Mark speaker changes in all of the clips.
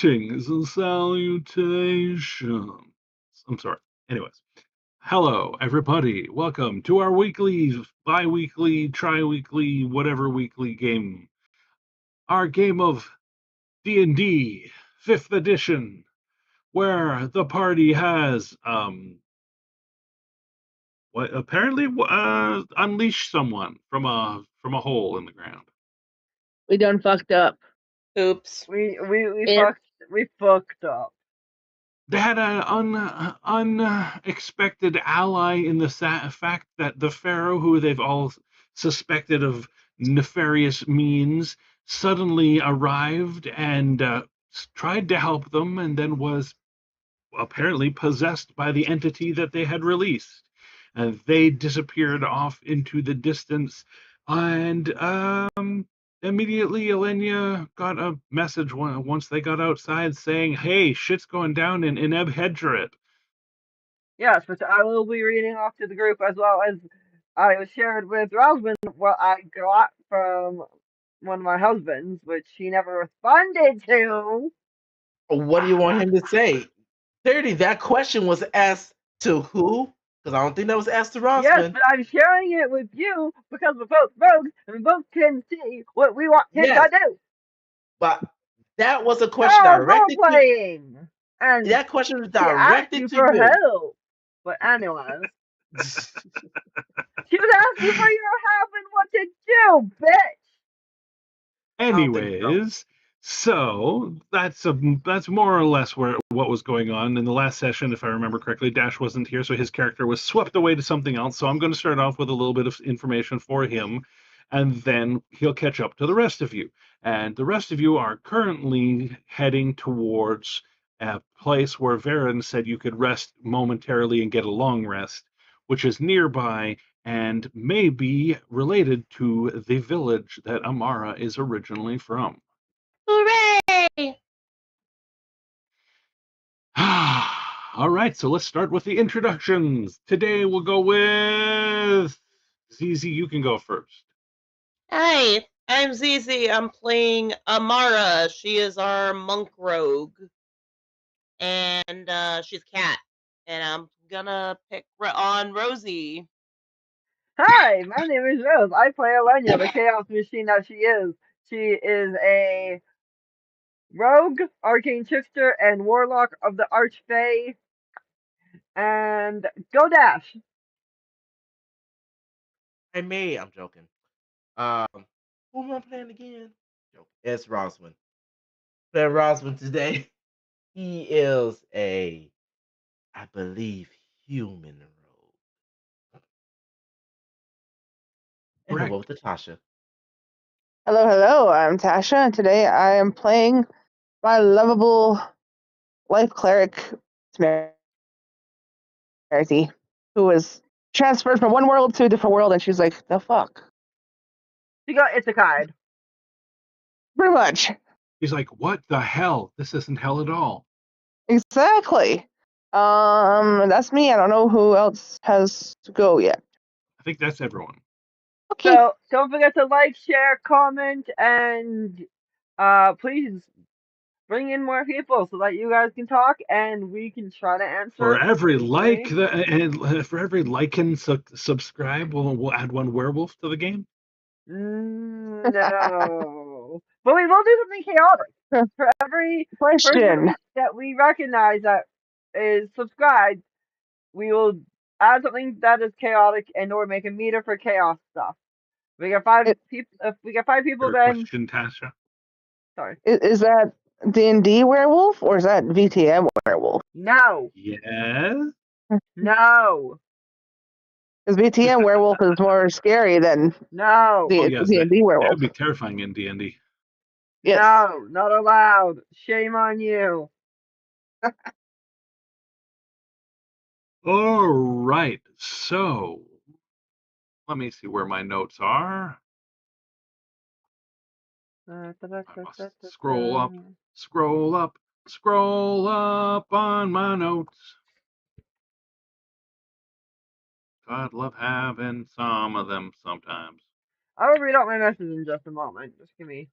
Speaker 1: Greetings and salutations. I'm sorry. Anyways, hello everybody. Welcome to our weekly, bi-weekly, tri-weekly, whatever weekly game. Our game of D&D 5th edition, where the party has what apparently unleashed someone from a hole in the ground.
Speaker 2: We done fucked up.
Speaker 3: Oops.
Speaker 2: We fucked up.
Speaker 1: They had an unexpected ally in the fact that the pharaoh, who they've all suspected of nefarious means, suddenly arrived and tried to help them, and then was apparently possessed by the entity that they had released. And they disappeared off into the distance, and immediately Elenia got a message once they got outside saying, "Hey, shit's going down in Ebhedret."
Speaker 2: Yes, which I will be reading off to the group, as well as I was shared with Rosman what I got from one of my husbands, which he never responded to.
Speaker 3: What do you want him to say? Clearly, that question was asked to who? Because I don't think that was asked to Rossman.
Speaker 2: Yes, but I'm sharing it with you because we're both rogues and we both can see what we want him to do.
Speaker 3: But that was a question directed
Speaker 2: to and
Speaker 3: that question was directed to
Speaker 2: for
Speaker 3: you.
Speaker 2: help. But anyways, she was asking for your help and what to do, bitch.
Speaker 1: Anyways, so that's more or less what was going on in the last session. If I remember correctly, Dash wasn't here, so his character was swept away to something else. So I'm going to start off with a little bit of information for him, and then he'll catch up to the rest of you. And the rest of you are currently heading towards a place where Varen said you could rest momentarily and get a long rest, which is nearby and may be related to the village that Amara is originally from.
Speaker 3: Hooray!
Speaker 1: All right, so let's start with the introductions. Today we'll go with Zizi. You can go first.
Speaker 3: Hi, I'm Zizi. I'm playing Amara. She is our monk rogue. And she's Cat. And I'm gonna pick on Rosie.
Speaker 2: Hi, my name is Rose. I play Elenia, the chaos machine that she is. She is a rogue, arcane trickster, and warlock of the Archfey. And go Dash!
Speaker 3: Hey, me. I'm joking. Who am I playing again? It's Rosman. Playing Rosman today. He is a, I believe, human rogue. And hello to Tasha.
Speaker 4: Hello, I'm Tasha, and today I am playing my lovable life cleric, Smarity, who was transferred from one world to a different world, and she's like, the fuck?
Speaker 2: She got isekai'd.
Speaker 4: Pretty much.
Speaker 1: He's like, what the hell? This isn't hell at all.
Speaker 4: Exactly. That's me. I don't know who else has to go yet.
Speaker 1: I think that's everyone.
Speaker 4: Okay.
Speaker 2: So don't forget to like, share, comment, and please bring in more people so that you guys can talk and we can try to answer.
Speaker 1: For every like and for every like and subscribe, we'll add one werewolf to the game.
Speaker 2: No, but we will do something chaotic. For every person that we recognize that is subscribed, we will add something that is chaotic and or make a meter for chaos stuff. We got 5 people. If we get 5 people, then
Speaker 1: question, Tasha.
Speaker 2: Sorry.
Speaker 4: Is that D&D werewolf or is that VTM werewolf?
Speaker 2: No.
Speaker 1: Yes.
Speaker 2: No.
Speaker 4: Because VTM werewolf is more scary than D&D werewolf.
Speaker 1: That would be terrifying in D&D.
Speaker 4: Yes.
Speaker 2: No, not allowed. Shame on you.
Speaker 1: All right, so let me see where my notes are. I must scroll up on my notes. God love having some of them sometimes.
Speaker 2: I will read out my message in just a moment. Just give me.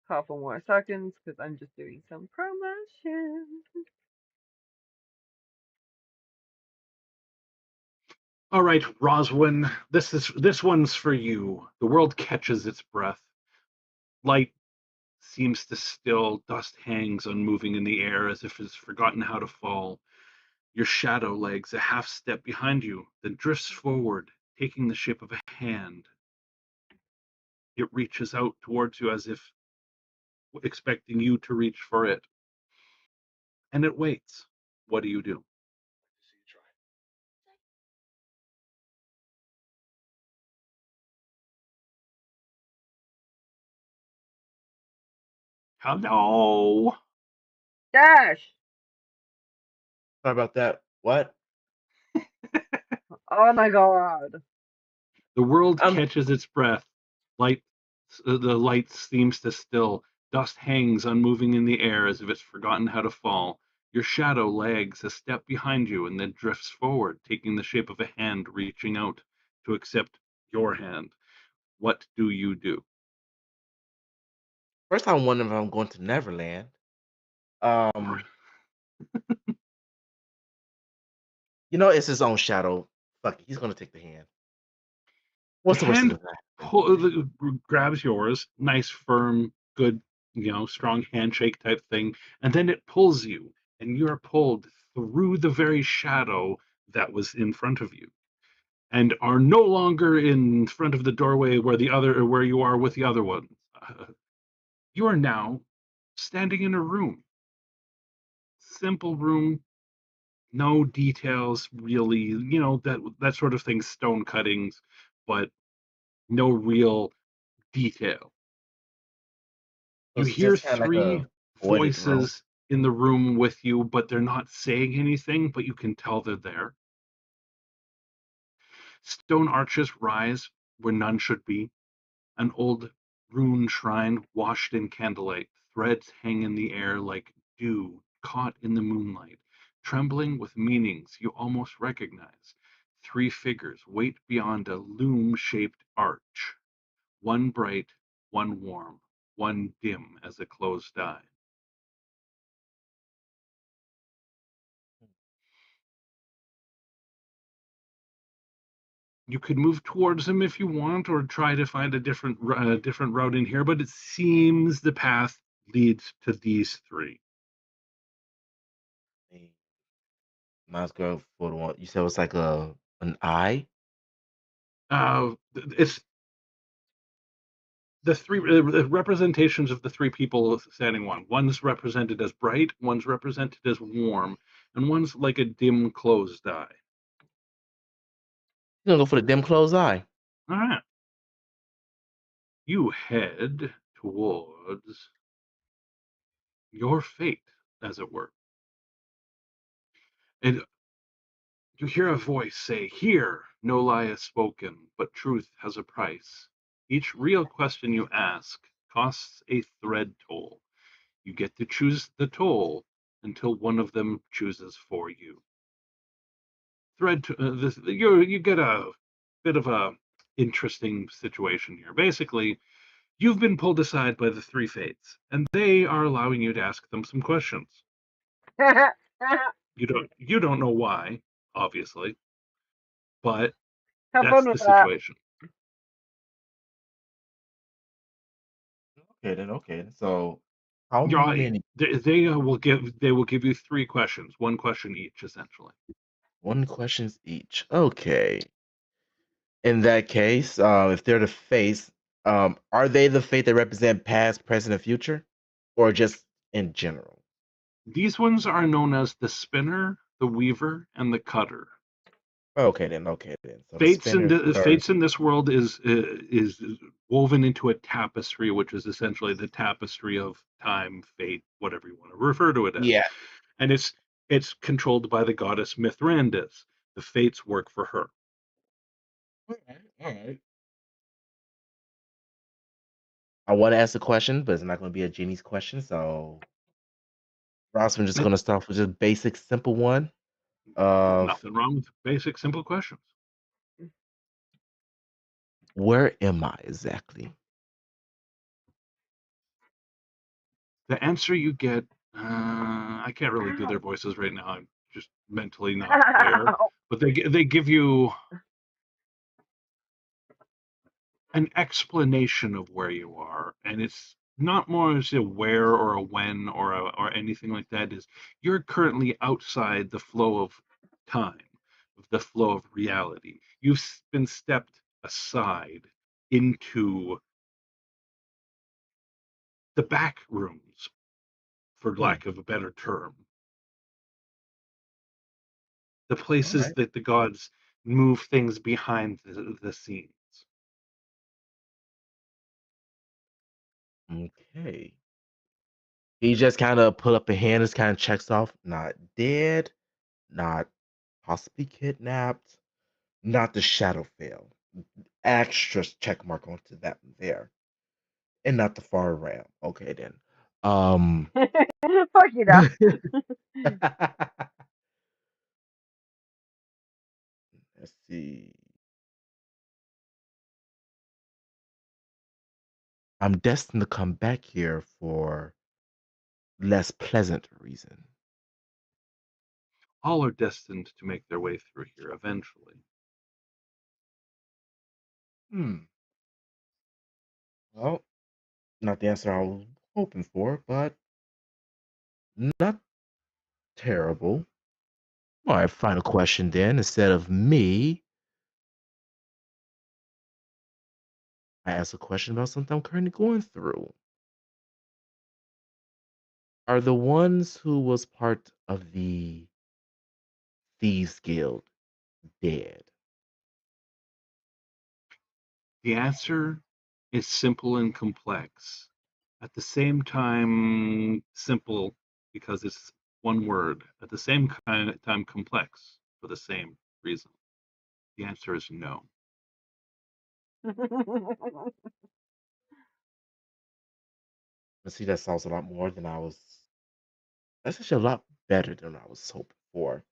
Speaker 2: couple more seconds because I'm just doing some promotion.
Speaker 1: All right, Roswin, this one's for you. The world catches its breath. Light seems to still, dust hangs unmoving in the air as if it's forgotten how to fall. Your shadow lags a half step behind you, then drifts forward, taking the shape of a hand. It reaches out towards you as if expecting you to reach for it. And it waits. What do you do? Hello?
Speaker 2: Dash!
Speaker 3: Sorry about that. What?
Speaker 2: Oh my god.
Speaker 1: The world
Speaker 3: Um,
Speaker 1: catches its breath. Light, the light seems to still. Dust hangs unmoving in the air as if it's forgotten how to fall. Your shadow lags a step behind you and then drifts forward, taking the shape of a hand reaching out to accept your hand. What do you do?
Speaker 3: first, I'm wondering if I'm going to Neverland. Um, it's his own shadow. Fuck it, he's gonna take the hand.
Speaker 1: The
Speaker 3: What's the worst thing
Speaker 1: hand
Speaker 3: that happen?
Speaker 1: grabs yours, nice, firm, good, strong handshake type thing, and then it pulls you, and you're pulled through the very shadow that was in front of you, and are no longer in front of the doorway where you are with the other one. You are now standing in a room, simple room, no details really, that sort of thing, stone cuttings, but no real detail.
Speaker 3: So
Speaker 1: You
Speaker 3: it's
Speaker 1: hear
Speaker 3: just kind of like a
Speaker 1: three
Speaker 3: voided room.
Speaker 1: voices in the room with you, but they're not saying anything, but you can tell they're there. Stone arches rise where none should be. An old rune shrine washed in candlelight. Threads hang in the air like dew caught in the moonlight, trembling with meanings you almost recognize. Three figures wait beyond a loom-shaped arch. One bright, one warm, one dim as a closed eye. You could move towards them if you want, or try to find a different route in here. But it seems the path leads to these three.
Speaker 3: Hey, Miles go for the one you said it was like an eye.
Speaker 1: It's the three representations of the three people standing one. One's represented as bright, one's represented as warm, and one's like a dim closed eye.
Speaker 3: You're gonna go for the dim closed eye.
Speaker 1: All right. You head towards your fate, as it were. And you hear a voice say, "Here, no lie is spoken, but truth has a price. Each real question you ask costs a thread toll. You get to choose the toll until one of them chooses for you." You get a bit of a interesting situation here. Basically, you've been pulled aside by the three fates, and they are allowing you to ask them some questions. You don't know why, obviously, but
Speaker 2: Have
Speaker 1: that's
Speaker 2: fun
Speaker 1: the
Speaker 2: with that.
Speaker 1: situation.
Speaker 3: Okay, then. Okay. So, how
Speaker 1: You're right.
Speaker 3: many?
Speaker 1: They will give you three questions, one question each, essentially.
Speaker 3: One questions each. Okay. In that case, if they're the face, are they the fate that represent past, present, and future, or just in general?
Speaker 1: These ones are known as the spinner, the weaver, and the cutter.
Speaker 3: Okay, then. Okay, then. So the
Speaker 1: Fates in
Speaker 3: spinner
Speaker 1: the
Speaker 3: card.
Speaker 1: fates in this world is woven into a tapestry, which is essentially the tapestry of time, fate, whatever you want to refer to it as,
Speaker 3: Yeah.
Speaker 1: and it's controlled by the goddess Mithrandas. The fates work for her.
Speaker 3: All right. All right. I want to ask a question, but it's not going to be a genie's question. So, Ross, I'm just
Speaker 1: And
Speaker 3: going to start with just basic, simple one of
Speaker 1: nothing wrong with basic, simple questions.
Speaker 3: where am I exactly?
Speaker 1: The answer you get, I can't really do their voices right now. I'm just mentally not there. But they give you an explanation of where you are, and it's not more as a where or a when or anything like that. Is you're currently outside the flow of time, the flow of reality. You've been stepped aside into the back rooms, for lack of a better term, the places
Speaker 3: Alright.
Speaker 1: that the gods move things behind the scenes.
Speaker 3: Okay. He just kind of put up a hand, just kind of checks off, not dead, not possibly kidnapped, not the shadow fail. Extra check mark onto that there. And not the far realm. Okay then.
Speaker 2: Fuck you, now.
Speaker 3: Let's see. I'm destined to come back here for less pleasant reason.
Speaker 1: All are destined to make their way through here eventually.
Speaker 3: Well, not the answer I was hoping for, but not terrible. All right, final question then. Instead of me, I ask a question about something I'm currently going through. Are the ones who was part of the Thieves Guild dead?
Speaker 1: The answer is simple and complex. At the same time, simple because it's one word. At the same time, complex for the same reason. The answer is no.
Speaker 3: Let's see, that sounds a lot more than I was. That's actually a lot better than I was hoping for.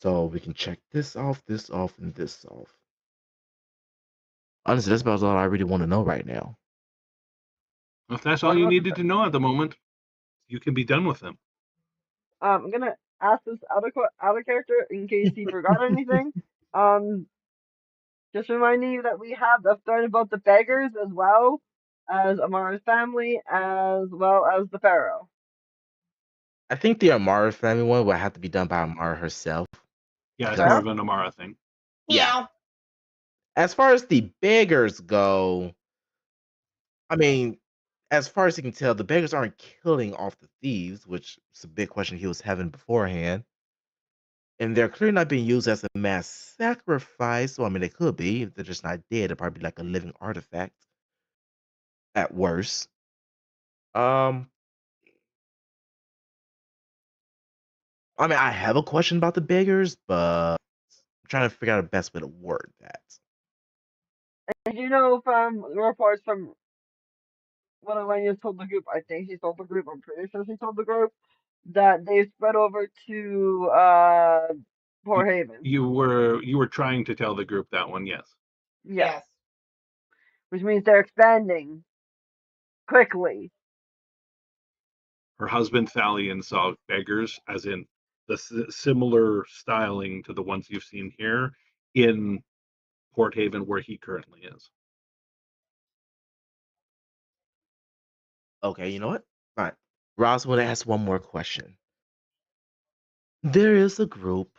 Speaker 3: So we can check this off, and this off. Honestly, that's about all I really want to know right now.
Speaker 1: If that's all
Speaker 2: What
Speaker 1: you
Speaker 2: about
Speaker 1: needed to know at the moment, you can be done with them.
Speaker 2: I'm gonna ask this out of character in case he forgot anything. Um, just reminding you that we have the story about the beggars as well as Amara's family, as well as the pharaoh.
Speaker 3: I think the Amara family one will have to be done by Amara herself.
Speaker 1: Yeah, it's more
Speaker 2: Fair?
Speaker 1: of an Amara thing.
Speaker 3: Yeah. As far as the beggars go, I mean, as far as you can tell, the beggars aren't killing off the thieves, which is a big question he was having beforehand. And they're clearly not being used as a mass sacrifice. Well, I mean, they could be. If they're just not dead, they're probably like a living artifact at worst. Um, I mean, I have a question about the beggars, but I'm trying to figure out the best way to word that.
Speaker 2: And you know from reports from when Elena told the group, I think she told the group, I'm pretty sure she told the group, that they spread over to
Speaker 1: You,
Speaker 2: Port Haven.
Speaker 1: you were trying to tell the group that one, yes.
Speaker 2: Yes. Which means they're expanding quickly.
Speaker 1: Her husband Thalion saw beggars, as in the similar styling to the ones you've seen here, in Port Haven, where he currently is.
Speaker 3: Okay, you know what? All right. Ross, want to ask one more question. There is a group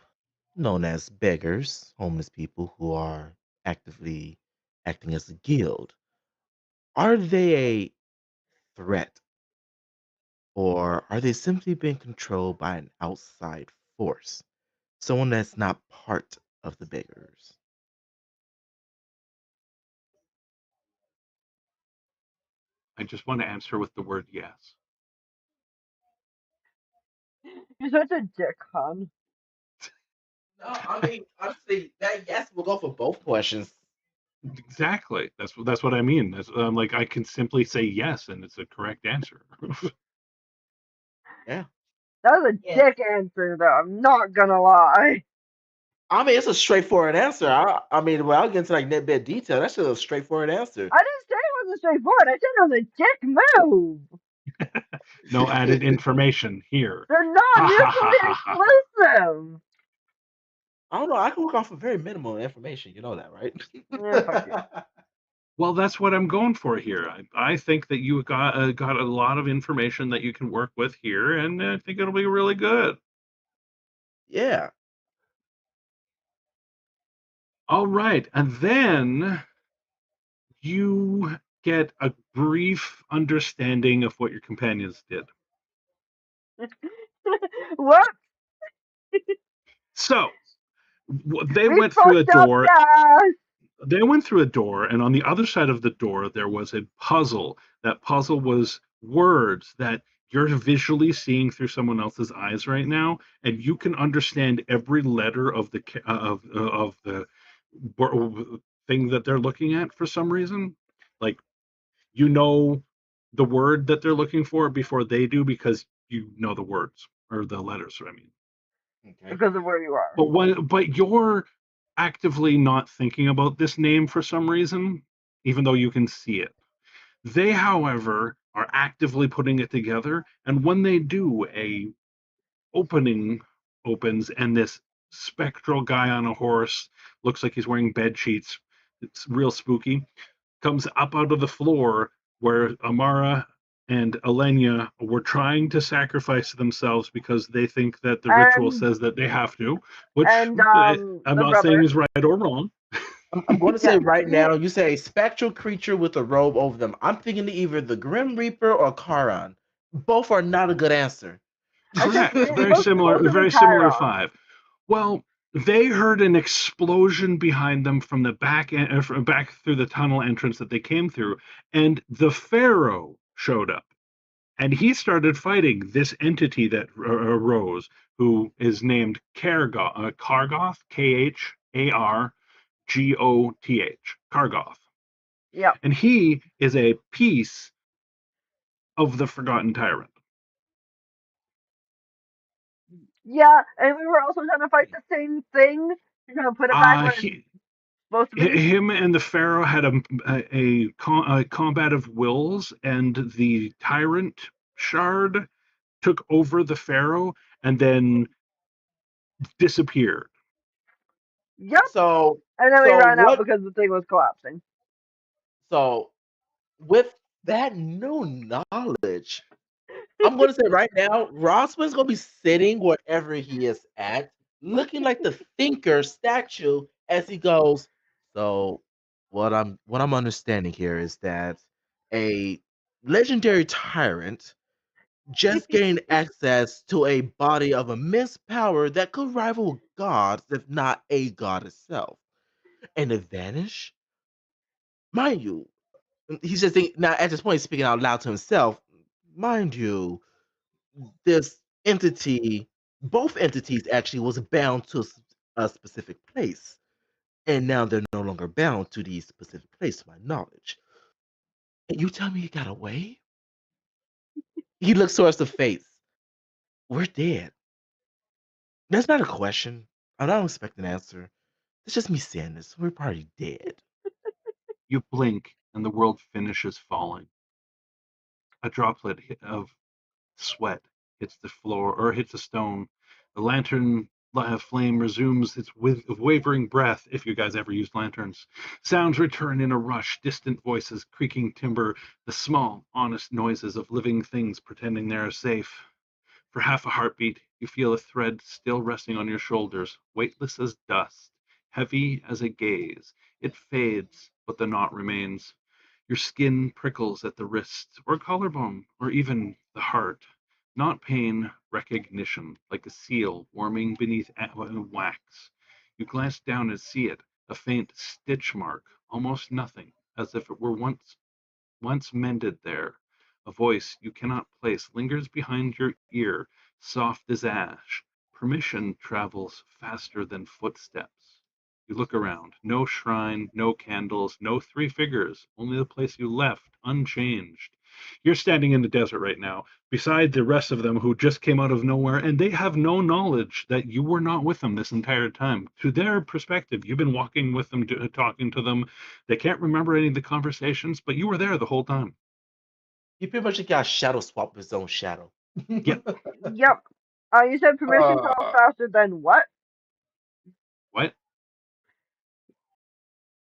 Speaker 3: known as beggars, homeless people who are actively acting as a guild. Are they a threat, or are they simply being controlled by an outside force? Someone that's not part of the beggars?
Speaker 1: I just want to answer with the word yes.
Speaker 2: You're such a dick, hon.
Speaker 3: No, I mean, honestly, that yes will go for both questions.
Speaker 1: Exactly. That's what I mean. Like I can simply say yes, and it's a correct answer.
Speaker 3: Yeah.
Speaker 2: That was a dick answer, though. I'm not gonna lie.
Speaker 3: I mean, it's a straightforward answer. I mean, without getting into like nitbit detail, that's just a straightforward answer.
Speaker 2: I didn't say it wasn't straightforward. I said it was a dick move.
Speaker 1: No added information here.
Speaker 2: They're not
Speaker 1: Ha ha ha
Speaker 2: mutually
Speaker 1: ha ha.
Speaker 2: exclusive.
Speaker 3: I don't know. I can work off of very minimal information. You know that,
Speaker 2: Yeah, fuck you.
Speaker 3: right?
Speaker 1: Well, that's what I'm going for here. I think that you got a lot of information that you can work with here, and I think it'll be really good.
Speaker 3: Yeah.
Speaker 1: All right, and then you get a brief understanding of what your companions did.
Speaker 2: What?
Speaker 1: So they
Speaker 2: We
Speaker 1: went through a
Speaker 2: fucked up,
Speaker 1: door.
Speaker 2: guys.
Speaker 1: They went through a door, and on the other side of the door there was a puzzle. That puzzle was words that you're visually seeing through someone else's eyes right now, and you can understand every letter of the thing that they're looking at for some reason. Like, you know the word that they're looking for before they do, because you know the words or the letters. I mean,
Speaker 3: Okay.
Speaker 2: Because of where you are.
Speaker 1: but you're actively not thinking about this name for some reason, even though you can see it. They, however, are actively putting it together, and when they do, a opening opens, and this spectral guy on a horse, looks like he's wearing bed sheets. It's real spooky. Comes up out of the floor where Amara and Elenia were trying to sacrifice themselves because they think that the ritual
Speaker 2: And
Speaker 1: says that they have to, which I'm
Speaker 2: the
Speaker 1: not saying
Speaker 2: brother.
Speaker 1: is right or wrong.
Speaker 3: I'm going to
Speaker 2: Yeah.
Speaker 3: say right now, you say a spectral creature with a robe over them. I'm thinking either the Grim Reaper or Charon. Both are not a good answer.
Speaker 2: I think
Speaker 1: Correct.
Speaker 2: it looks closer to
Speaker 1: Very similar
Speaker 2: Chiron.
Speaker 1: five. Well, they heard an explosion behind them from the back through the tunnel entrance that they came through, and the Pharaoh showed up, and he started fighting this entity that arose, who is named Kargoth, Kargoth,
Speaker 2: Yep.
Speaker 1: and he is a piece of the Forgotten Tyrant.
Speaker 2: Yeah, and we were also trying to fight the same thing. You're gonna put it back where it's
Speaker 1: He
Speaker 2: supposed to be.
Speaker 1: him and the Pharaoh had a combat of wills, and the Tyrant shard took over the Pharaoh and then disappeared.
Speaker 2: Yep.
Speaker 3: So,
Speaker 2: And then we
Speaker 3: so
Speaker 2: ran out
Speaker 3: what?
Speaker 2: because the thing was collapsing.
Speaker 3: So, with that new knowledge, I'm going to say right now, Rossman's going to be sitting wherever he is at, looking like the thinker statue as he goes. So, what I'm understanding here is that a legendary tyrant just gained access to a body of immense power that could rival gods, if not a god itself. And it vanished? Mind you, he's just thinking, now at this point, he's speaking out loud to himself. Mind you, this entity, both entities actually was bound to a specific place. And now they're no longer bound to the specific place, to my knowledge. And you tell me he got away? He looks towards the face. We're dead. That's not a question. I don't expect an answer. It's just me saying this. We're probably dead.
Speaker 1: You blink, and the world finishes falling. A droplet of sweat hits the floor or hits a stone. The lantern flame resumes its wavering breath, if you guys ever used lanterns. Sounds return in a rush, distant voices, creaking timber, the small, honest noises of living things pretending they are safe. For half a heartbeat, you feel a thread still resting on your shoulders, weightless as dust, heavy as a gaze. It fades, but the knot remains. Your skin prickles at the wrist, or collarbone, or even the heart. Not pain, recognition, like a seal warming beneath wax. You glance down and see it, a faint stitch mark, almost nothing, as if it were once mended there. A voice you cannot place lingers behind your ear, soft as ash. Permission travels faster than footsteps. You look around. No shrine, no candles, no three figures, only the place you left, unchanged. You're standing in the desert right now, beside the rest of them who just came out of nowhere, and they have no knowledge that you were not with them this entire time. To their perspective, you've been walking with them, talking to them. They can't remember any of the conversations, but you were there the whole time.
Speaker 3: He pretty much got shadow swap with his own shadow.
Speaker 1: Yep.
Speaker 2: Yep. You said permission travels faster than what?
Speaker 1: What?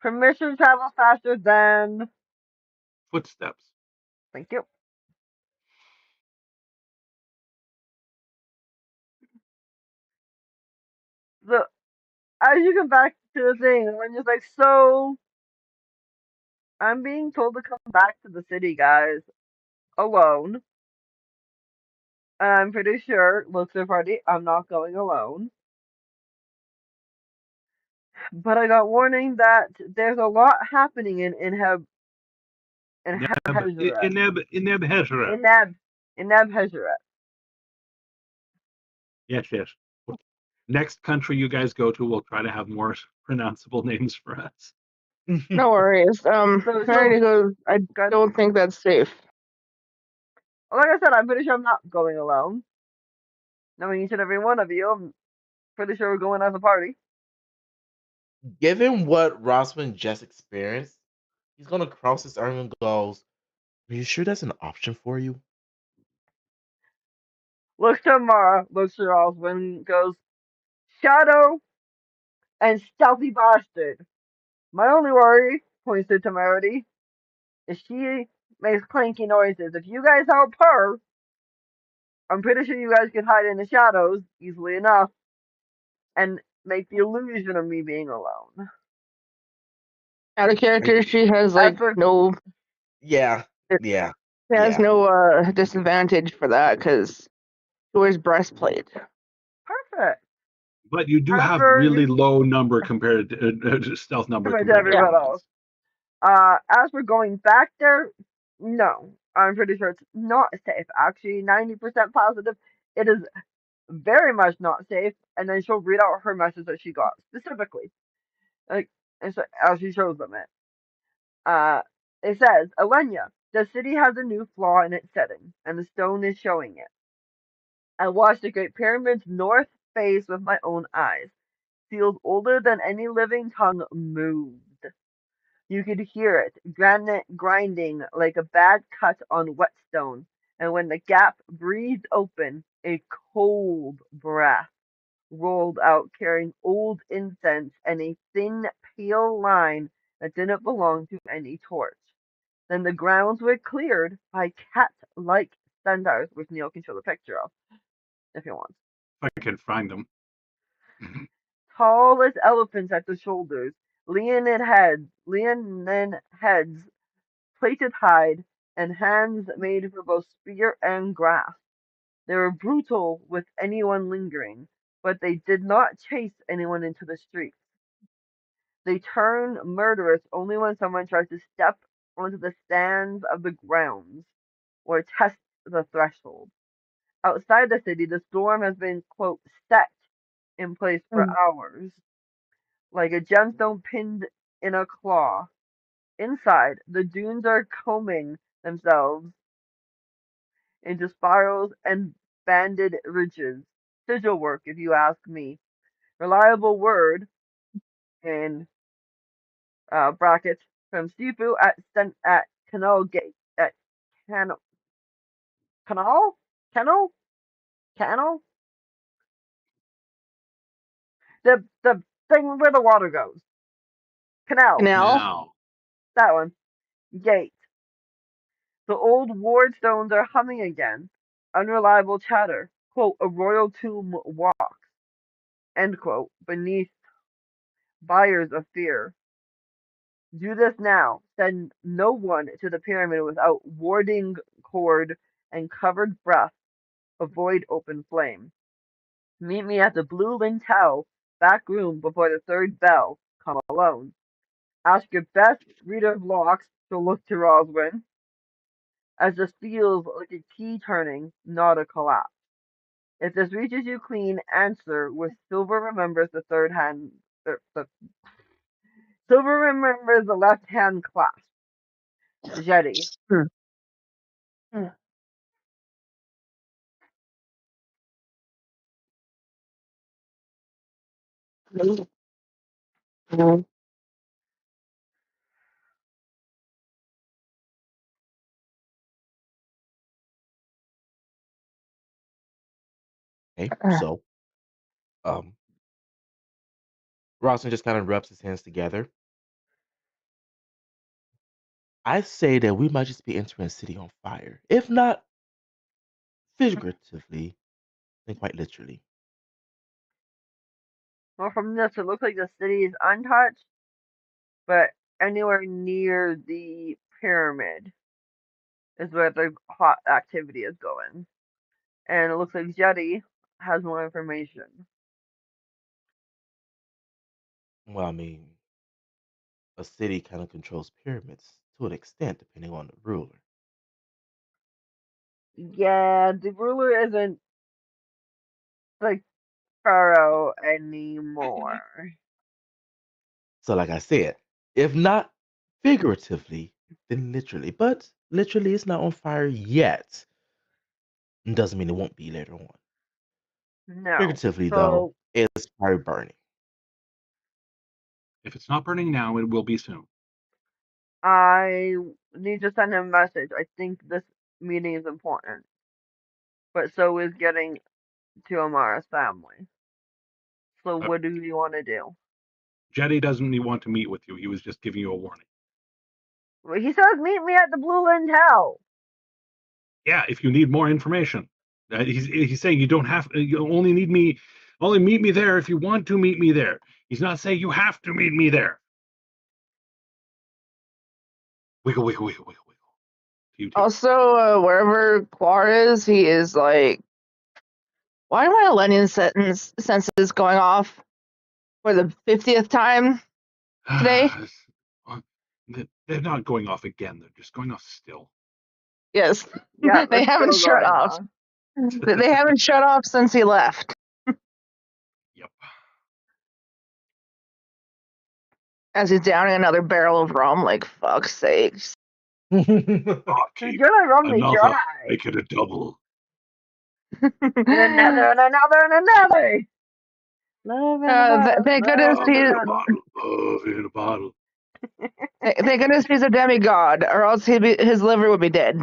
Speaker 2: Permission travels faster than.
Speaker 1: Footsteps.
Speaker 2: Thank you. So as you come back to the thing, I'm just like, so I'm being told to come back to the city, guys, alone. I'm pretty sure, looks at party, I'm not going alone. But I got warning that there's a lot happening in Hezeret.
Speaker 1: Ineb Hezra.
Speaker 2: In Neb Hezeret.
Speaker 1: Yes, yes. Next country you guys go to, we'll try to have more pronounceable names for us.
Speaker 4: No worries. Trying to go. I
Speaker 2: Good.
Speaker 4: don't think that's safe.
Speaker 2: Like I said, I'm pretty sure I'm not going alone. Knowing each and every one of you, I'm pretty sure we're going as a party.
Speaker 3: Given what Rosman just experienced, he's gonna cross his arm and goes, "Are you sure that's an option for you?"
Speaker 2: Looks to Mara, looks to Oswin, goes, Shadow and stealthy bastard. My only worry, points to Temerity, is she makes clanky noises. If you guys help her, I'm pretty sure you guys can hide in the shadows easily enough and make the illusion of me being alone.
Speaker 4: Out of character, she has like no.
Speaker 3: Yeah, yeah.
Speaker 4: She has no disadvantage for that because she wears breastplate.
Speaker 2: Perfect.
Speaker 1: But you do have really low number compared to stealth number
Speaker 2: compared to everyone else. As for going back there, no. I'm pretty sure it's not safe. Actually, 90% positive it is very much not safe. And then she'll read out her message that she got specifically, like, and so as she shows them it. It says, Alenia, the city has a new flaw in its setting, and the stone is showing it. I watched the Great Pyramid's north face with my own eyes. Feels older than any living tongue moved. You could hear it, granite grinding like a bad cut on whetstone, and when the gap breathed open, a cold breath rolled out carrying old incense and a thin, pale line that didn't belong to any torch. Then the grounds were cleared by cat-like centaurs, which Neil can show the picture of, if he wants.
Speaker 1: If I can find them.
Speaker 2: Tall as elephants at the shoulders, leonine heads, plated hide, and hands made for both spear and grasp. They were brutal with anyone lingering, but they did not chase anyone into the streets. They turn murderous only when someone tries to step onto the stands of the grounds or test the threshold. Outside the city, the storm has been, quote, set in place for hours, like a gemstone pinned in a claw. Inside, the dunes are combing themselves into spirals and banded ridges. Sigil work, if you ask me. Reliable word in brackets from Sifu at Canal Gate at Canal Canal Canal Canal the thing where the water goes. Canal.
Speaker 4: Canal.
Speaker 2: That one. Gate. The old ward stones are humming again. Unreliable chatter. Quote, a royal tomb walks. End quote. Beneath buyers of fear. Do this now. Send no one to the pyramid without warding cord and covered breath. Avoid open flame. Meet me at the Blue Lintel back room before the third bell. Come alone. Ask your best reader of locks to look to Roswin, as this feels like a key turning, not a collapse. If this reaches you clean, answer with silver remembers the third hand. The silver remembers the left hand clasp. Jetty.
Speaker 3: Okay, so Rosalind just kind of rubs his hands together. I say that we might just be entering a city on fire, if not figuratively, then quite literally.
Speaker 2: Well, from this, it looks like the city is untouched, but anywhere near the pyramid is where the hot activity is going. And it looks like Jetty has more information.
Speaker 3: Well, I mean, a city kind of controls pyramids to an extent, depending on the ruler.
Speaker 2: Yeah, the ruler isn't like Pharaoh anymore.
Speaker 3: So, like I said, if not figuratively, then literally. But literally, it's not on fire yet. Doesn't mean it won't be later on.
Speaker 2: No.
Speaker 3: Figuratively, though,
Speaker 2: So
Speaker 3: it's fire burning.
Speaker 1: If it's not burning now, it will be soon.
Speaker 2: I need to send him a message. I think this meeting is important. But so is getting to Amara's family. So
Speaker 1: Uh,
Speaker 2: what do you want to do?
Speaker 1: Jetty doesn't want to meet with you. He was just giving you a warning.
Speaker 2: Well, he says meet me at the Blue Lynn Hotel.
Speaker 1: Yeah, if you need more information. He's saying you don't have, you only need me, only meet me there if you want to meet me there. He's not saying you have to meet me there. Wiggle, wiggle, wiggle, wiggle, wiggle. You too.
Speaker 4: Also, wherever Quar is, he is like, why are my Elenian senses going off for the 50th time today?
Speaker 1: They're not going off again. They're just going off still.
Speaker 4: Yes,
Speaker 2: Yeah,
Speaker 4: they
Speaker 2: that's
Speaker 4: haven't
Speaker 2: still
Speaker 4: shut
Speaker 2: going
Speaker 4: off.
Speaker 2: on.
Speaker 4: They haven't shut off since he left.
Speaker 1: Yep.
Speaker 4: As he's downing another barrel of rum, like, fuck's sakes.
Speaker 1: Keep
Speaker 2: You're not only
Speaker 1: another.
Speaker 2: dry.
Speaker 1: Make it a double.
Speaker 2: And another and another and another. Love in a bottle.
Speaker 4: Thank goodness
Speaker 1: Love
Speaker 2: Love in a
Speaker 1: in
Speaker 4: he's
Speaker 1: a
Speaker 2: bottle.
Speaker 1: bottle. Love in a bottle.
Speaker 4: thank goodness he's a demigod, or else his liver would be dead.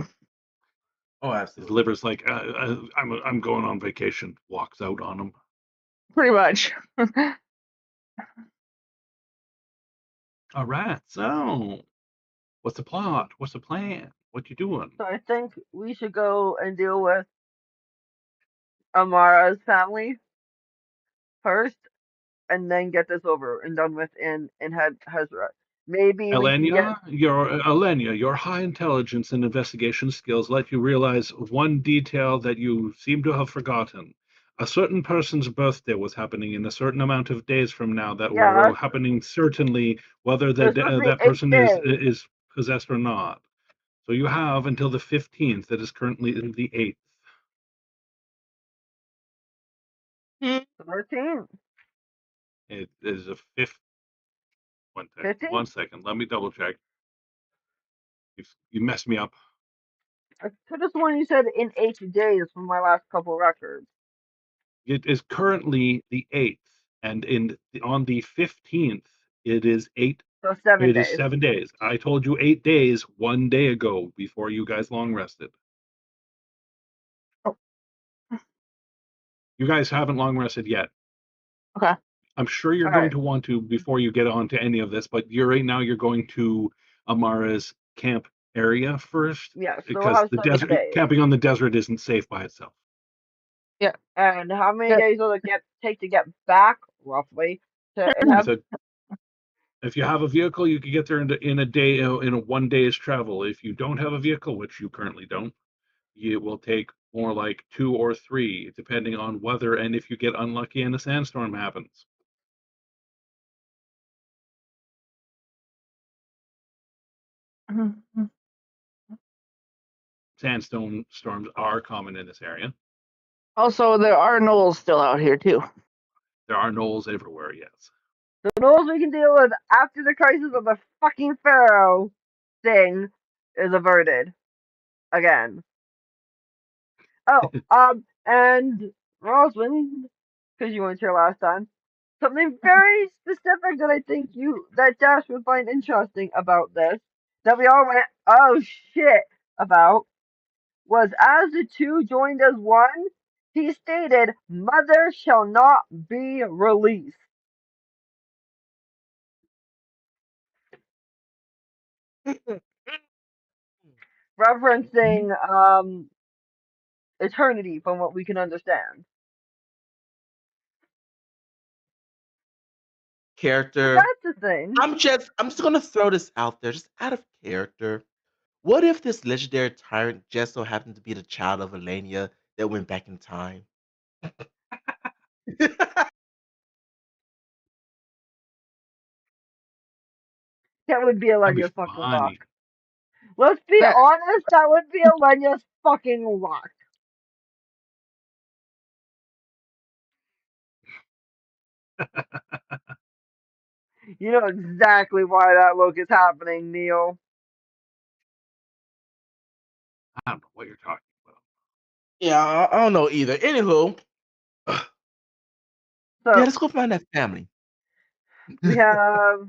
Speaker 3: Oh,
Speaker 1: His
Speaker 3: absolutely.
Speaker 1: liver's like, I'm going on vacation. Walks out on him.
Speaker 4: Pretty much.
Speaker 1: All right. So, what's the plot? What's the plan? What you doing?
Speaker 2: So I think we should go and deal with Amara's family first, and then get this over and done with in Hezra. Maybe we can get.
Speaker 1: Elenia, your high intelligence and investigation skills let you realize one detail that you seem to have forgotten. A certain person's birthday was happening in a certain amount of days from now that
Speaker 2: Yeah,
Speaker 1: were happening certainly, whether
Speaker 2: it was supposed to be
Speaker 1: that
Speaker 2: 8
Speaker 1: person
Speaker 2: days.
Speaker 1: is possessed or not. So you have until the 15th. That is currently the 8th.
Speaker 2: 13,
Speaker 1: It is a fifth.
Speaker 2: 15.
Speaker 1: One second. Let me double check. You messed me up.
Speaker 2: I could have sworn you said in 8 days from my last couple records.
Speaker 1: It is currently the 8th, and on the 15th, it is eight.
Speaker 2: So 7
Speaker 1: It is
Speaker 2: days.
Speaker 1: 7 days. I told you 8 days 1 day ago before you guys long rested.
Speaker 4: Oh.
Speaker 1: You guys haven't long rested yet.
Speaker 4: Okay.
Speaker 1: I'm sure you're
Speaker 2: All
Speaker 1: going
Speaker 2: right.
Speaker 1: to want to before you get on to any of this, but right now you're going to Amara's camp area first
Speaker 2: Yeah, so we'll
Speaker 1: because
Speaker 2: have
Speaker 1: the
Speaker 2: 7
Speaker 1: desert
Speaker 2: days.
Speaker 1: camping on the desert isn't safe by itself.
Speaker 4: Yeah.
Speaker 2: And how many
Speaker 4: Good.
Speaker 2: days will it take to get back, roughly, to
Speaker 1: I
Speaker 2: Inheb?
Speaker 1: said, if you have a vehicle, you could get there in a day, in a 1 day's travel. If you don't have a vehicle, which you currently don't, it will take more like 2 or 3, depending on weather and if you get unlucky and a sandstorm happens. Sandstone storms are common in this area.
Speaker 4: Also, there are gnolls still out here, too.
Speaker 1: There are knolls everywhere, yes.
Speaker 2: The rules we can deal with after the crisis of the fucking Pharaoh thing is averted. Again. Oh, and Rosalind, because you weren't here last time, something very specific that I think that Dash would find interesting about this, that we all went, oh shit, about, was as the two joined as one, he stated, "Mother shall not be released," referencing eternity, from what we can understand.
Speaker 3: Character.
Speaker 2: That's the thing.
Speaker 3: I'm just gonna throw this out there, just out of character. What if this legendary tyrant just so happened to be the child of Elenia that went back in time?
Speaker 2: That would be
Speaker 1: That'd be
Speaker 2: Alenia's fucking luck.
Speaker 1: funny.
Speaker 2: Let's be
Speaker 4: That
Speaker 2: honest, that would be Alenia's fucking luck. You know exactly why that look is happening, Neil.
Speaker 1: I don't know what you're talking about.
Speaker 3: Yeah, I don't know either. Anywho, yeah,
Speaker 2: So
Speaker 3: let's go find that family.
Speaker 2: we have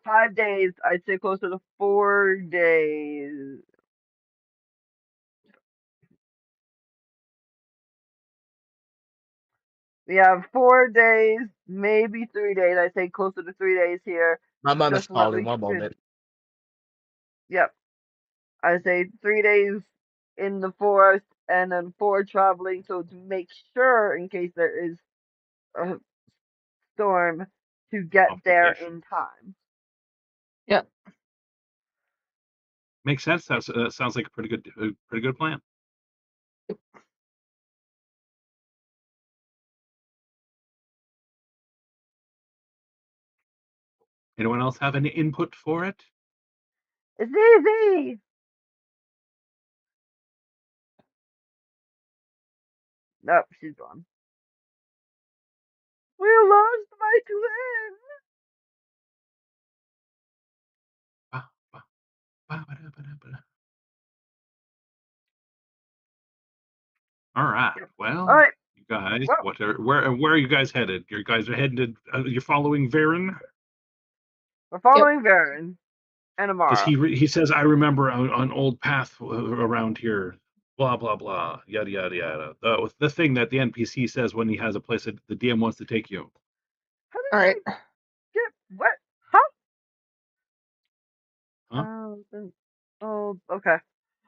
Speaker 2: 5 days. I'd say closer to 4 days. We have 4 days, maybe 3 days. I'd say closer to 3 days here,
Speaker 3: My mom is
Speaker 2: just so that
Speaker 3: calling.
Speaker 2: we
Speaker 3: One
Speaker 2: could.
Speaker 3: moment.
Speaker 2: Yep, I'd say 3 days in the forest and then 4 traveling. So to make sure, in case there is a storm, to get there
Speaker 1: Complication.
Speaker 2: in time.
Speaker 4: Yep.
Speaker 1: Makes sense. That sounds like a pretty good plan. Anyone else have any input for it?
Speaker 2: It's easy. Nope, she's gone. We lost my twin.
Speaker 1: Ba, ba, ba, ba, da, ba, da, ba, da. All right.
Speaker 2: Yep.
Speaker 1: Well,
Speaker 2: All right.
Speaker 1: you guys,
Speaker 2: Well,
Speaker 1: where are you guys headed? You guys are headed. You're following Varen
Speaker 2: we're
Speaker 4: Yep.
Speaker 2: following Varen and
Speaker 1: because
Speaker 2: Amara.
Speaker 1: he says I remember an old path around here. Blah blah blah. Yada yada yada. The thing that the NPC says when he has a place that the DM wants to take you.
Speaker 2: How did
Speaker 4: All right.
Speaker 2: I get what? Huh?
Speaker 1: Huh?
Speaker 2: Oh, okay. I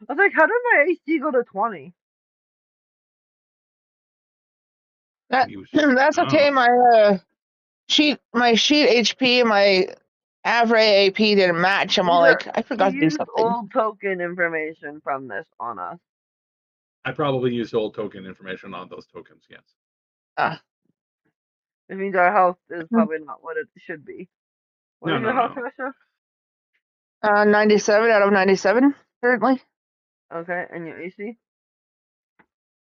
Speaker 2: was like, how did my AC go to 20?
Speaker 4: That
Speaker 1: You
Speaker 4: that's okay.
Speaker 1: oh
Speaker 4: My sheet HP and my Avray AP didn't match. I'm all like, I
Speaker 2: He
Speaker 4: forgot to do
Speaker 2: used
Speaker 4: something.
Speaker 2: old token information from this on us.
Speaker 1: I probably used old token information on those tokens. Yes.
Speaker 4: Ah.
Speaker 2: It means our health is probably not what it should be. What
Speaker 1: No
Speaker 2: is your
Speaker 1: no
Speaker 2: health,
Speaker 1: no.
Speaker 2: Russia?
Speaker 4: 97 out of 97 currently.
Speaker 2: Okay, and your AC?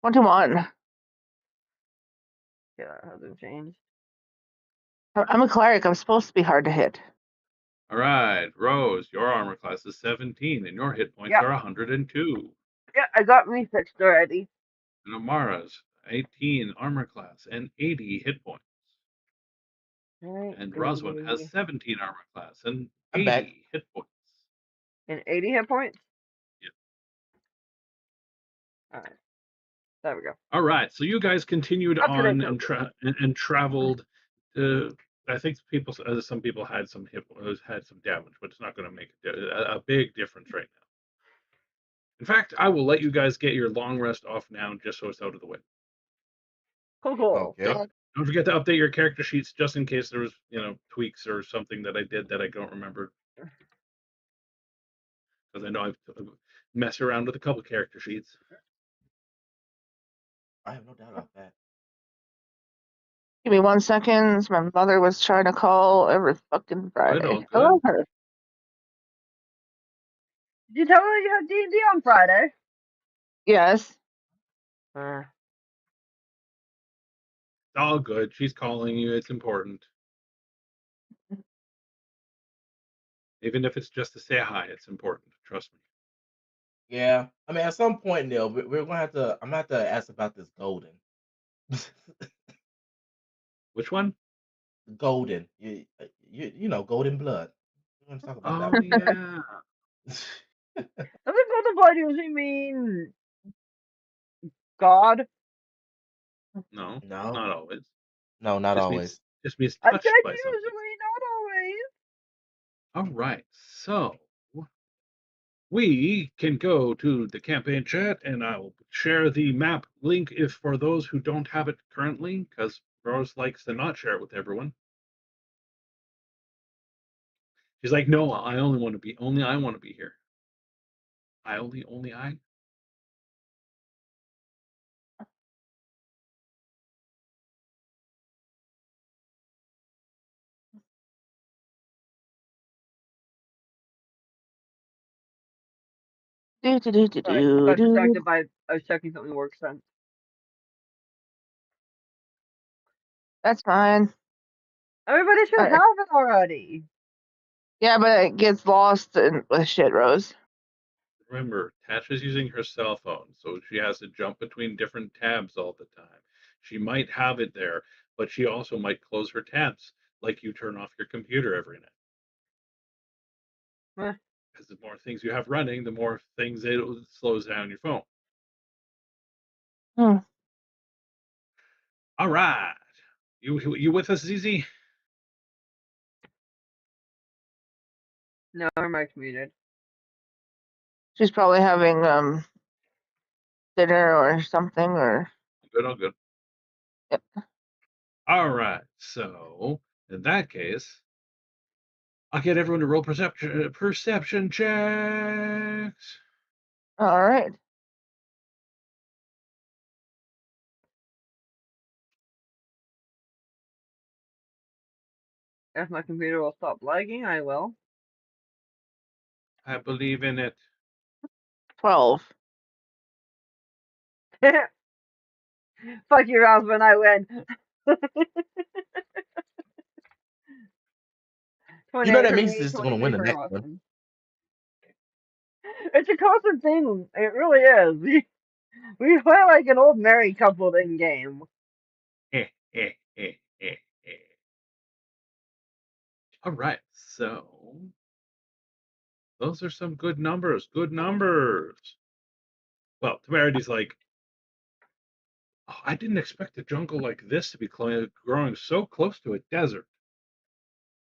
Speaker 4: 21.
Speaker 2: Yeah, that hasn't changed.
Speaker 4: I'm a cleric. I'm supposed to be hard to hit.
Speaker 1: All right, Rose, your armor class is 17 and your hit points
Speaker 2: Yep.
Speaker 1: are 102.
Speaker 2: Yeah, I got me fixed already.
Speaker 1: And Amara's 18 armor class and 80 hit points.
Speaker 2: Right,
Speaker 1: And Roswin has
Speaker 2: 80.
Speaker 1: 17 armor class and
Speaker 3: I'm back.
Speaker 1: 80 hit points.
Speaker 2: And 80 hit points?
Speaker 1: Yep.
Speaker 2: Alright. There we go.
Speaker 1: All right, so you guys continued
Speaker 2: Up to date
Speaker 1: on
Speaker 2: token.
Speaker 1: and traveled. I think some people had some damage, but it's not going to make a big difference right now. In fact, I will let you guys get your long rest off now, just so it's out of the way.
Speaker 2: Cool.
Speaker 3: Okay.
Speaker 1: Don't forget to update your character sheets just in case there was, tweaks or something that I did that I don't remember. Because I know I've messed around with a couple character sheets.
Speaker 3: I have no doubt about that.
Speaker 4: Give me 1 second. My mother was trying to call every fucking Friday.
Speaker 1: All good.
Speaker 4: I love her.
Speaker 2: Did you tell her you had D&D on Friday?
Speaker 4: Yes.
Speaker 1: It's all good. She's calling you. It's important. Even if it's just to say hi, it's important. Trust me.
Speaker 3: Yeah. I mean, at some point, Neil, we're gonna have to. I'm gonna have to ask about this golden.
Speaker 1: Which one?
Speaker 3: Golden. You know, golden blood. We're gonna talk about that
Speaker 1: Oh
Speaker 3: one.
Speaker 1: yeah.
Speaker 2: Doesn't golden blood usually mean God?
Speaker 1: No,
Speaker 3: No,
Speaker 1: not always.
Speaker 3: no, not
Speaker 1: Just
Speaker 3: always.
Speaker 1: means just means
Speaker 2: I said
Speaker 1: touched by something.
Speaker 2: usually, not always.
Speaker 1: All right, so we can go to the campaign chat, and I will share the map link if for those who don't have it currently, because Rose likes to not share it with everyone. She's like, no, I only want to be I want to be here. I only I.
Speaker 4: Do do do do
Speaker 2: Sorry, I
Speaker 4: do
Speaker 2: got
Speaker 4: do.
Speaker 2: distracted by I was checking something work sense.
Speaker 4: That's fine.
Speaker 2: Everybody should
Speaker 4: Alright.
Speaker 2: have it already.
Speaker 4: Yeah, but it gets lost in with shit, Rose.
Speaker 1: Remember, Tasha's using her cell phone, so she has to jump between different tabs all the time. She might have it there, but she also might close her tabs, like you turn off your computer every night.
Speaker 2: Eh,
Speaker 1: Because the more things you have running, the more things it slows down your phone.
Speaker 4: Hmm.
Speaker 1: All right, you with us, ZZ?
Speaker 2: no, her mic's muted.
Speaker 4: She's probably having dinner or something, or
Speaker 1: Good, all good.
Speaker 4: yep.
Speaker 1: All right, so in that case, I'll get everyone to roll perception checks.
Speaker 4: All right.
Speaker 2: If my computer will stop lagging, I will.
Speaker 1: I believe in it.
Speaker 4: 12.
Speaker 2: Fuck your husband, I win.
Speaker 3: You know
Speaker 2: 28
Speaker 3: that
Speaker 2: for
Speaker 3: means it's
Speaker 2: me,
Speaker 3: just gonna
Speaker 2: 23
Speaker 3: win the
Speaker 2: for
Speaker 3: next one.
Speaker 2: Austin. It's a constant thing. It really is. We play like an old married couple in game.
Speaker 1: Eh, eh, eh, eh, eh. All right, so those are some good numbers. Good numbers. Well, Temerity's like, oh, I didn't expect a jungle like this to be growing so close to a desert.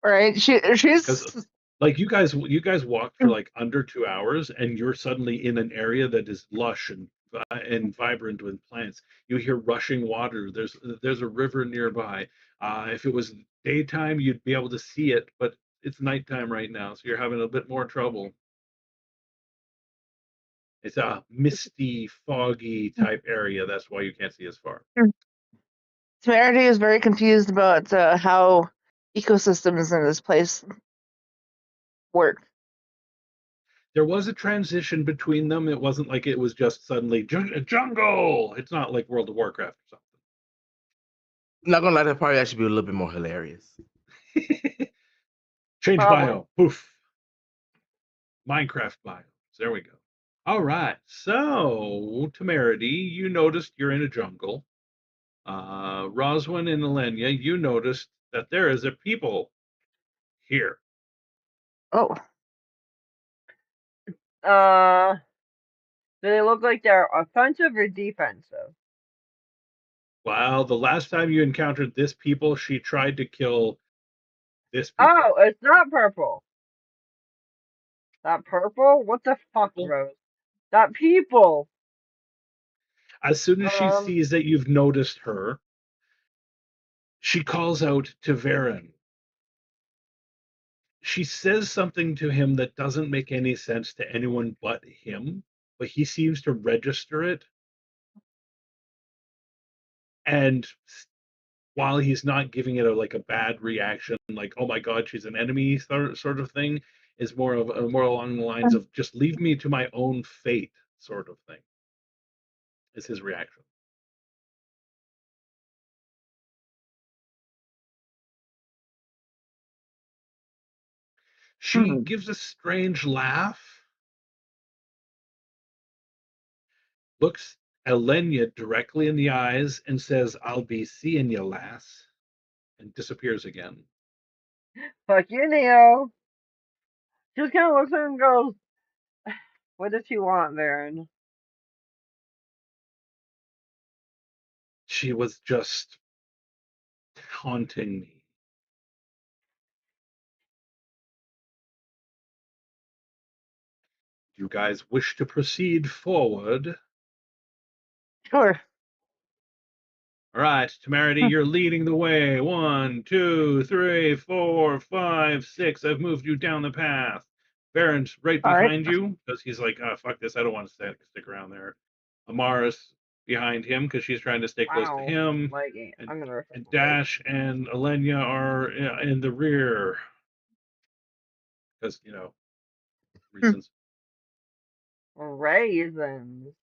Speaker 4: Right.
Speaker 1: Because
Speaker 4: She's
Speaker 1: like you guys walked for like under 2 hours, and you're suddenly in an area that is lush and vibrant with plants. You hear rushing water. There's a river nearby. If it was daytime, you'd be able to see it, but it's nighttime right now, so you're having a bit more trouble. It's a misty, foggy type area. That's why you can't see as far.
Speaker 4: Temerity is very confused about how ecosystems in this place work.
Speaker 1: There was a transition between them. It wasn't like it was just suddenly jungle. It's not like World of Warcraft or
Speaker 3: I'm not gonna lie, that probably actually be a little bit more hilarious.
Speaker 1: something. Change
Speaker 2: Probably.
Speaker 1: bio. Poof. Minecraft bios. There we go. All right. So, Temerity, you noticed you're in a jungle. Roswin and Elenia, you noticed that there is a people here.
Speaker 4: Oh,
Speaker 2: Do they look like they're offensive or defensive?
Speaker 1: Well, the last time you encountered this people, she tried to kill this people.
Speaker 2: Oh, it's not purple. That purple? What the fuck,
Speaker 1: Purple.
Speaker 2: Rose? That people.
Speaker 1: As soon as she sees that you've noticed her, she calls out to Varen. She says something to him that doesn't make any sense to anyone but him, but he seems to register it. And while he's not giving it like a bad reaction, like "Oh my God, she's an enemy" sort of thing, is more along the lines of "Just leave me to my own fate" sort of thing. Is his reaction. She gives a strange laugh, looks Elenia directly in the eyes, and says, "I'll be seeing you, lass," and disappears again.
Speaker 2: Fuck you, Neo. Just kind of looks at him and goes, "What does she want, Varen?"
Speaker 1: she was just taunting me. You guys wish to proceed forward?
Speaker 4: Sure.
Speaker 1: All right, Temerity, you're leading the way. 1, 2, 3, 4, 5, 6. I've moved you down the path. Baron's right
Speaker 4: All right.
Speaker 1: behind you because he's like, oh, fuck this. I don't want to stick around there. Amara's behind him because she's trying to stay close to
Speaker 2: Wow.
Speaker 1: him.
Speaker 2: Lagging.
Speaker 1: And,
Speaker 2: I'm gonna refresh
Speaker 1: and
Speaker 2: my page.
Speaker 1: Dash and Alenia are in the rear because, reasons.
Speaker 2: Raisins.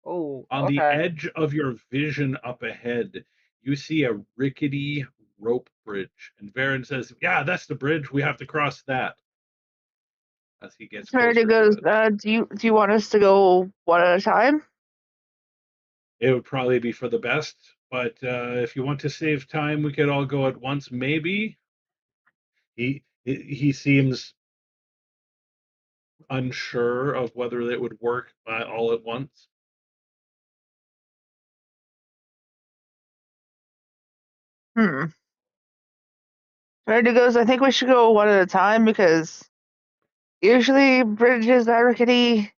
Speaker 2: Oh,
Speaker 1: On the
Speaker 2: okay.
Speaker 1: edge of your vision up ahead, you see a rickety rope bridge. And Varen says, yeah, that's the bridge. We have to cross that. As he gets
Speaker 4: Temerity
Speaker 1: closer to
Speaker 4: goes,
Speaker 1: it.
Speaker 4: do you want us to go one at a time?
Speaker 1: It would probably be for the best, but if you want to save time, we could all go at once. Maybe he seems unsure of whether it would work all at once.
Speaker 4: Temerity goes, I think we should go one at a time because usually bridges that rickety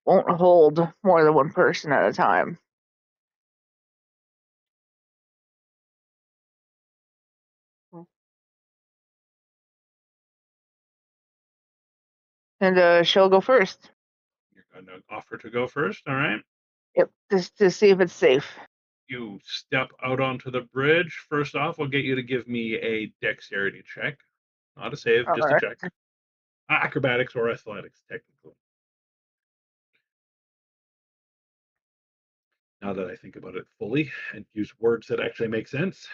Speaker 4: won't hold more than one person at a time. And she'll go first.
Speaker 1: You're going to offer to go first, all right?
Speaker 4: Yep, just to see if it's safe.
Speaker 1: You step out onto the bridge. First off, I'll get you to give me a dexterity check. Not a save,
Speaker 4: All
Speaker 1: just a
Speaker 4: right.
Speaker 1: check. Acrobatics or athletics, technically. Now that I think about it fully and use words that actually make sense.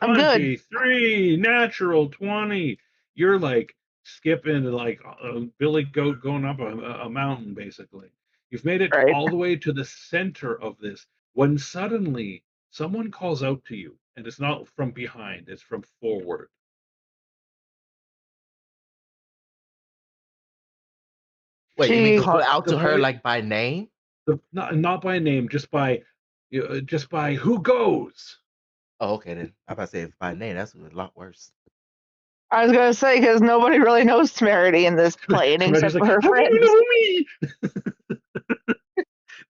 Speaker 4: I'm good.
Speaker 1: 23, natural 20. You're like skipping like a billy goat going up a mountain, basically. You've made it
Speaker 4: Right.
Speaker 1: all the way to the center of this when suddenly someone calls out to you, and it's not from behind, it's from forward.
Speaker 3: Wait, you mean
Speaker 4: She
Speaker 3: call out
Speaker 1: The
Speaker 3: to her
Speaker 1: voice,
Speaker 3: like by name?
Speaker 1: not by name, just by who goes.
Speaker 3: Oh, okay then. I'm about to say if by name, that's a lot worse.
Speaker 4: I was gonna say because nobody really knows Temerity in this plane
Speaker 1: Somebody's
Speaker 4: except for
Speaker 1: like,
Speaker 4: her
Speaker 1: how do you
Speaker 4: friends.
Speaker 1: know me?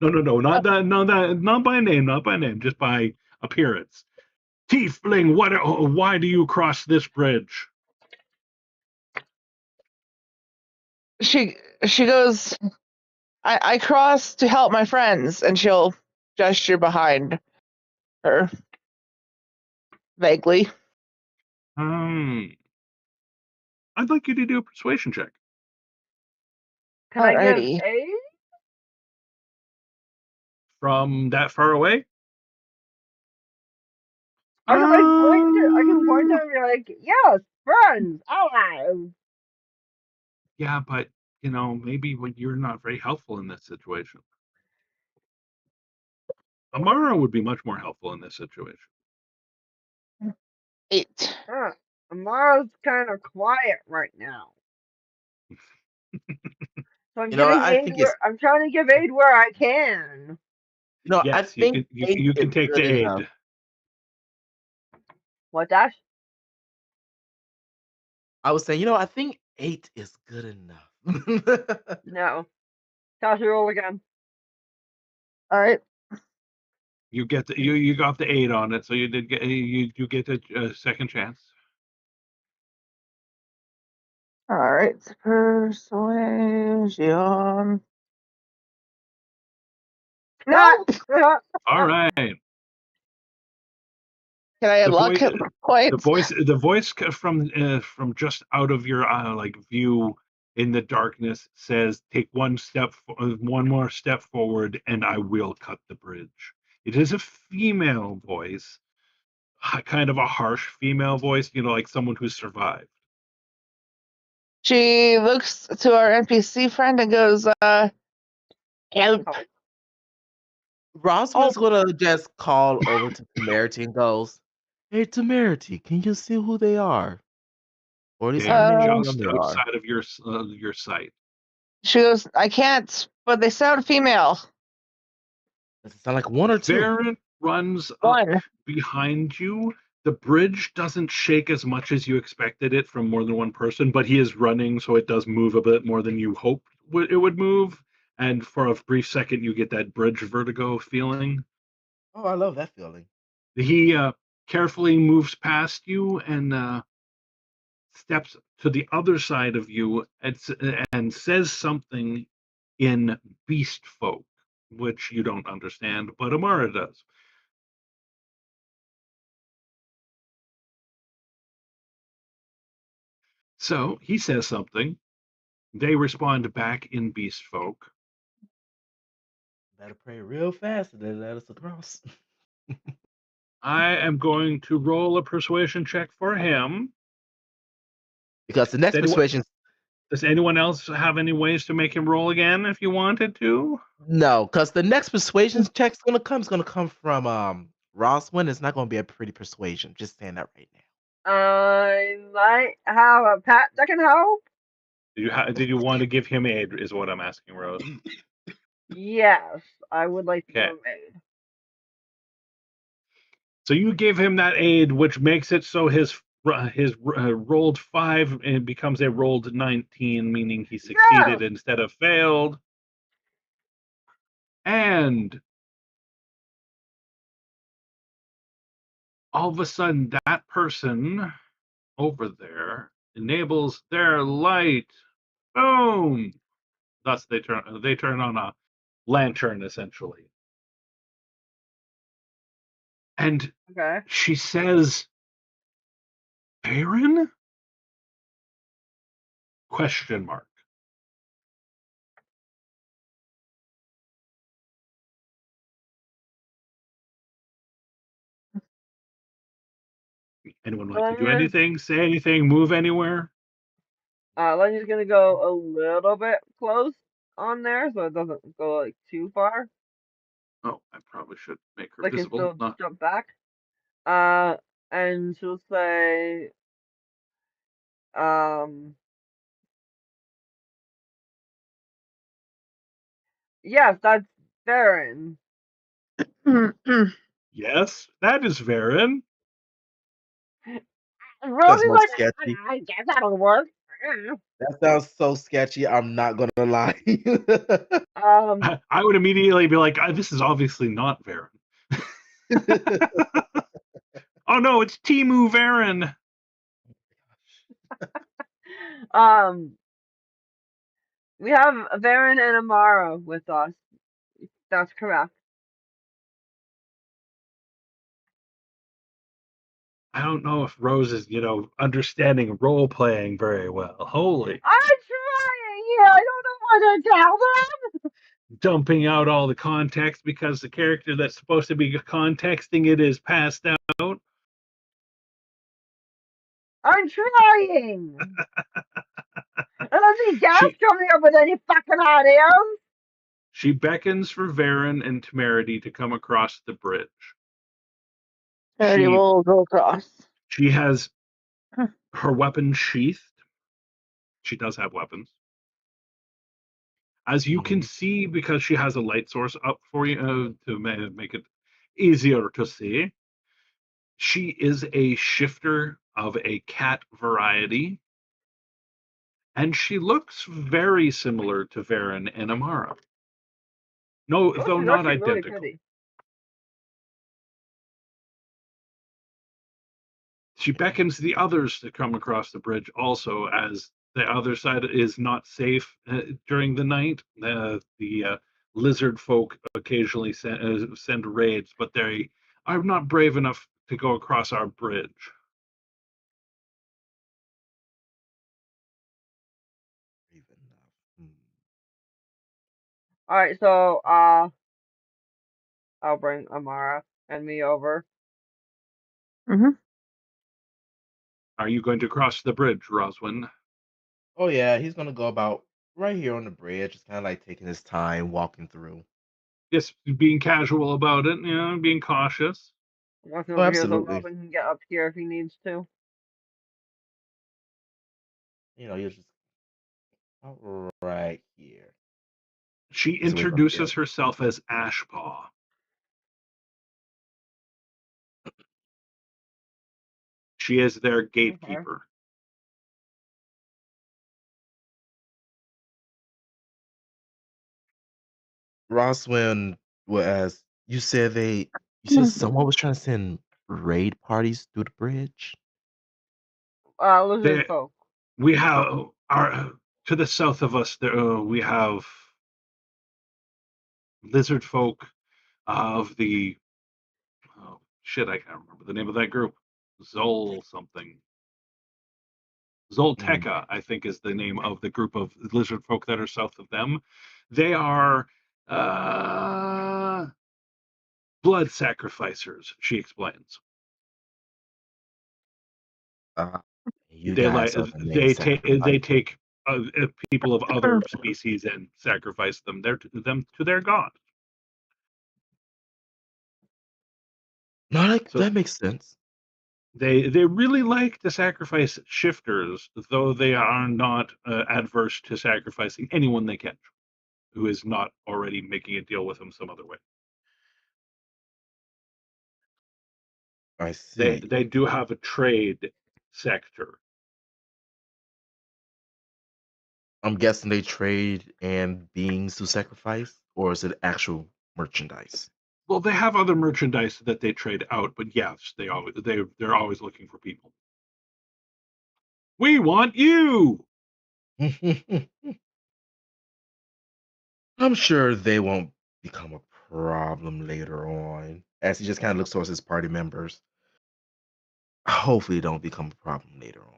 Speaker 1: No, not that, not by name, not by name, just by appearance. Tiefling, why do you cross this bridge?
Speaker 4: She goes, I cross to help my friends, and she'll gesture behind her vaguely.
Speaker 1: I'd like you to do a persuasion check.
Speaker 2: Can I give
Speaker 4: Alrighty.
Speaker 2: aid?
Speaker 1: From that far away?
Speaker 2: I can point to him and be like, yes, friends, allies.
Speaker 1: Yeah, but maybe when you're not very helpful in this situation. Amara would be much more helpful in this situation.
Speaker 4: 8.
Speaker 2: Amara's kind of quiet right now. So I'm I'm trying to give aid where I can.
Speaker 3: I
Speaker 1: Yes,
Speaker 3: think
Speaker 1: you can take the aid.
Speaker 3: enough.
Speaker 2: What, Dash?
Speaker 3: I would say, I think 8 is good enough.
Speaker 2: No. Dash, roll again.
Speaker 4: All right.
Speaker 1: You get you got the 8 on it, so you did get you get a second chance.
Speaker 4: All right. Persuasion. No.
Speaker 1: All right.
Speaker 4: Can I unlock points?
Speaker 1: The voice from just out of your view in the darkness says, "Take one more step forward, and I will cut the bridge." It is a female voice, kind of a harsh female voice, like someone who's survived.
Speaker 4: She looks to our NPC friend and goes, help.
Speaker 3: Roswell's gonna just call over to Temerity and goes, "Hey, Temerity, can you see who they are? Or at least
Speaker 1: They
Speaker 3: her
Speaker 1: are
Speaker 3: name
Speaker 1: just
Speaker 3: they are."
Speaker 1: outside of your sight.
Speaker 4: She goes, I can't, but they sound female.
Speaker 3: Does it sound like one or two?
Speaker 1: Varen runs up
Speaker 4: One.
Speaker 1: behind you. The bridge doesn't shake as much as you expected it from more than one person, but he is running, so it does move a bit more than you hoped it would move. And for a brief second, you get that bridge vertigo feeling.
Speaker 3: Oh, I love that feeling.
Speaker 1: He carefully moves past you and steps to the other side of you and says something in beast folk, which you don't understand, but Amara does. So he says something. They respond back in beast folk.
Speaker 3: Better pray real fast and then let us across.
Speaker 1: I am going to roll a persuasion check for him.
Speaker 3: Because the next persuasion.
Speaker 1: Does anyone else have any ways to make him roll again if you wanted to?
Speaker 3: No, because the next persuasion check's gonna come from Roswin. It's not gonna be a pretty persuasion. Just saying that right now.
Speaker 2: I might have a pet that can help.
Speaker 1: Did you want to give him aid? Is what I'm asking, Rose.
Speaker 2: Yes, I would like to give
Speaker 1: Okay.
Speaker 2: him aid.
Speaker 1: So you give him that aid, which makes it so his rolled 5 and becomes a rolled 19, meaning he succeeded
Speaker 2: Yes!
Speaker 1: instead of failed. And all of a sudden, that person over there enables their light. Boom! Thus, they turn on a lantern essentially, and
Speaker 2: Okay.
Speaker 1: she says, "Baron?" Question mark. Anyone like to do anything? Say anything? Move anywhere?
Speaker 2: Lenny's gonna go a little bit close on there so it doesn't go like too far.
Speaker 1: Oh, I probably should make her
Speaker 2: Like can
Speaker 1: visible.
Speaker 2: still
Speaker 1: Not
Speaker 2: jump back. And she'll say, um, yes, that's Baron.
Speaker 1: yes, that is Varen.
Speaker 2: Rose
Speaker 3: That's
Speaker 2: is
Speaker 3: more
Speaker 2: like,
Speaker 3: sketchy.
Speaker 2: I guess that'll work.
Speaker 3: That sounds so sketchy. I'm not gonna lie.
Speaker 1: I would immediately be like, "This is obviously not Varen." Oh no, it's Timu Varen.
Speaker 2: um, we have Baron and Amara with us. That's correct.
Speaker 1: I don't know if Rose is, understanding role playing very well. Holy.
Speaker 2: I'm trying. Yeah, I don't know what to tell them.
Speaker 1: Dumping out all the context because the character that's supposed to be contexting it is passed out.
Speaker 2: I'm trying. I don't see Gas
Speaker 1: She
Speaker 2: coming up with any fucking ideas.
Speaker 1: she beckons for Varen and Temerity to come across the bridge.
Speaker 4: Alrighty, we'll go across.
Speaker 1: She has her weapon sheathed. She does have weapons. As you can see, because she has a light source up for you to make it easier to see, she is a shifter of a cat variety, and she looks very similar to Varen and Amara. No,
Speaker 2: Oh,
Speaker 1: though
Speaker 2: she's
Speaker 1: not
Speaker 2: actually really
Speaker 1: identical.
Speaker 2: pretty.
Speaker 1: She beckons the others to come across the bridge also, as the other side is not safe during the night. The lizard folk occasionally send raids, but they are not brave enough to go across our bridge.
Speaker 2: All right, so I'll bring Amara and me over.
Speaker 1: Are you going to cross the bridge, Roswin?
Speaker 3: Oh yeah, he's gonna go about right here on the bridge, just kind of like taking his time walking through.
Speaker 1: Just being casual about it, being cautious.
Speaker 2: Walking
Speaker 3: Oh,
Speaker 2: over here so
Speaker 3: absolutely.
Speaker 2: Robin can get up here if he needs to.
Speaker 3: You're just right here.
Speaker 1: She
Speaker 3: Just away from the
Speaker 1: introduces herself as Ashpaw. She is their gatekeeper.
Speaker 3: Roswell will ask, you said someone was trying to send raid parties through the bridge?
Speaker 2: Lizard folk.
Speaker 1: We have to the south of us. We have lizard folk of the shit. I can't remember the name of that group. Zol something. Zolteca, I think, is the name of the group of lizard folk that are south of them. They are blood sacrificers. She explains.
Speaker 3: You
Speaker 1: They
Speaker 3: guys are the main
Speaker 1: they take people of other species and sacrifice them to their god.
Speaker 3: No, that makes sense.
Speaker 1: They really like to sacrifice shifters, though they are not adverse to sacrificing anyone they catch who is not already making a deal with them some other way.
Speaker 3: I see.
Speaker 1: They do have a trade sector.
Speaker 3: I'm guessing they trade and beings to sacrifice, or is it actual merchandise?
Speaker 1: Well, they have other merchandise that they trade out, but yes, they're always looking for people. We want you.
Speaker 3: I'm sure they won't become a problem later on, as he just kind of looks towards his party members. Hopefully, don't become a problem later on.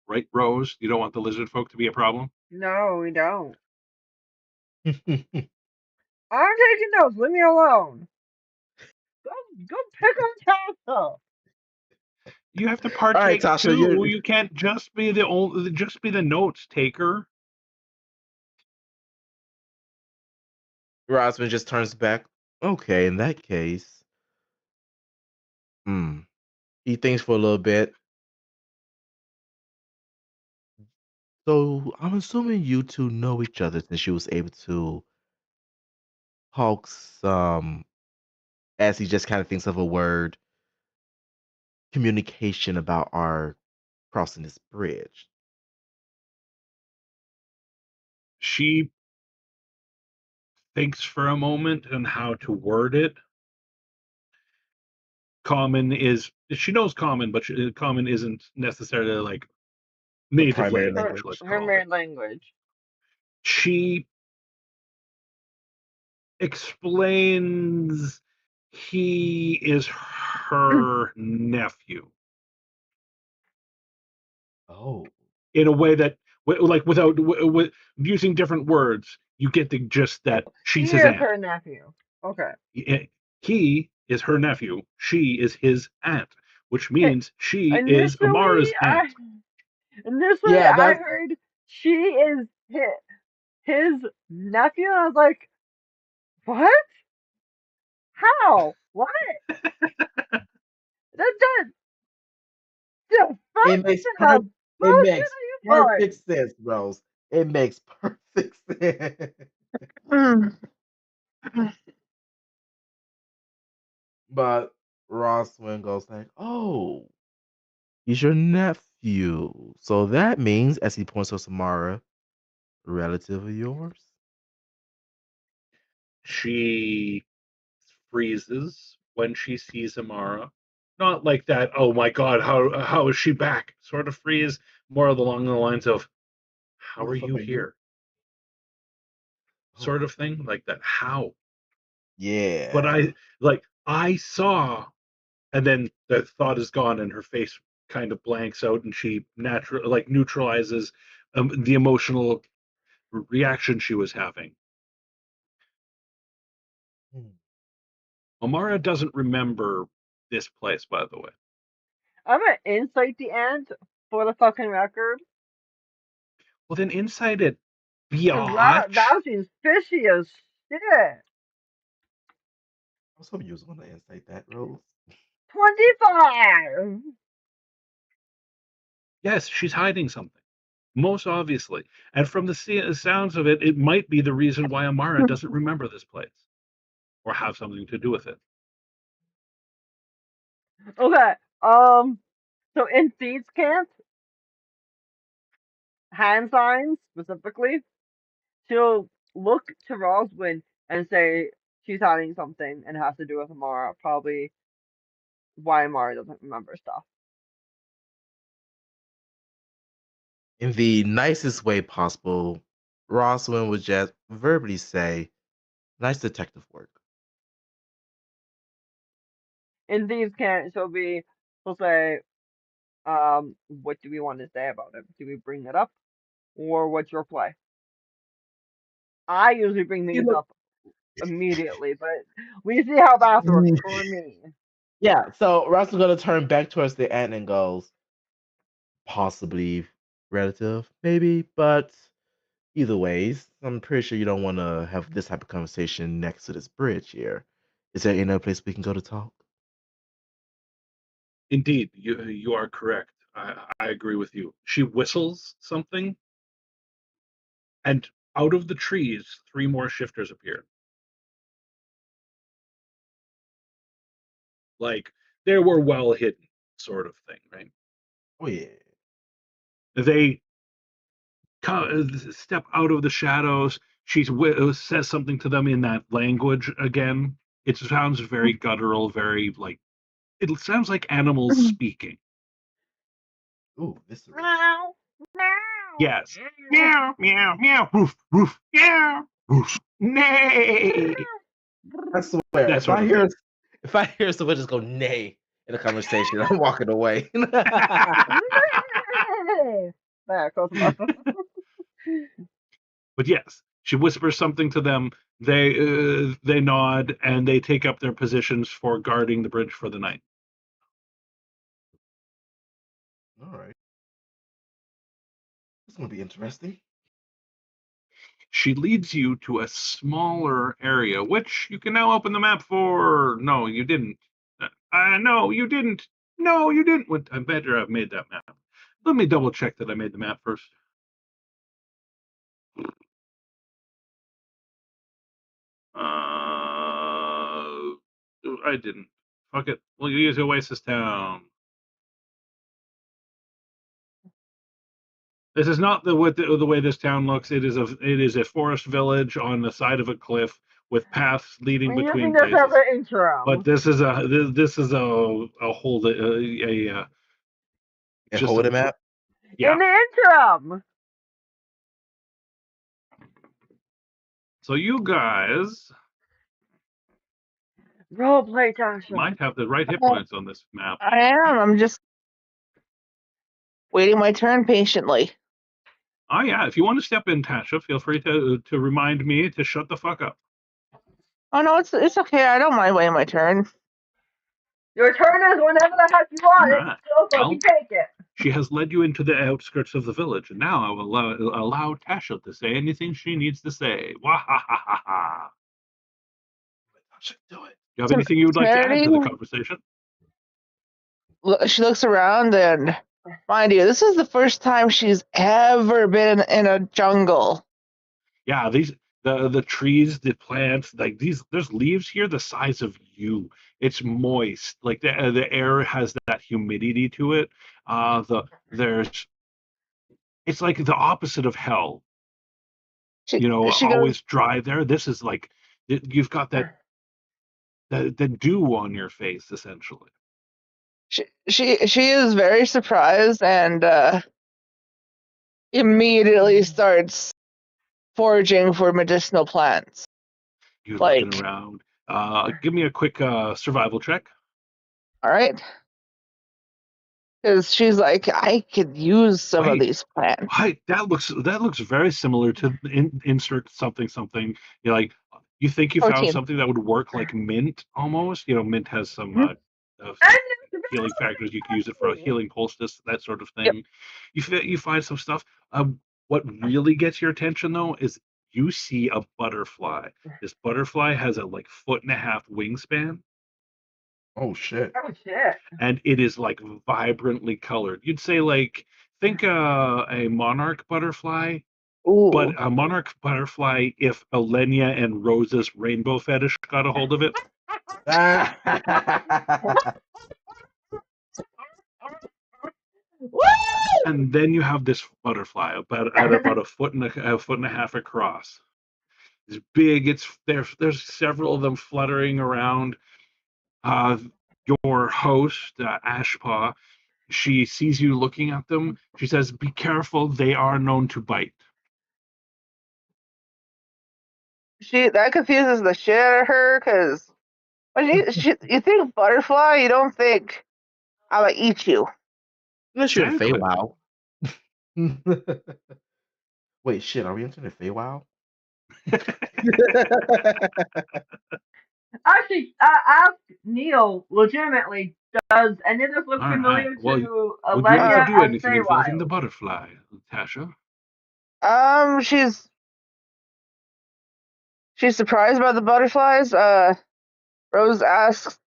Speaker 1: Right, Rose? You don't want the lizard folk to be a problem?
Speaker 2: No, we don't. I'm taking notes. Leave me alone. Go pick on Tasha.
Speaker 1: You have to
Speaker 3: All right,
Speaker 1: partake
Speaker 3: Tasha,
Speaker 1: too. You can't just be the notes taker.
Speaker 3: Rosman just turns back. Okay, in that case, he thinks for a little bit. So I'm assuming you two know each other since she was able to talk some, as he just kind of thinks of a word, communication about our crossing this bridge.
Speaker 1: She thinks for a moment on how to word it. She knows common, but common isn't necessarily like native language. Let's
Speaker 2: Her
Speaker 1: call
Speaker 2: main
Speaker 1: it.
Speaker 2: language.
Speaker 1: She explains he is her nephew.
Speaker 3: Oh.
Speaker 1: In a way that, like, without using different words, you get the gist that she's his aunt.
Speaker 2: Her nephew. Okay.
Speaker 1: He is her nephew. She is his aunt, which means she is Amara's aunt.
Speaker 2: Initially, I heard she is his nephew, and I was like, what? How? What?
Speaker 3: It makes perfect sense, Rose. It makes perfect sense. But Roswin goes like, "Oh, he's your nephew. So that means," as he points to Samara, relative of yours.
Speaker 1: She freezes when she sees Amara. Not like that, oh my god, how is she back? Sort of freeze, more along the lines of, how are you here? Sort of thing, like that. How?
Speaker 3: Yeah.
Speaker 1: But I saw, and then the thought is gone, and her face kind of blanks out, and she neutralizes the emotional reaction she was having. Amara doesn't remember this place, by the way.
Speaker 2: I'm gonna insight the ant for the fucking record.
Speaker 1: Well, then insight it,
Speaker 2: That seems fishy as shit.
Speaker 3: I was hoping you was gonna insight that, Rose.
Speaker 2: 25.
Speaker 1: Yes, she's hiding something. Most obviously. And from the sounds of it, it might be the reason why Amara doesn't remember this place or have something to do with it.
Speaker 2: Okay. So in Thieves Camp, hand signs specifically, she'll look to Roswin and say she's hiding something and it has to do with Amara. Probably why Amara doesn't remember stuff.
Speaker 3: In the nicest way possible, Roswin would just verbally say, "Nice detective work."
Speaker 2: In Thieves Camp, she'll say, what do we want to say about it? Do we bring it up? Or what's your play? I usually bring
Speaker 3: You
Speaker 2: things
Speaker 3: look,
Speaker 2: up immediately, but we see how that works for me.
Speaker 3: yeah. So Roswin's gonna turn back towards the ant and goes, possibly relative, maybe, but either ways, I'm pretty sure you don't want to have this type of conversation next to this bridge here. Is there any other place we can go to talk?
Speaker 1: Indeed, you are correct. I agree with you. She whistles something, and out of the trees, 3 more shifters appear. Like they were well hidden, sort of thing, right?
Speaker 3: Oh yeah.
Speaker 1: They step out of the shadows. She says something to them in that language again. It sounds very guttural, very like it sounds like animals speaking.
Speaker 3: Ooh, this is
Speaker 2: Meow, meow,
Speaker 1: Yes. Meow, meow, meow, roof, roof, meow, roof, nay.
Speaker 3: I swear,
Speaker 1: That
Speaker 3: if
Speaker 1: sort
Speaker 3: I
Speaker 1: of
Speaker 3: hear
Speaker 1: thing.
Speaker 3: if I hear someone just go nay in a conversation, I'm walking away.
Speaker 2: There, close enough.
Speaker 1: But yes, she whispers something to them. They nod and they take up their positions for guarding the bridge for the night.
Speaker 3: All right, this is gonna be interesting.
Speaker 1: She leads you to a smaller area, which you can now open the map for. No, you didn't. No, you didn't. No, you didn't. What? I better have made that map. Let me double check that I made the map first. I didn't. Fuck it. We'll use Oasis Town. This is not the way this town looks. It is a forest village on the side of a cliff with paths leading
Speaker 2: We're using
Speaker 1: between
Speaker 2: this as
Speaker 1: places.
Speaker 2: an interim.
Speaker 1: But this is a hold
Speaker 3: And
Speaker 1: just
Speaker 3: hold
Speaker 1: a
Speaker 3: a map.
Speaker 1: yeah.
Speaker 2: In the interim!
Speaker 1: So you guys
Speaker 2: Roleplay, Tasha.
Speaker 1: might have the right hit points on this map.
Speaker 4: I am. I'm just waiting my turn patiently.
Speaker 1: Oh yeah, if you want to step in, Tasha, feel free to remind me to shut the fuck up.
Speaker 4: Oh no, it's okay. I don't mind waiting my turn.
Speaker 2: Your turn is whenever the heck you want it,
Speaker 1: Alright.
Speaker 2: so
Speaker 1: Well,
Speaker 2: you take it.
Speaker 1: she has led you into the outskirts of the village, and now I will allow Tasha to say anything she needs to say. Wahahaha.
Speaker 3: Should do it.
Speaker 1: You have anything you would like to add to the conversation?
Speaker 4: She looks around and, mind you, this is the first time she's ever been in a jungle.
Speaker 1: Yeah, the trees, the plants, like these. There's leaves here the size of you. It's moist, like the air has that humidity to it. There's it's like the opposite of hell.
Speaker 4: She she goes.
Speaker 1: Always dry there. This is like you've got the dew on your face essentially.
Speaker 4: She is very surprised and immediately starts foraging for medicinal plants.
Speaker 1: You're looking
Speaker 4: Like,
Speaker 1: around. Give me a quick survival check.
Speaker 4: all right, because she's like, I could use some of
Speaker 1: Wait,
Speaker 4: these plants.
Speaker 1: hi, that looks very similar to insert something something. Like you think you found
Speaker 4: 14.
Speaker 1: something that would work like mint almost. Mint has some uh, healing factors. You can use it for a healing poultice, that sort of
Speaker 4: Yep.
Speaker 1: thing. You find some stuff. What really gets your attention though is you see a butterfly. This butterfly has a like 1.5 foot wingspan.
Speaker 3: Oh shit.
Speaker 2: Oh shit.
Speaker 1: And it is like vibrantly colored. You'd say like think a monarch butterfly,
Speaker 4: Ooh.
Speaker 1: but a monarch butterfly if Elenia and Rose's rainbow fetish got a hold of it.
Speaker 2: Woo!
Speaker 1: And then you have this butterfly about a foot and a half across. It's big. There's several of them fluttering around. Your host, Ashpaw, she sees you looking at them. She says, "Be careful. They are known to bite."
Speaker 4: That confuses the shit out of her because when you think butterfly, you don't think I will eat you.
Speaker 3: Unless you're in
Speaker 1: Exactly.
Speaker 3: Feywild. Wait, shit, are we entering Feywild?
Speaker 2: Actually, ask Neil legitimately. Does any of this look
Speaker 1: All
Speaker 2: familiar
Speaker 1: right. Well,
Speaker 2: to
Speaker 1: would you like to
Speaker 2: Alenia
Speaker 1: do
Speaker 2: and
Speaker 1: anything involving the
Speaker 2: Feywild?
Speaker 1: butterfly, Tasha?
Speaker 4: She's surprised by the butterflies. Rose asks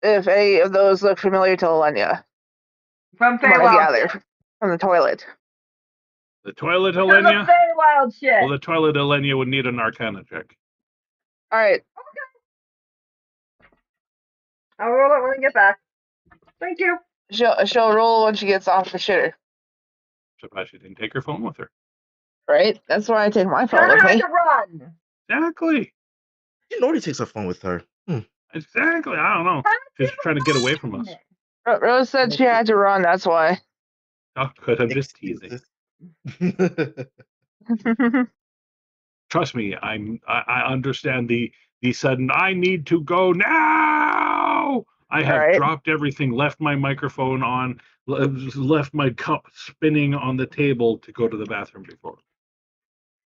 Speaker 4: if any of those look familiar to Elenia.
Speaker 2: From
Speaker 4: From what I
Speaker 2: Feywild
Speaker 4: gather
Speaker 2: shit.
Speaker 4: from the toilet.
Speaker 1: The toilet,
Speaker 2: From
Speaker 1: Elenia?
Speaker 2: the Feywild shit.
Speaker 1: Well, the toilet, Elenia would need an Arcana check.
Speaker 4: All right.
Speaker 2: I'll roll it when I get back. Thank you.
Speaker 4: She'll roll when she gets off the shitter.
Speaker 1: Surprised she didn't take her phone with her.
Speaker 4: Right? That's why I take my phone
Speaker 2: Kinda
Speaker 4: with
Speaker 2: had
Speaker 4: me.
Speaker 2: to run.
Speaker 1: Exactly.
Speaker 3: She already takes her phone with her.
Speaker 1: Exactly. I don't know. She's trying to get away from us.
Speaker 4: Rose said she had to run. That's why.
Speaker 1: Oh, good. I'm just teasing.
Speaker 3: Excuses.
Speaker 1: Trust me, I understand the sudden I need to go now. I have
Speaker 4: Right.
Speaker 1: dropped everything, left my microphone on, left my cup spinning on the table to go to the bathroom before.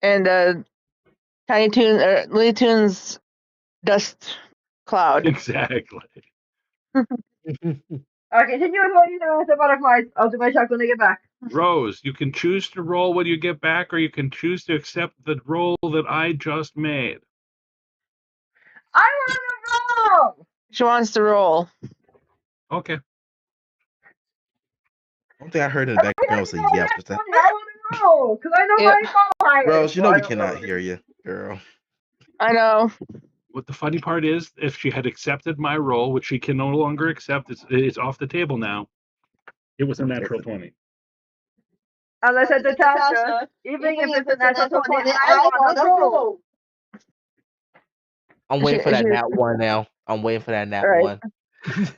Speaker 4: And Looney Tunes dust cloud.
Speaker 1: Exactly.
Speaker 2: Okay, continue with what you know with the butterflies. I'll do my check when I get back.
Speaker 1: Rose, you can choose to roll when you get back, or you can choose to accept the roll that I just made.
Speaker 2: I want to roll!
Speaker 4: She wants to roll.
Speaker 1: Okay.
Speaker 3: One thing I heard in the background was a yep. Just that.
Speaker 2: I want to roll, because I know
Speaker 4: Yep.
Speaker 2: my phone higher.
Speaker 3: Rose, you know
Speaker 2: so
Speaker 3: we
Speaker 2: I don't
Speaker 3: cannot
Speaker 2: know.
Speaker 3: hear you, girl.
Speaker 4: I know.
Speaker 1: What the funny part is, if she had accepted my roll, which she can no longer accept, it's off the table now. It was a natural 20.
Speaker 2: As I said to Tasha, even if it's a natural 20, I want to roll.
Speaker 3: I'm waiting for that
Speaker 4: She-
Speaker 3: nat one now. I'm waiting for that nat
Speaker 4: Right.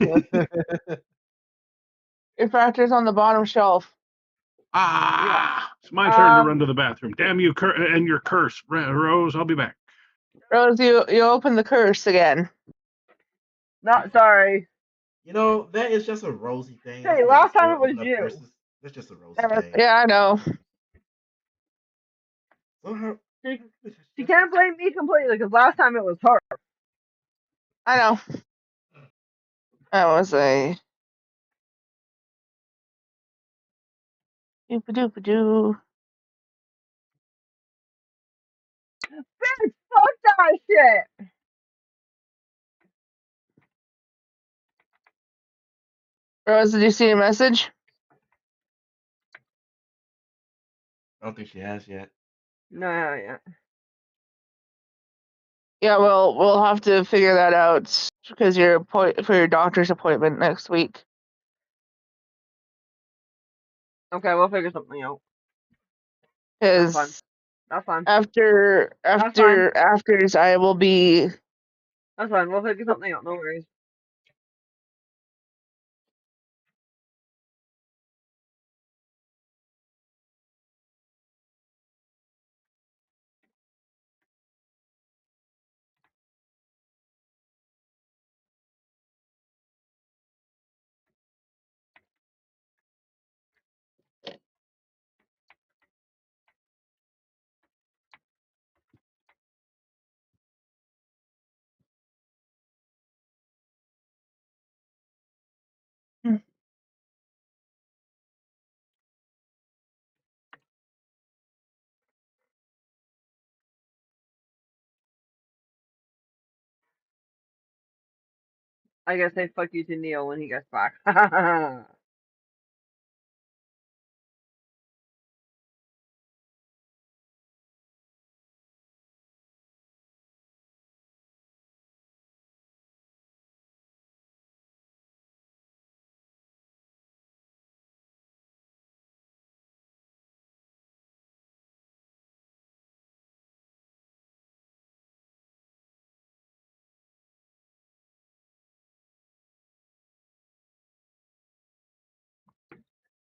Speaker 3: one.
Speaker 4: Your factor's on the bottom shelf.
Speaker 1: It's my turn to run to the bathroom. Damn you and your curse, Rose. I'll be back.
Speaker 4: Rose, you open the curse again.
Speaker 2: Not sorry.
Speaker 3: You know, that is just a rosy thing.
Speaker 2: Hey,
Speaker 3: That's
Speaker 2: last
Speaker 3: nice.
Speaker 2: time
Speaker 3: Her
Speaker 2: it was
Speaker 3: open up
Speaker 2: you.
Speaker 3: curses. That's just a rosy thing.
Speaker 4: Yeah, I know.
Speaker 3: So her,
Speaker 2: She can't blame me completely, because last time it was her.
Speaker 4: I know. That was a doop-a-doop-a-doo.
Speaker 2: Bitch, fuck that shit.
Speaker 4: Rose, did you see a message?
Speaker 3: I don't think she has yet.
Speaker 2: No, yeah.
Speaker 4: Yeah, well, we'll have to figure that out because for your doctor's appointment next week.
Speaker 2: Okay, we'll figure something out. That's fine.
Speaker 4: Because
Speaker 2: That's fine.
Speaker 4: afters, I will be.
Speaker 2: That's fine. We'll figure something out. No worries. I guess say fuck you to Neil when he gets back.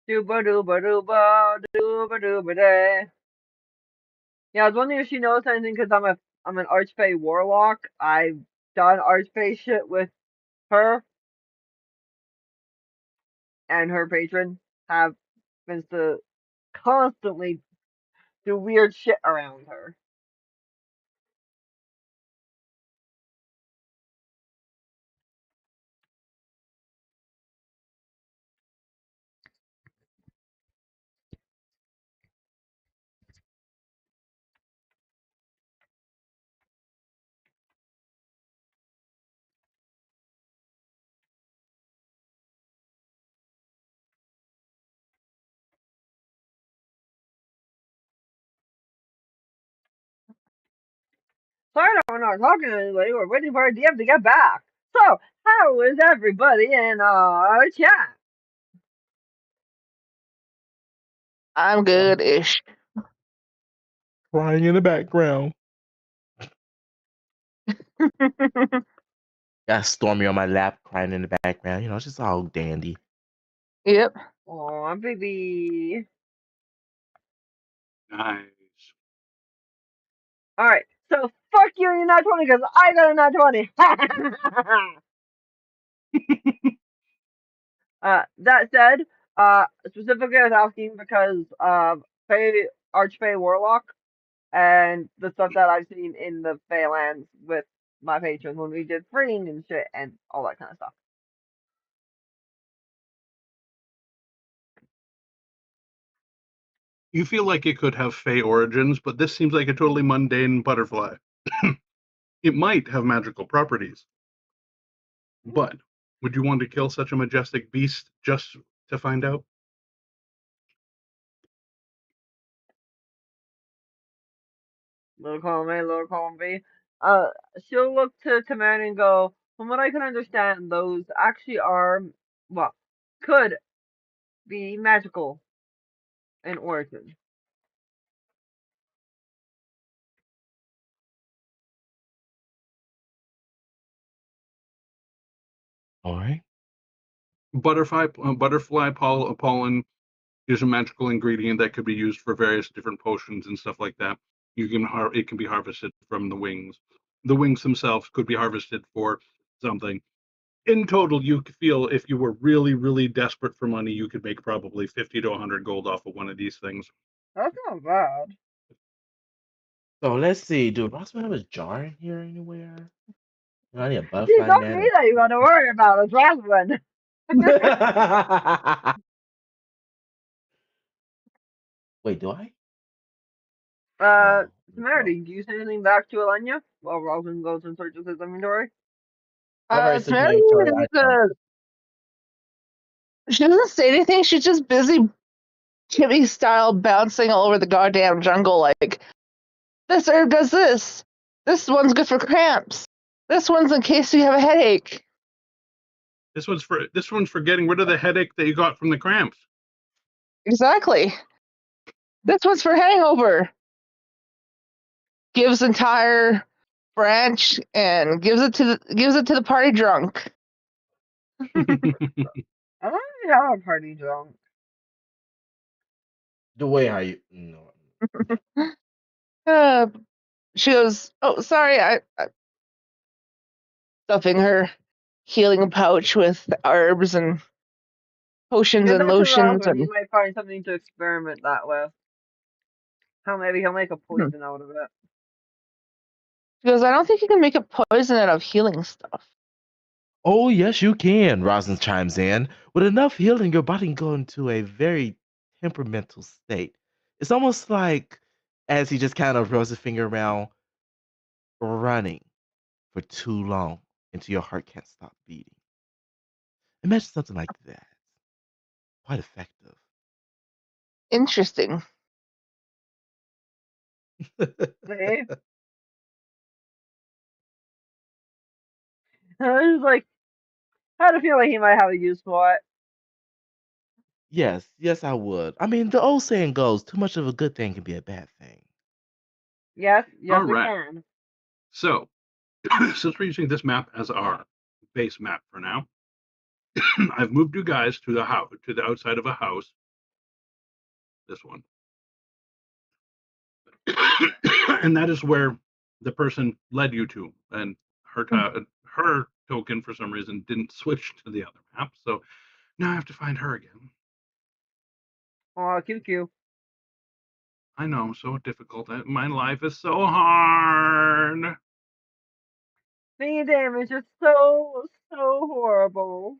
Speaker 2: Dooba dooba dooba dooba dooba day. Yeah, I was wondering if she knows anything because I'm an Archfey warlock. I've done Archfey shit with her and her patron have been to constantly do weird shit around her. Sorry that we're not talking to anybody. We're waiting for our DM to get back. So, how is everybody in our chat?
Speaker 4: I'm good-ish.
Speaker 3: Crying in the background. Got Stormy on my lap, crying in the background. You know, it's just all dandy.
Speaker 4: Yep.
Speaker 2: Aw, baby.
Speaker 1: Nice.
Speaker 2: Alright, so fuck you, you're not 20 because I got a not 20. That said, specifically I was asking because of Fey, Archfey Warlock and the stuff that I've seen in the Feylands with my patron when we did freeing and shit and all that kind of stuff.
Speaker 1: You feel like it could have Fey origins, but this seems like a totally mundane butterfly. It might have magical properties, but would you want to kill such a majestic beast just to find out?
Speaker 2: Little column A, little column B. She'll look to Tamara and go, from what I can understand, those actually are, well, could be magical in origin.
Speaker 3: All right.
Speaker 1: Butterfly pollen is a magical ingredient that could be used for various different potions and stuff like that. It can be harvested from the wings. The wings themselves could be harvested for something. In total, you could feel if you were really, really desperate for money, you could make probably 50 to 100 gold off of one of these things.
Speaker 2: That's not bad.
Speaker 3: So let's see. Do Rossman have a jar in here anywhere? You know, I need a
Speaker 2: See,
Speaker 3: butterfly
Speaker 2: it's not me
Speaker 3: net.
Speaker 2: that you got to worry about. It's Rosalind.
Speaker 3: Wait, do I?
Speaker 2: Uh,
Speaker 3: No.
Speaker 2: Tamara, do
Speaker 3: No.
Speaker 2: you say anything back to Alenya while Rosalind goes and searches his inventory?
Speaker 3: I've already said
Speaker 4: Tamara
Speaker 3: my inventory.
Speaker 4: is,
Speaker 3: I don't.
Speaker 4: she doesn't say anything. She's just busy Chibi style bouncing all over the goddamn jungle like, this herb does this. This one's good for cramps. This one's in case you have a headache.
Speaker 1: This one's for getting rid of the headache that you got from the cramps.
Speaker 4: Exactly. This one's for hangover. Gives entire branch and gives it to the party drunk.
Speaker 2: I don't even have a party drunk.
Speaker 3: The way how you. No.
Speaker 4: Uh, she goes, oh, sorry, I stuffing her healing pouch with herbs and potions
Speaker 2: Give
Speaker 4: and
Speaker 2: that to
Speaker 4: lotions
Speaker 2: Rosalind. He
Speaker 4: and
Speaker 2: might find something to experiment that with. Maybe he'll make a poison out of it.
Speaker 4: she goes, I don't think you can make a poison out of healing stuff.
Speaker 3: Oh, yes, you can, Rosin chimes in. With enough healing, your body can go into a very temperamental state. It's almost like, as he just kind of rolls his finger around, running for too long until your heart can't stop beating. Imagine something like that. Quite effective.
Speaker 4: Interesting.
Speaker 2: See? I was like, I had a feeling he might have a use for it.
Speaker 3: Yes, yes, I would. I mean, the old saying goes, too much of a good thing can be a bad thing.
Speaker 2: Yes,
Speaker 1: All
Speaker 2: it
Speaker 1: right.
Speaker 2: can.
Speaker 1: So, since we're using this map as our base map for now, I've moved you guys to the house, to the outside of a house this one. And that is where the person led you to, and her token for some reason didn't switch to the other map, so now I have to find her again.
Speaker 2: Oh, cute.
Speaker 1: I know, so difficult. My life is so hard.
Speaker 2: Being damaged is so horrible.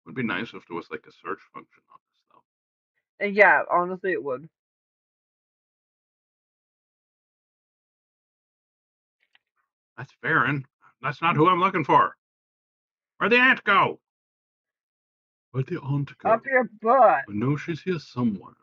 Speaker 1: It would be nice if there was like a search function on this, though.
Speaker 2: And yeah, honestly, it would.
Speaker 1: That's Farron. That's not who I'm looking for. Where'd the aunt go? Where'd the aunt go?
Speaker 2: Up your butt.
Speaker 1: I know she's here somewhere.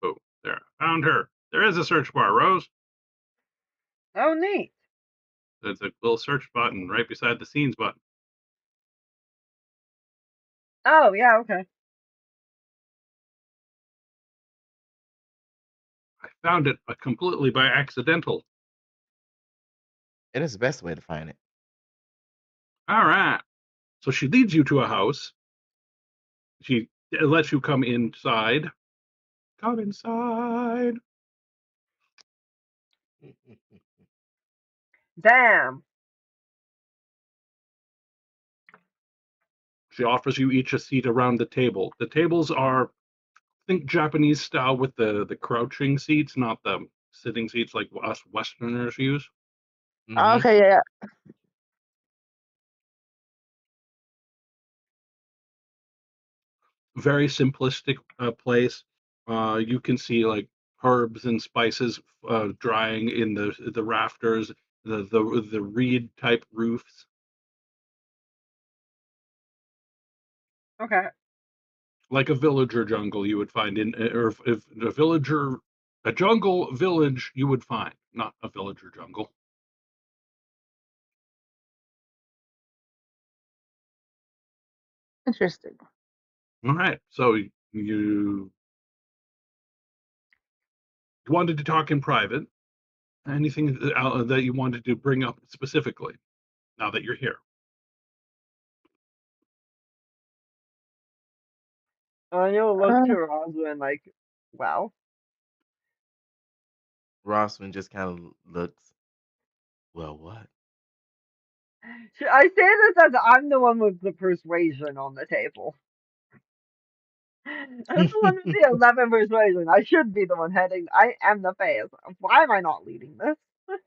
Speaker 1: Oh, there. Found her. There is a search bar, Rose.
Speaker 2: Oh, neat.
Speaker 1: There's a little search button right beside the scenes button.
Speaker 2: Oh, yeah, okay.
Speaker 1: I found it completely by accidental.
Speaker 3: It is the best way to find it.
Speaker 1: All right. So she leads you to a house. She lets you come inside. Come inside.
Speaker 2: Damn.
Speaker 1: She offers you each a seat around the table. The tables are, think, Japanese style with the crouching seats, not the sitting seats like us Westerners use.
Speaker 3: Mhm.
Speaker 4: Okay, yeah.
Speaker 1: Very simplistic place. You can see like herbs and spices drying in the rafters, the reed type roofs.
Speaker 2: Okay.
Speaker 1: Like a villager jungle you would find in, or if a villager, a jungle village you would find, not a villager jungle.
Speaker 4: Interesting.
Speaker 1: All right, so you wanted to talk in private. Anything that you wanted to bring up specifically now that you're here?
Speaker 2: You'll look
Speaker 4: Uh,
Speaker 2: to Rosalind like, well.
Speaker 3: Rossman just kind of looks. Well, what?
Speaker 2: I say this as I'm the one with the persuasion on the table. I'm the one with the 11 persuasion. I should be the one heading. I am the face. Why am I not leading this? Because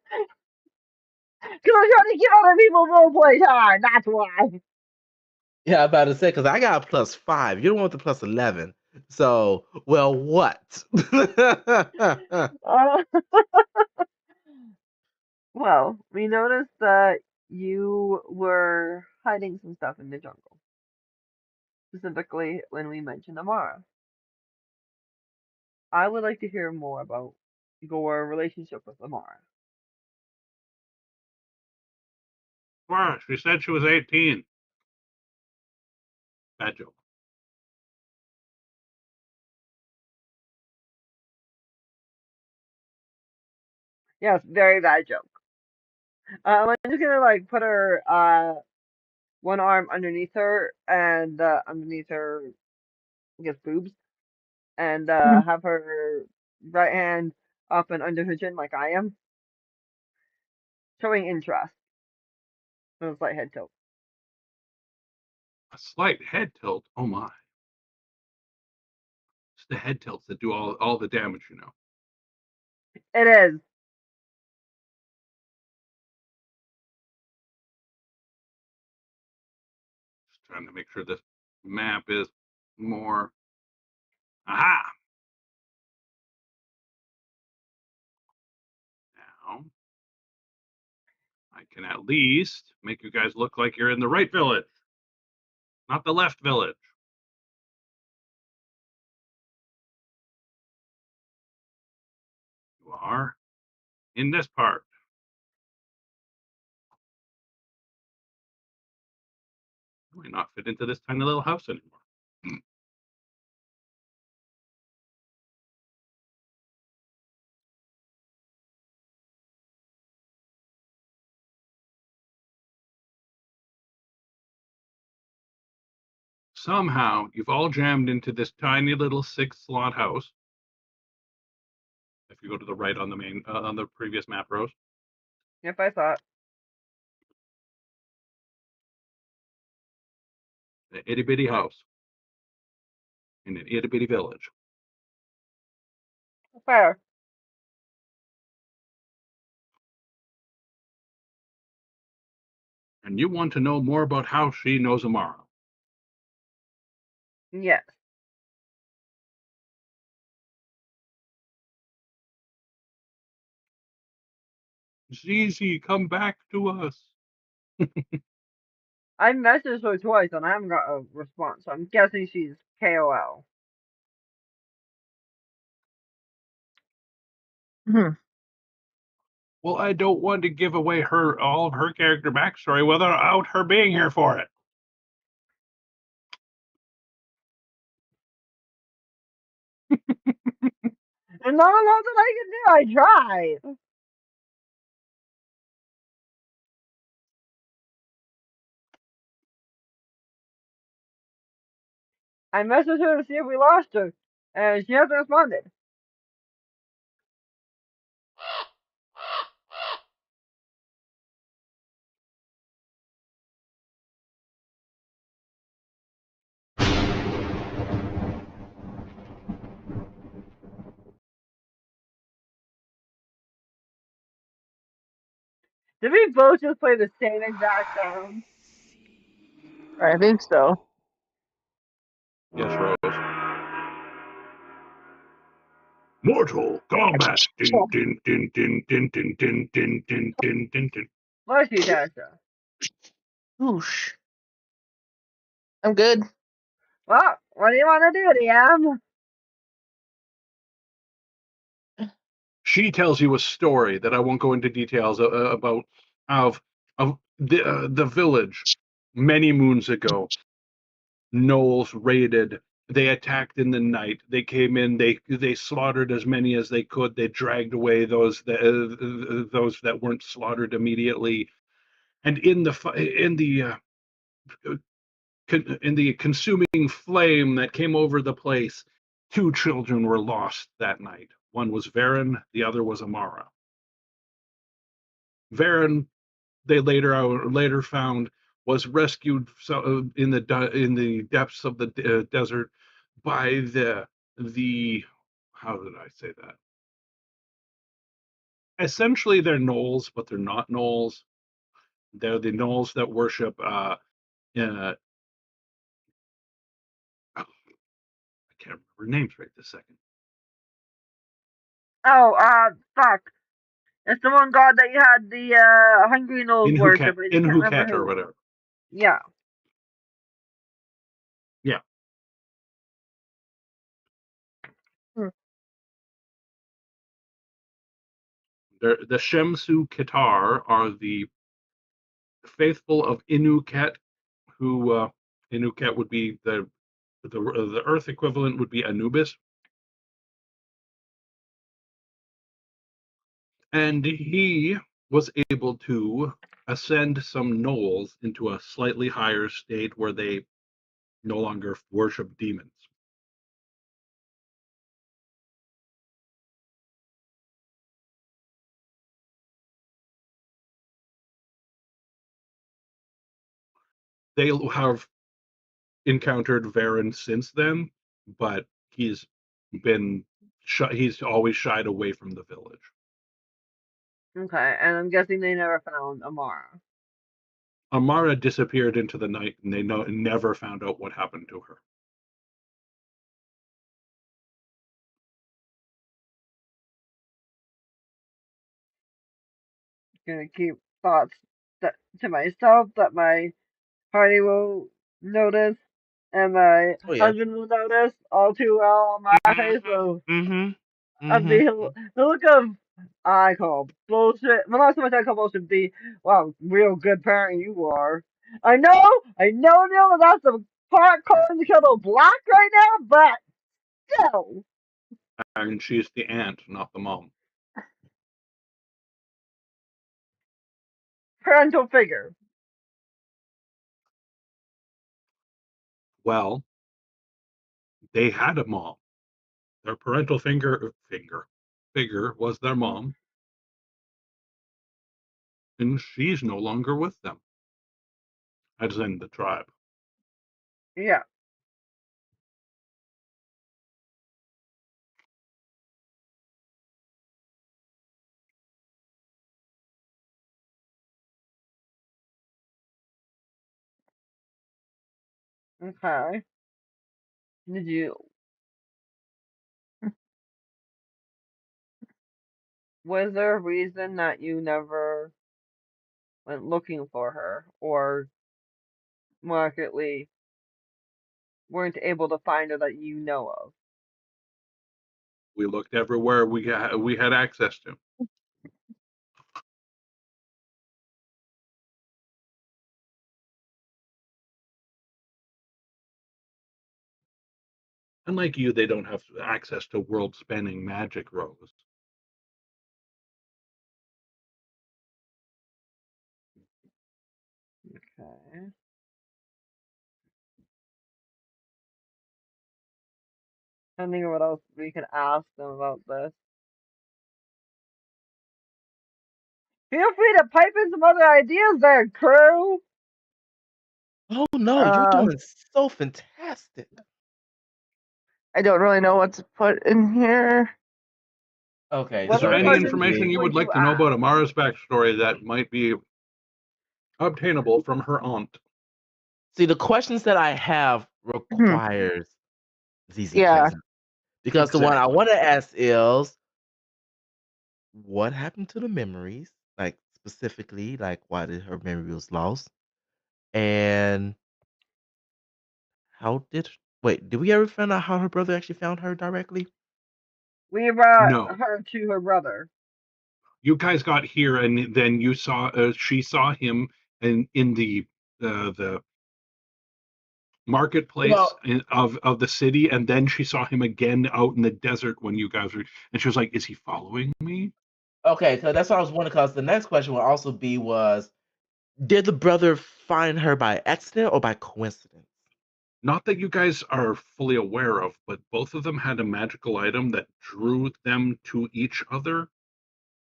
Speaker 2: I'm trying to give other people roleplay time. That's why.
Speaker 3: Yeah, I'm about to say because I got a +5. You don't want the +11. So, well, what?
Speaker 2: Uh, well, we noticed that you were hiding some stuff in the jungle. Specifically, when we mentioned Amara. I would like to hear more about your relationship with Amara.
Speaker 1: Well, she said she was 18. Bad joke.
Speaker 2: Yes, very bad joke. I'm just gonna like put her one arm underneath her and underneath her, I guess, boobs, and
Speaker 4: mhm.
Speaker 2: have her right hand up and under her chin like I am, showing interest and a slight head tilt.
Speaker 1: A slight head tilt. Oh my! It's the head tilts that do all the damage, you know.
Speaker 2: It is.
Speaker 1: Just trying to make sure this map is more. Aha! Now I can at least make you guys look like you're in the right village, not the left village. You are in this part. You might not fit into this tiny little house anymore. somehow you've all jammed into this tiny little 6-slot house. If you go to the right on the main on the previous map, Rose.
Speaker 2: If I thought.
Speaker 1: An itty bitty house in an itty bitty village.
Speaker 2: Fair.
Speaker 1: And you want to know more about how she knows Amara.
Speaker 2: Yes.
Speaker 1: Zizi, come back to us.
Speaker 2: I messaged her twice and I haven't got a response. So I'm guessing she's KOL.
Speaker 1: Well, I don't want to give away all of her character backstory without her being here for it.
Speaker 2: And not a lot that I can do. I tried. I messaged her to see if we lost her, and she hasn't responded. Did we both just play the same exact sound?
Speaker 4: I think so.
Speaker 1: Yes, Rose. Mortal Kombat. Din, din, din, din, din, din, din, din, din, din, din, din.
Speaker 2: Bless you, Tasha.
Speaker 4: Whoosh. I'm good.
Speaker 2: Well, what do you want to do, DM?
Speaker 1: She tells you a story that I won't go into details about of the village many moons ago. Gnolls raided. They attacked in the night. They came in. They slaughtered as many as they could. They dragged away those that weren't slaughtered immediately. And in the consuming flame that came over the place, 2 children were lost that night. One was Varen, the other was Amara. Varen, they later found, was rescued in the depths of the desert by the how did I say that? Essentially, they're gnolls, but they're not gnolls. They're the gnolls that worship. I can't remember names right this second.
Speaker 2: Oh, fuck. It's the one god that you had the Hungry Nose worship. I just can't remember
Speaker 1: Inhuket or
Speaker 2: who.
Speaker 1: whatever.
Speaker 2: Yeah.
Speaker 1: Yeah.
Speaker 4: Hmm.
Speaker 1: The Shemsu Ketar are the faithful of Inuket, who Inuket would be the Earth equivalent would be Anubis, and he was able to ascend some gnolls into a slightly higher state where they no longer worship demons. They have encountered Varen since then, but he's always shied away from the village.
Speaker 2: Okay, and I'm guessing they never found Amara.
Speaker 1: Amara disappeared into the night, and they never found out what happened to her.
Speaker 2: Gonna keep thoughts to myself that my party will notice and my
Speaker 3: Oh yeah.
Speaker 2: husband will notice all too well on my face. So of
Speaker 3: Mm-hmm.
Speaker 2: the look of I call bullshit. Well, not so much I call bullshit. The wow, real good parent you are. I know, Neil, that that's the part calling the kettle black right now, but still,
Speaker 1: And she's the aunt, not the mom.
Speaker 2: parental figure.
Speaker 1: Well, they had a mom. Their parental figure was their mom, and she's no longer with them. As in the tribe.
Speaker 2: Yeah. Okay. Did you? Was there a reason that you never went looking for her, or markedly weren't able to find her that you know of?
Speaker 1: We looked everywhere we had access to. Unlike you, they don't have access to world-spanning magic, Rose.
Speaker 2: Okay. I think what else we could ask them about this. Feel free to pipe in some other ideas there, crew.
Speaker 3: Oh no, you're doing so fantastic.
Speaker 4: I don't really know what to put in here.
Speaker 3: Okay,
Speaker 2: What
Speaker 1: Is there
Speaker 2: other
Speaker 3: so
Speaker 1: any
Speaker 2: questions
Speaker 1: information you
Speaker 2: would
Speaker 1: would
Speaker 2: you
Speaker 1: like to know
Speaker 2: ask?
Speaker 1: about Amara's backstory that might be obtainable from her aunt?
Speaker 3: see the questions that I have
Speaker 4: Hmm.
Speaker 3: requires ZZ
Speaker 4: Yeah.
Speaker 3: present because the one I
Speaker 1: Exactly.
Speaker 3: want to ask is what happened to the memories, like specifically, like why did her memory was lost, and how did wait? Did we ever find out how her brother actually found her directly?
Speaker 2: We brought
Speaker 1: No.
Speaker 2: her to her brother.
Speaker 1: You guys got here, and then you saw she saw him in the marketplace
Speaker 3: Well,
Speaker 1: of the city, and then she saw him again out in the desert when you guys were, and she was like, "Is he following me?"
Speaker 3: okay, so that's what I was wondering. Because the next question will also be was did the brother find her by accident or by coincidence?
Speaker 1: Not that you guys are fully aware of, but both of them had a magical item that drew them to each other.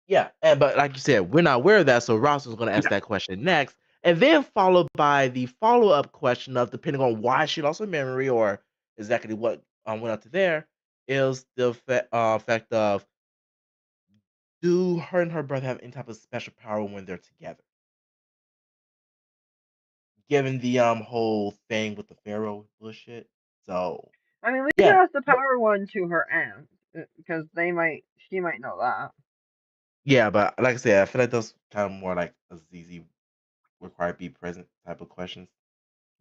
Speaker 3: Yeah, and but like you said, we're not aware of that, so Ross was going to ask
Speaker 1: Yeah.
Speaker 3: that question next, and then followed by the follow-up question of depending on why she lost her memory or exactly what went up to there is the fact of do her and her brother have any type of special power when they're together? Given the whole thing with the pharaoh bullshit, so
Speaker 2: I mean, we could
Speaker 3: yeah,
Speaker 2: ask the power one to her aunt because she might know that.
Speaker 3: yeah, but like I said, I feel like those kind of more like a ZZ required be present type of questions.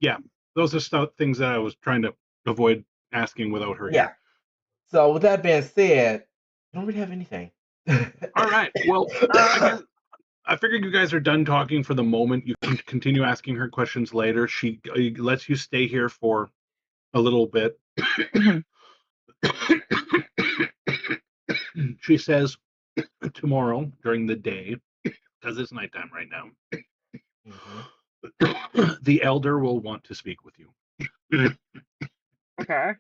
Speaker 1: Yeah, those are things that I was trying to avoid asking without her
Speaker 3: Yeah.
Speaker 1: here.
Speaker 3: So with that being said, I don't really have anything.
Speaker 1: All right. Well, I guess I figured you guys are done talking for the moment. You can continue asking her questions later. She lets you stay here for a little bit.
Speaker 4: Mhm.
Speaker 1: She says tomorrow during the day, because it's nighttime right now,
Speaker 3: Mhm.
Speaker 1: the elder will want to speak with you.
Speaker 2: Okay.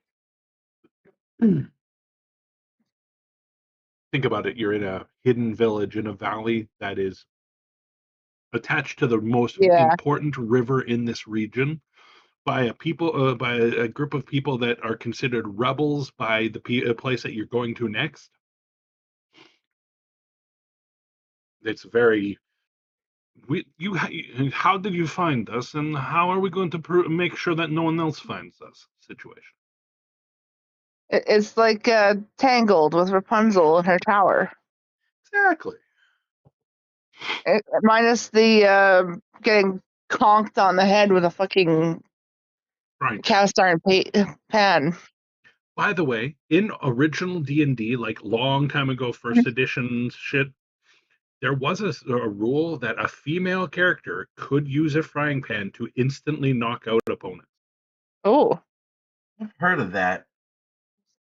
Speaker 1: Think about it. You're in a hidden village in a valley that is attached to the most
Speaker 4: Yeah.
Speaker 1: important river in this region by a group of people that are considered rebels by the place that you're going to next. It's very how did you find us, and how are we going to make sure that no one else finds us situation.
Speaker 4: It's like Tangled with Rapunzel in her tower.
Speaker 1: Exactly.
Speaker 4: Minus the getting conked on the head with a fucking
Speaker 1: Right.
Speaker 4: cast iron pan.
Speaker 1: By the way, in original D&D, like long time ago, first edition shit, there was a rule that a female character could use a frying pan to instantly knock out opponents.
Speaker 4: Oh.
Speaker 3: I've heard of that.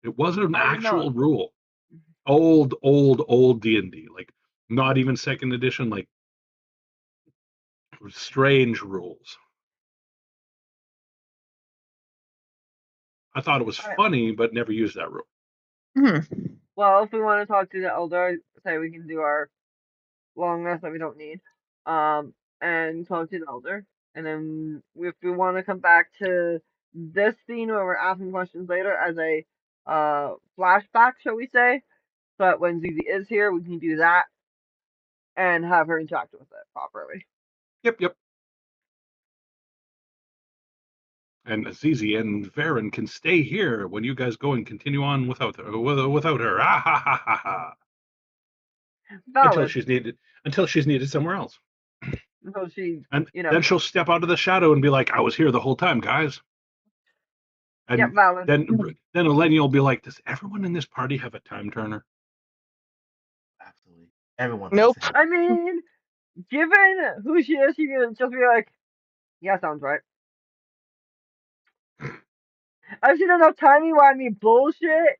Speaker 1: It wasn't an
Speaker 2: I did not.
Speaker 1: actual rule. Old D&D, like not even second edition, like strange rules. I thought it was
Speaker 2: Alright.
Speaker 1: funny, but never used that rule.
Speaker 2: Well, if we want to talk to the elder, say we can do our long rest that we don't need, and talk to the elder, and then if we want to come back to this scene where we're asking questions later as a flashback, shall we say, so that when Zuzi is here, we can do that and have her interact with it properly.
Speaker 1: Yep. And Azizi and Varen can stay here when you guys go and continue on without her. Without her, ah, ha, ha, ha, ha. Until
Speaker 2: Valid.
Speaker 1: she's needed somewhere else.
Speaker 2: So she,
Speaker 1: And
Speaker 2: you know,
Speaker 1: then she'll step out of the shadow and be like, "I was here the whole time, guys."
Speaker 2: yeah,
Speaker 1: And
Speaker 2: valid.
Speaker 1: then Eleni will be like, "Does everyone in this party have a time turner?"
Speaker 3: Absolutely. Everyone.
Speaker 4: Nope.
Speaker 3: Has
Speaker 2: I mean, given who she is, she can just be like, yeah, sounds right. I've seen enough timey-wimey bullshit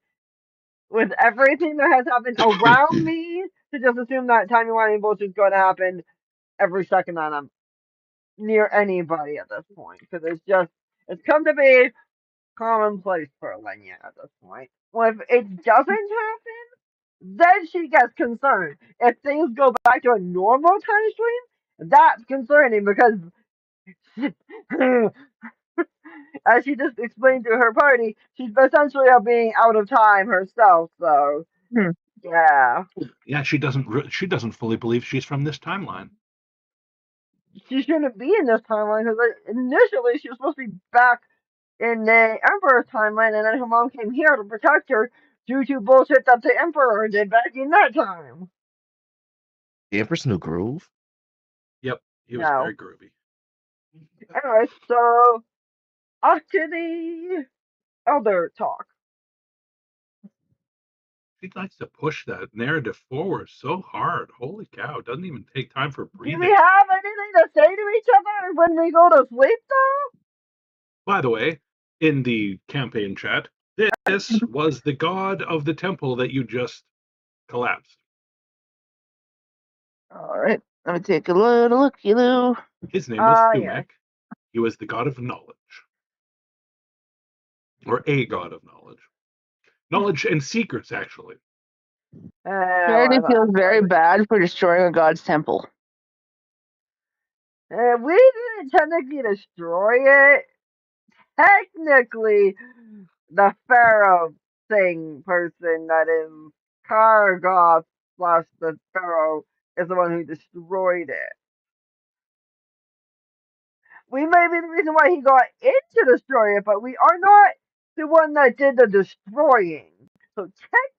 Speaker 2: with everything that has happened around me to just assume that timey-wimey bullshit is going to happen every second that I'm near anybody at this point. Because it's come to be commonplace for Lenya at this point. Well, if it doesn't happen, then she gets concerned. If things go back to a normal time stream, that's concerning because as she just explained to her party, she's essentially being out of time herself. So
Speaker 4: Hmm.
Speaker 2: yeah,
Speaker 1: Yeah, she doesn't fully believe she's from this timeline.
Speaker 2: she shouldn't be in this timeline because initially she was supposed to be back in the Emperor's timeline, and then her mom came here to protect her due to bullshit that the Emperor did back in that time.
Speaker 3: the Empress New Groove.
Speaker 1: Yep, he was
Speaker 2: No.
Speaker 1: very groovy.
Speaker 2: Anyway, so off to the elder talk.
Speaker 1: She likes to push that narrative forward so hard. Holy cow! It doesn't even take time for
Speaker 2: Do
Speaker 1: breathing.
Speaker 2: we have anything to say to each other when we go to sleep, though?
Speaker 1: By the way, in the campaign chat, this was the god of the temple that you just collapsed.
Speaker 4: All right. Let me take a little looky loo.
Speaker 1: His name was Thumek.
Speaker 2: Yes.
Speaker 1: He was the god of knowledge, or a god of knowledge and secrets, actually.
Speaker 4: Charity feels very bad for destroying a god's temple.
Speaker 2: We didn't technically destroy it. Technically, the Pharaoh thing person that is Kargoth plus the Pharaoh is the one who destroyed it. We may be the reason why he got in to destroy it, but we are not the one that did the destroying. So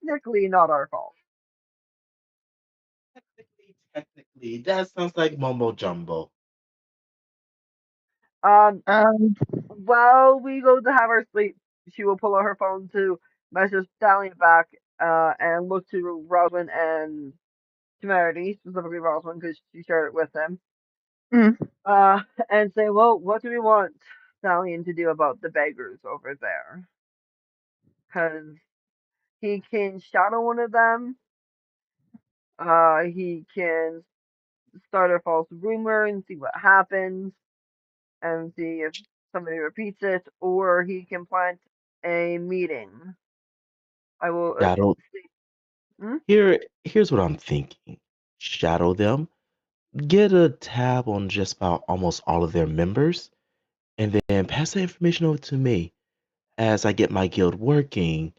Speaker 2: technically not our fault.
Speaker 3: Technically, that sounds like mumbo jumbo.
Speaker 2: While we go to have our sleep, she will pull out her phone to message Stallion back, and look to Rosalind and Temerity, specifically Rosalind, because she shared it with them. And say, well, what do we want Stallion to do about the beggars over there? Because he can shadow one of them. He can start a false rumor and see what happens, and see if somebody repeats it, or he can plant a meeting. I will.
Speaker 3: Shadow.
Speaker 2: Hmm?
Speaker 3: Here's what I'm thinking. Shadow them. Get a tab on just about almost all of their members, and then pass that information over to me. As I get my guild working,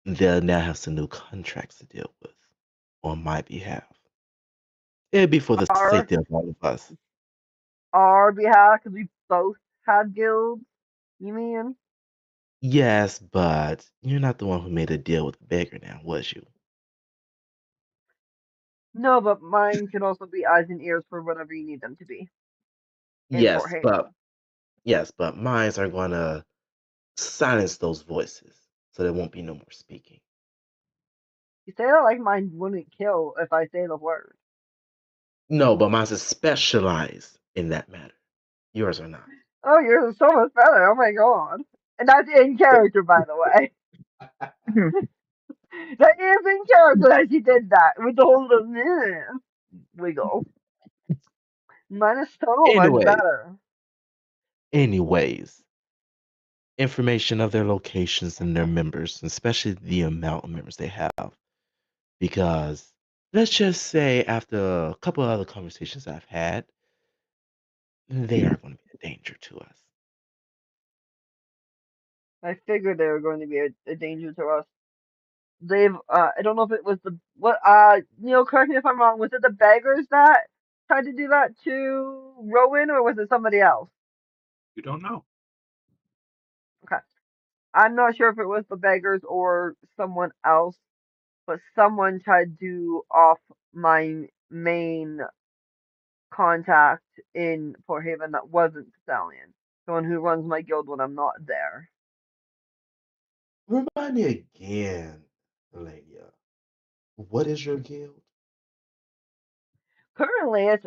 Speaker 3: they'll now have some new contracts to deal with on my behalf. It'd be for the safety of all of us.
Speaker 2: Our behalf, because we both have guilds. You mean?
Speaker 3: Yes, but you're not the one who made a deal with the beggar now, was you?
Speaker 2: No, but mine can also be eyes and ears for whatever you need them to be. In Fort Haven.
Speaker 3: Yes, but mines are gonna silence those voices, so there won't be no more speaking.
Speaker 2: You say that like mine wouldn't kill if I say the word.
Speaker 3: No, but mine's is specialized in that matter. Yours are not.
Speaker 2: Oh, you're so much better. Oh my god. And that's in character, by the way. That is in character that she did that with the whole little wiggle. Mine is so much better.
Speaker 3: Anyways, information of their locations and their members, especially the amount of members they have. Because let's just say, after a couple of other conversations I've had, they are going to be a danger to us.
Speaker 2: I figured they were going to be a danger to us. I don't know if it was Neil, correct me if I'm wrong, was it the beggars that tried to do that to Rowan, or was it somebody else?
Speaker 1: You don't know.
Speaker 2: Okay. I'm not sure if it was the beggars or someone else, but someone tried to off my main contact in Port Haven that wasn't Stallion. Someone who runs my guild when I'm not there.
Speaker 3: Remind me again, Elenia, what is your guild?
Speaker 2: Currently, it's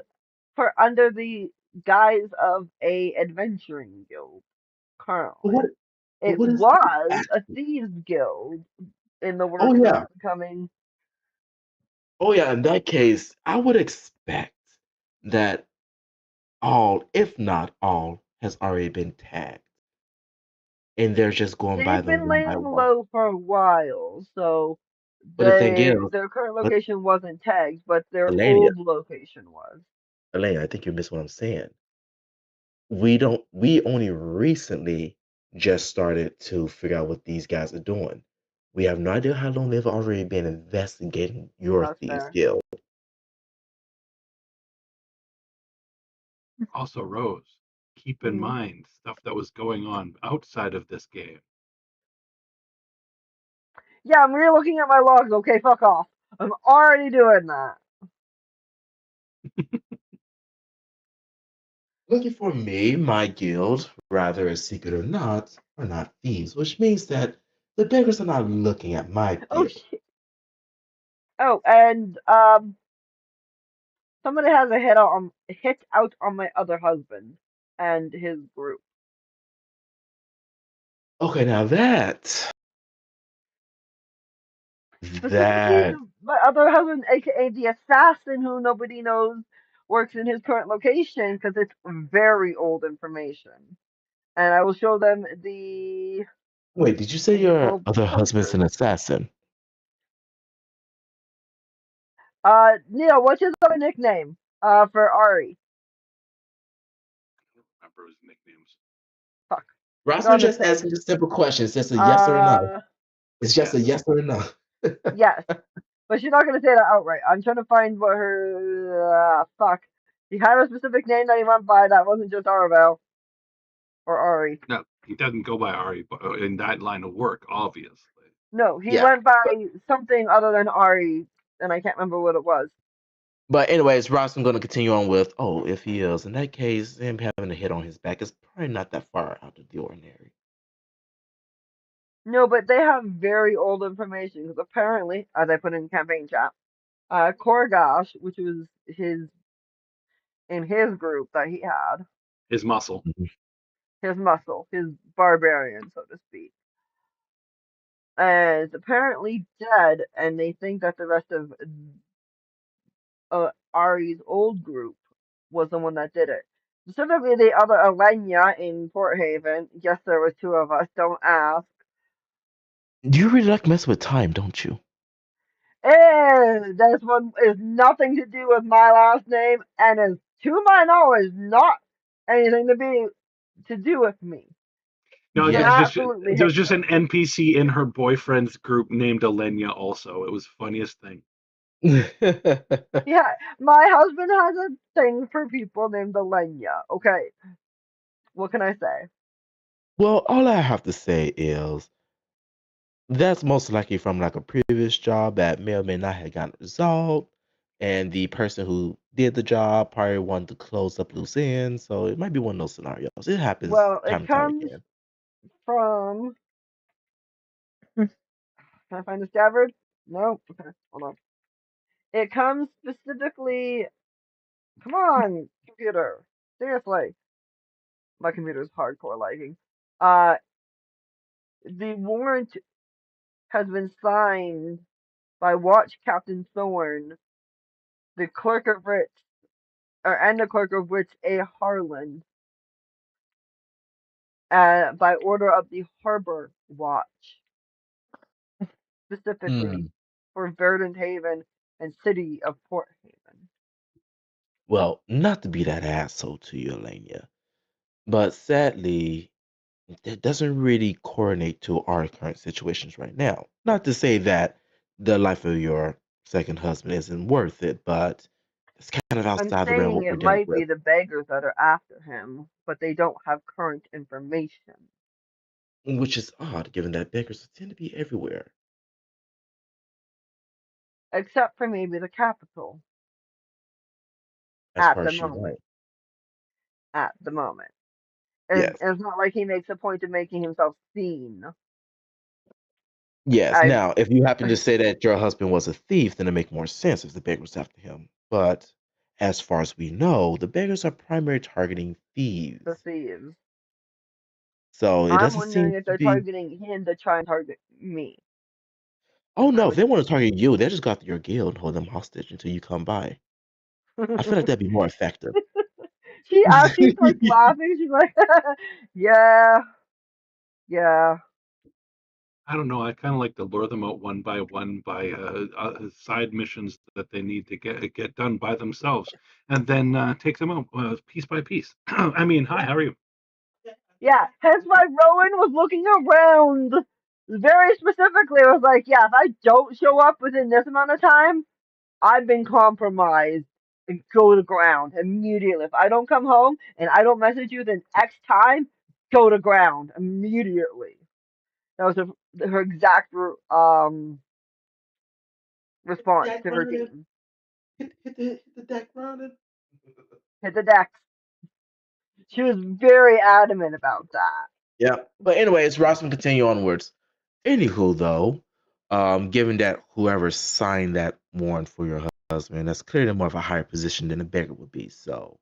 Speaker 2: for under the guise of a adventuring guild.
Speaker 3: But
Speaker 2: Currently,
Speaker 3: what, but
Speaker 2: it
Speaker 3: what is the
Speaker 2: was a
Speaker 3: action?
Speaker 2: thieves guild in the
Speaker 3: Oh
Speaker 2: works
Speaker 3: yeah,
Speaker 2: of becoming.
Speaker 3: oh yeah. In that case, I would expect that all, if not all, has already been tagged, and they're just going by
Speaker 2: They've
Speaker 3: them
Speaker 2: been
Speaker 3: one by
Speaker 2: laying
Speaker 3: one.
Speaker 2: low for a while, so
Speaker 3: But the thing is,
Speaker 2: their current
Speaker 3: but
Speaker 2: location wasn't tagged, but their
Speaker 3: Elenia,
Speaker 2: old location was.
Speaker 3: Elenia, I think you missed what I'm saying. We only recently just started to figure out what these guys are doing. We have no idea how long they've already been investigating your
Speaker 2: That's
Speaker 3: thieves
Speaker 2: fair.
Speaker 3: guild.
Speaker 1: Also, Rose, keep in
Speaker 2: Hmm.
Speaker 1: mind stuff that was going on outside of this game.
Speaker 2: Yeah, I'm re-looking at my logs. Okay, fuck off. I'm already doing that.
Speaker 3: Looking for me, my guild, rather a secret or not, are not thieves, which means that the beggars are not looking at my
Speaker 2: Oh
Speaker 3: guild.
Speaker 2: shit. Oh, and somebody has a hit out on my other husband and his group.
Speaker 3: Okay, now
Speaker 2: Specifically,
Speaker 3: that
Speaker 2: my other husband, aka the assassin who nobody knows works in his current location because it's very old information. And I will show them the
Speaker 3: wait, did you say your
Speaker 2: info
Speaker 3: other husband's an
Speaker 2: posters.
Speaker 3: assassin?
Speaker 2: Neil, what's his other nickname? For Ari.
Speaker 1: I don't remember his nicknames.
Speaker 2: Fuck. They're
Speaker 3: Rossman
Speaker 2: on this
Speaker 3: just
Speaker 2: page.
Speaker 3: asking a simple question. It's just a yes or a no.
Speaker 2: Uh,
Speaker 3: It's just a
Speaker 1: Yes.
Speaker 3: yes or a no.
Speaker 2: yes. But she's not gonna say that outright. I'm trying to find what her fuck. She had a specific name that he went by that wasn't just Aravel or Ari.
Speaker 1: No, he doesn't go by Ari in that line of work, obviously.
Speaker 2: No, he
Speaker 3: Yeah.
Speaker 2: went by something other than Ari, and I can't remember what it was.
Speaker 3: But anyways, Ross, I'm going to continue on with, oh, if he is. In that case, him having a hit on his back is probably not that far out of the ordinary.
Speaker 2: No, but they have very old information because apparently, as I put in campaign chat, Korgash, which was his group that he had,
Speaker 1: His muscle.
Speaker 3: Mhm.
Speaker 2: his muscle, his barbarian, so to speak, is apparently dead, and they think that the rest of Ari's old group was the one that did it. Specifically, the other Alenia in Port Haven. Yes, there was two of us. Don't ask.
Speaker 3: You really like mess with time, don't you?
Speaker 2: This one is nothing to do with my last name, and is, to my knowledge, not anything to do with me.
Speaker 1: No,
Speaker 2: Can
Speaker 3: Yeah.
Speaker 2: absolutely
Speaker 1: there
Speaker 2: hit
Speaker 1: was just
Speaker 2: me.
Speaker 1: an NPC in her boyfriend's group named Alenia. Also, it was the funniest thing.
Speaker 2: Yeah, my husband has a thing for people named Alenia. Okay, what can I say?
Speaker 3: Well, all I have to say is that's most likely from like a previous job that may or may not have gotten resolved, and the person who did the job probably wanted to close up loose ends. So it might be one of those scenarios. It happens
Speaker 2: Well,
Speaker 3: time
Speaker 2: it
Speaker 3: and time
Speaker 2: comes
Speaker 3: again.
Speaker 2: from. Can I find the scabbard? No. Okay, hold on. It comes specifically. Come on, computer. Seriously, my computer's hardcore lagging. Uh, the warrant has been signed by Watch Captain Thorn, the clerk of writs, and the clerk of writs A. Harlan. by order of the Harbor Watch, specifically
Speaker 3: Hmm.
Speaker 2: for Verdant Haven and city of Port Haven.
Speaker 3: Well, not to be that asshole to you, Elenia, but sadly, it doesn't really coordinate to our current situations right now. Not to say that the life of your second husband isn't worth it, but it's kind of
Speaker 2: I'm
Speaker 3: outside the realm of
Speaker 2: saying
Speaker 3: what
Speaker 2: it
Speaker 3: we're dealing
Speaker 2: might be
Speaker 3: with,
Speaker 2: the beggars that are after him, but they don't have current information.
Speaker 3: which is odd given that beggars tend to be everywhere,
Speaker 2: Except for maybe the capital
Speaker 3: as
Speaker 2: at
Speaker 3: far
Speaker 2: the
Speaker 3: as you know.
Speaker 2: moment. At the moment. And
Speaker 3: Yes.
Speaker 2: it's not like he makes a point of making himself seen.
Speaker 3: Yes.
Speaker 2: I
Speaker 3: Now, if you happen to say that your husband was a thief, then it make more sense if the beggars after him. But as far as we know, the beggars are primarily targeting
Speaker 2: the
Speaker 3: thieves.
Speaker 2: thieves.
Speaker 3: So it
Speaker 2: I'm
Speaker 3: doesn't
Speaker 2: wondering
Speaker 3: seem
Speaker 2: if
Speaker 3: to
Speaker 2: they're
Speaker 3: be.
Speaker 2: targeting him to try and target me.
Speaker 3: Oh
Speaker 2: If I
Speaker 3: no, if
Speaker 2: was
Speaker 3: they want to target you, they just go after your guild and hold them hostage until you come by. I feel like that'd be more effective.
Speaker 2: she starts laughing. She's like, yeah, yeah.
Speaker 1: I don't know. I kind of like to lure them out one by one by side missions that they need to get done by themselves, and then take them out piece by piece. I mean, hi, how are you?
Speaker 2: Yeah, hence why Rowan was looking around very specifically. I was like, yeah, if I don't show up within this amount of time, I've been compromised. And go to ground immediately. If I don't come home and I don't message you within X time, go to ground immediately. That was her exact response
Speaker 3: Deck
Speaker 2: to her
Speaker 3: running.
Speaker 2: team.
Speaker 3: Hit the deck running.
Speaker 2: Hit the decks. She was very adamant about that.
Speaker 3: Yeah. But anyways, Rossman, continue onwards. Anywho, though, given that whoever signed that warrant for your husband, that's clearly more of a higher position than a beggar would be. So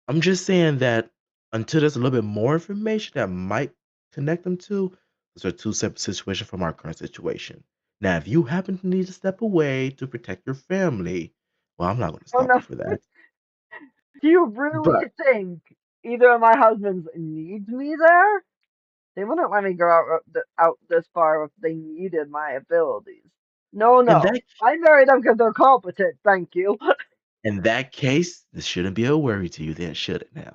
Speaker 3: I'm just saying that until there's a little bit more information that might connect them to, those are two separate situations from our current situation. Now, if you happen to need to step away to protect your family, well, I'm not going to
Speaker 2: Oh
Speaker 3: stop
Speaker 2: no.
Speaker 3: you for that.
Speaker 2: Do you really
Speaker 3: But
Speaker 2: think either of my husbands needs me there? They wouldn't let me go out this far if they needed my abilities. No,
Speaker 3: in
Speaker 2: no.
Speaker 3: that
Speaker 2: I married them because they're competent, thank you.
Speaker 3: in that case, this shouldn't be a worry to you, then, should it now?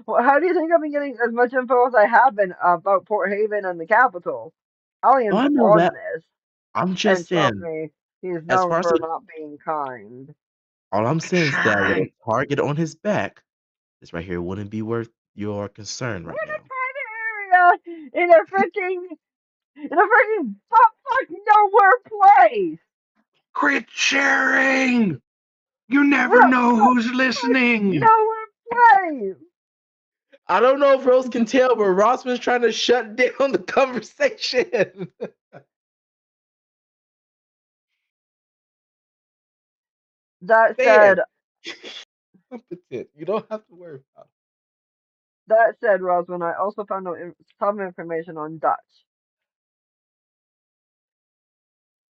Speaker 2: Well, how do you think I've been getting as much info as I have been about Port Haven and the capital?
Speaker 3: Oh,
Speaker 2: Alien's
Speaker 3: I know
Speaker 2: on
Speaker 3: that.
Speaker 2: this,
Speaker 3: I'm
Speaker 2: and
Speaker 3: just
Speaker 2: trust
Speaker 3: saying,
Speaker 2: me, he's
Speaker 3: as
Speaker 2: known
Speaker 3: far as
Speaker 2: for not being kind.
Speaker 3: all I'm saying is that with a
Speaker 1: Sharing.
Speaker 3: target on his back, this right here wouldn't be worth your concern
Speaker 2: We're
Speaker 3: right
Speaker 2: in
Speaker 3: now.
Speaker 2: a private area in a freaking butt fuck nowhere place.
Speaker 1: Quit sharing. You
Speaker 2: We're
Speaker 1: never
Speaker 2: a
Speaker 1: know
Speaker 2: butt
Speaker 1: who's
Speaker 2: fuck
Speaker 1: listening.
Speaker 2: nowhere place.
Speaker 3: I don't know if Rose can tell, but Rossman's trying to shut down the conversation.
Speaker 2: That
Speaker 3: Saying,
Speaker 2: said,
Speaker 3: competent. You don't have to worry about it.
Speaker 2: Roswin, I also found out some information on Dutch.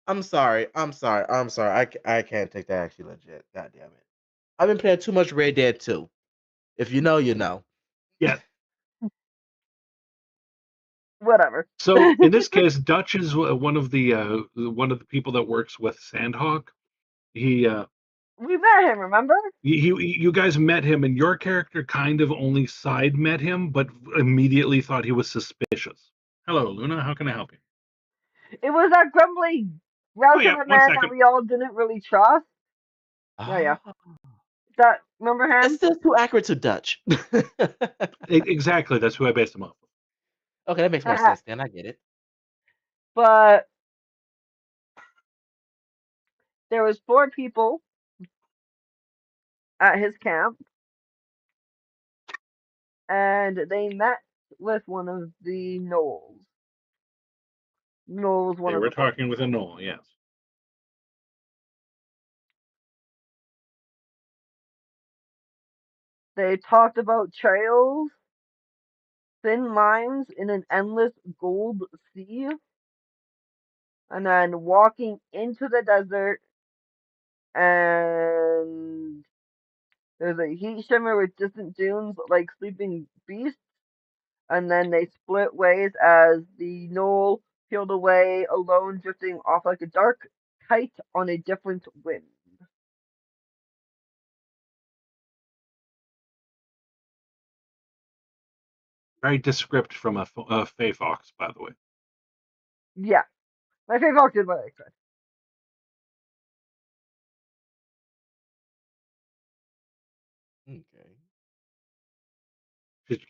Speaker 3: I'm sorry. I'm sorry. I'm sorry. I can't take that actually legit. God damn it. I've been playing too much Red Dead 2. If you know, you know.
Speaker 1: Yeah.
Speaker 2: Whatever.
Speaker 1: So in this case, Dutch is one of the people that works with Sandhawk. He
Speaker 2: We met him, remember?
Speaker 1: you guys met him, and your character kind of only side met him, but immediately thought he was suspicious. Hello, Luna. How can I help you?
Speaker 2: It was that grumbly,
Speaker 1: Oh yeah,
Speaker 2: relative
Speaker 1: one
Speaker 2: man that
Speaker 1: second.
Speaker 2: we all didn't really trust. Yeah, yeah.
Speaker 3: Ah,
Speaker 2: That remember
Speaker 3: it's
Speaker 2: him?
Speaker 3: still too accurate to Dutch.
Speaker 1: Exactly. That's who I based him off of.
Speaker 3: Okay, that makes more sense then. I get it.
Speaker 2: But there was 4 people at his camp, and they met with one of the gnolls. Gnoll was one
Speaker 1: They
Speaker 2: of
Speaker 1: were
Speaker 2: the boys.
Speaker 1: talking with a Noel. Yes.
Speaker 2: They talked about trails, thin lines in an endless gold sea, and then walking into the desert, and there's a heat shimmer with distant dunes like sleeping beasts, and then they split ways as the knoll peeled away, alone, drifting off like a dark kite on a different wind.
Speaker 1: Very descript from a Fey Fox, by the way.
Speaker 2: Yeah, my favorite did what I could.
Speaker 3: Okay.
Speaker 1: She's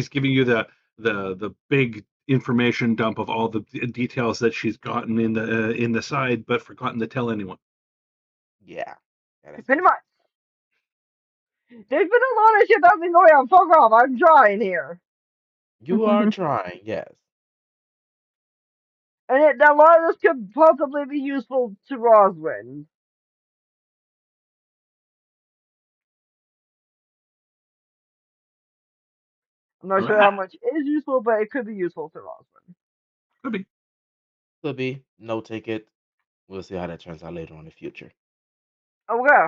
Speaker 1: giving you the big information dump of all the details that she's gotten in the side, but forgotten to tell anyone.
Speaker 3: Yeah. That's
Speaker 2: Pretty
Speaker 3: good.
Speaker 2: much. There's been a lot of shit that's been going on. Fuck off. I'm trying here.
Speaker 3: You are trying, yes.
Speaker 2: And a lot of this could possibly be useful to Roswin. I'm not sure how much is useful, but it could be useful to Roswin.
Speaker 1: Could be.
Speaker 3: Could be. No ticket. We'll see how that turns out later on in the future.
Speaker 2: Okay.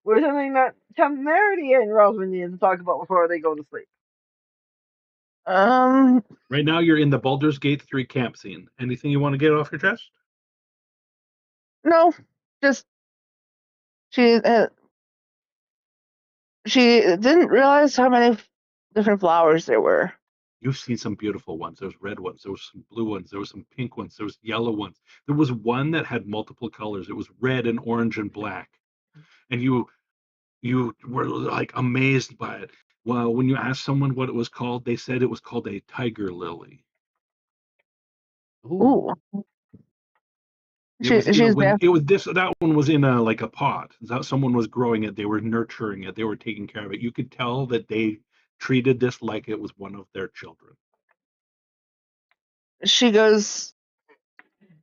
Speaker 2: Where's something that Temerity and Roswin need to talk about before they go to sleep?
Speaker 1: Right now, you're in the Baldur's Gate 3 camp scene. Anything you want to get off your chest?
Speaker 4: No, just she didn't realize how many different flowers there were.
Speaker 1: You've seen some beautiful ones. There was red ones. There was some blue ones. There was some pink ones. There was yellow ones. There was one that had multiple colors. It was red and orange and black. And you were like amazed by it. Well, when you asked someone what it was called, they said it was called a tiger lily.
Speaker 3: Ooh.
Speaker 1: It was in a
Speaker 4: She's
Speaker 1: when it was this that one was in a like a pot. Someone was growing it. They were nurturing it. They were taking care of it. You could tell that they treated this like it was one of their children.
Speaker 4: She goes,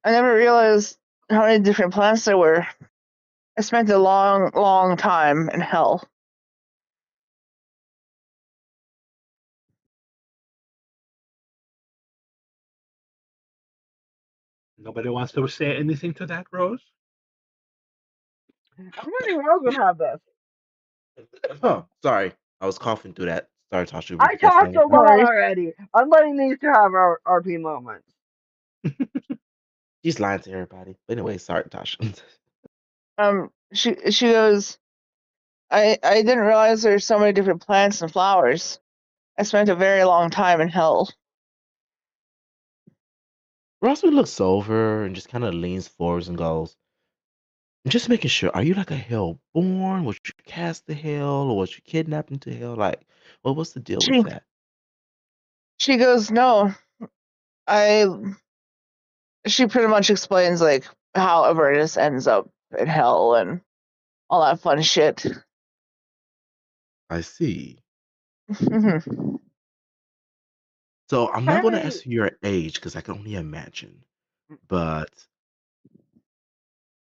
Speaker 4: I never realized how many different plants there were. I spent a long, long time in hell.
Speaker 1: Nobody wants to say anything to that, Rose?
Speaker 2: I'm wondering where else would have this.
Speaker 3: Oh, sorry. I was coughing through that. Sorry, Tasha. Were
Speaker 2: I
Speaker 3: you guys
Speaker 2: talked
Speaker 3: saying
Speaker 2: a
Speaker 3: anything?
Speaker 2: lot
Speaker 4: Sorry.
Speaker 2: already. I'm letting these two have our RP moments.
Speaker 3: She's lying to everybody. But anyway, sorry, Tasha.
Speaker 4: She goes, I didn't realize there's so many different plants and flowers. I spent a very long time in hell.
Speaker 3: Roswell looks over and just kind of leans forwards and goes, "I'm just making sure, are you like a hell born? Was you cast to hell or was you kidnapped into hell? Like, well, what's the deal with
Speaker 4: She
Speaker 3: that?"
Speaker 4: she goes, no, I. She pretty much explains like how Avernus ends up in hell and all that fun shit.
Speaker 3: I see.
Speaker 4: Mhm.
Speaker 3: So I'm not going to
Speaker 2: Apparently,
Speaker 3: ask you your age because I can only imagine. But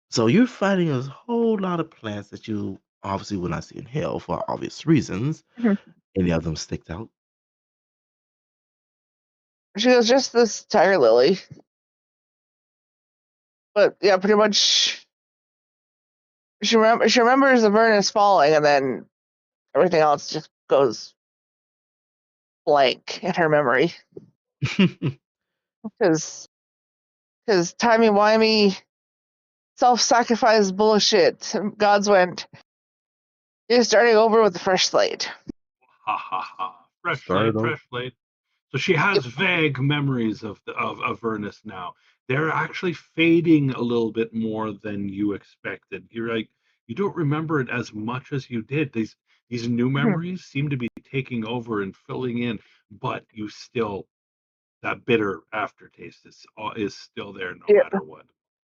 Speaker 3: so you're fighting a whole lot of plants that you obviously will not see in hell for obvious reasons. Any of them sticked out?
Speaker 4: She goes, just this tiger lily. But yeah, pretty much she remembers Avernus falling and then everything else just goes blank in her memory. Because timey-wimey self-sacrifice bullshit. Gods went, you're starting over with a fresh slate.
Speaker 1: Ha ha ha! Fresh
Speaker 3: Started
Speaker 1: slate,
Speaker 3: off.
Speaker 1: fresh slate. So she has
Speaker 4: Yep.
Speaker 1: vague memories of Avernus now. They're actually fading a little bit more than you expected. You're like you don't remember it as much as you did. These new memories seem to be taking over and filling in, but you still that bitter aftertaste is still there no
Speaker 4: Yep.
Speaker 1: matter what.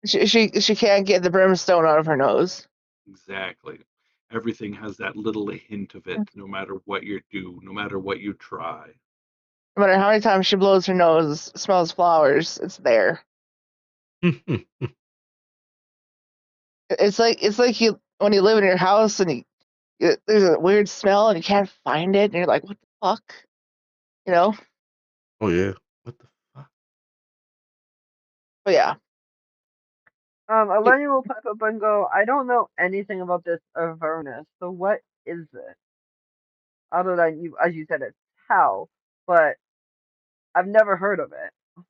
Speaker 4: She can't get the brimstone out of her nose.
Speaker 1: Exactly. Everything has that little hint of it, no matter what you do, no matter what you try.
Speaker 4: No matter how many times she blows her nose, smells flowers, it's there. It's like you when you live in your house and there's a weird smell and you can't find it and you're like, what the fuck? You know?
Speaker 3: Oh yeah. What the fuck?
Speaker 4: But yeah.
Speaker 2: Eleni will pipe up and go, I don't know anything about this Avernus, so what is it? other than you, as you said, it's hell. But I've never heard of it.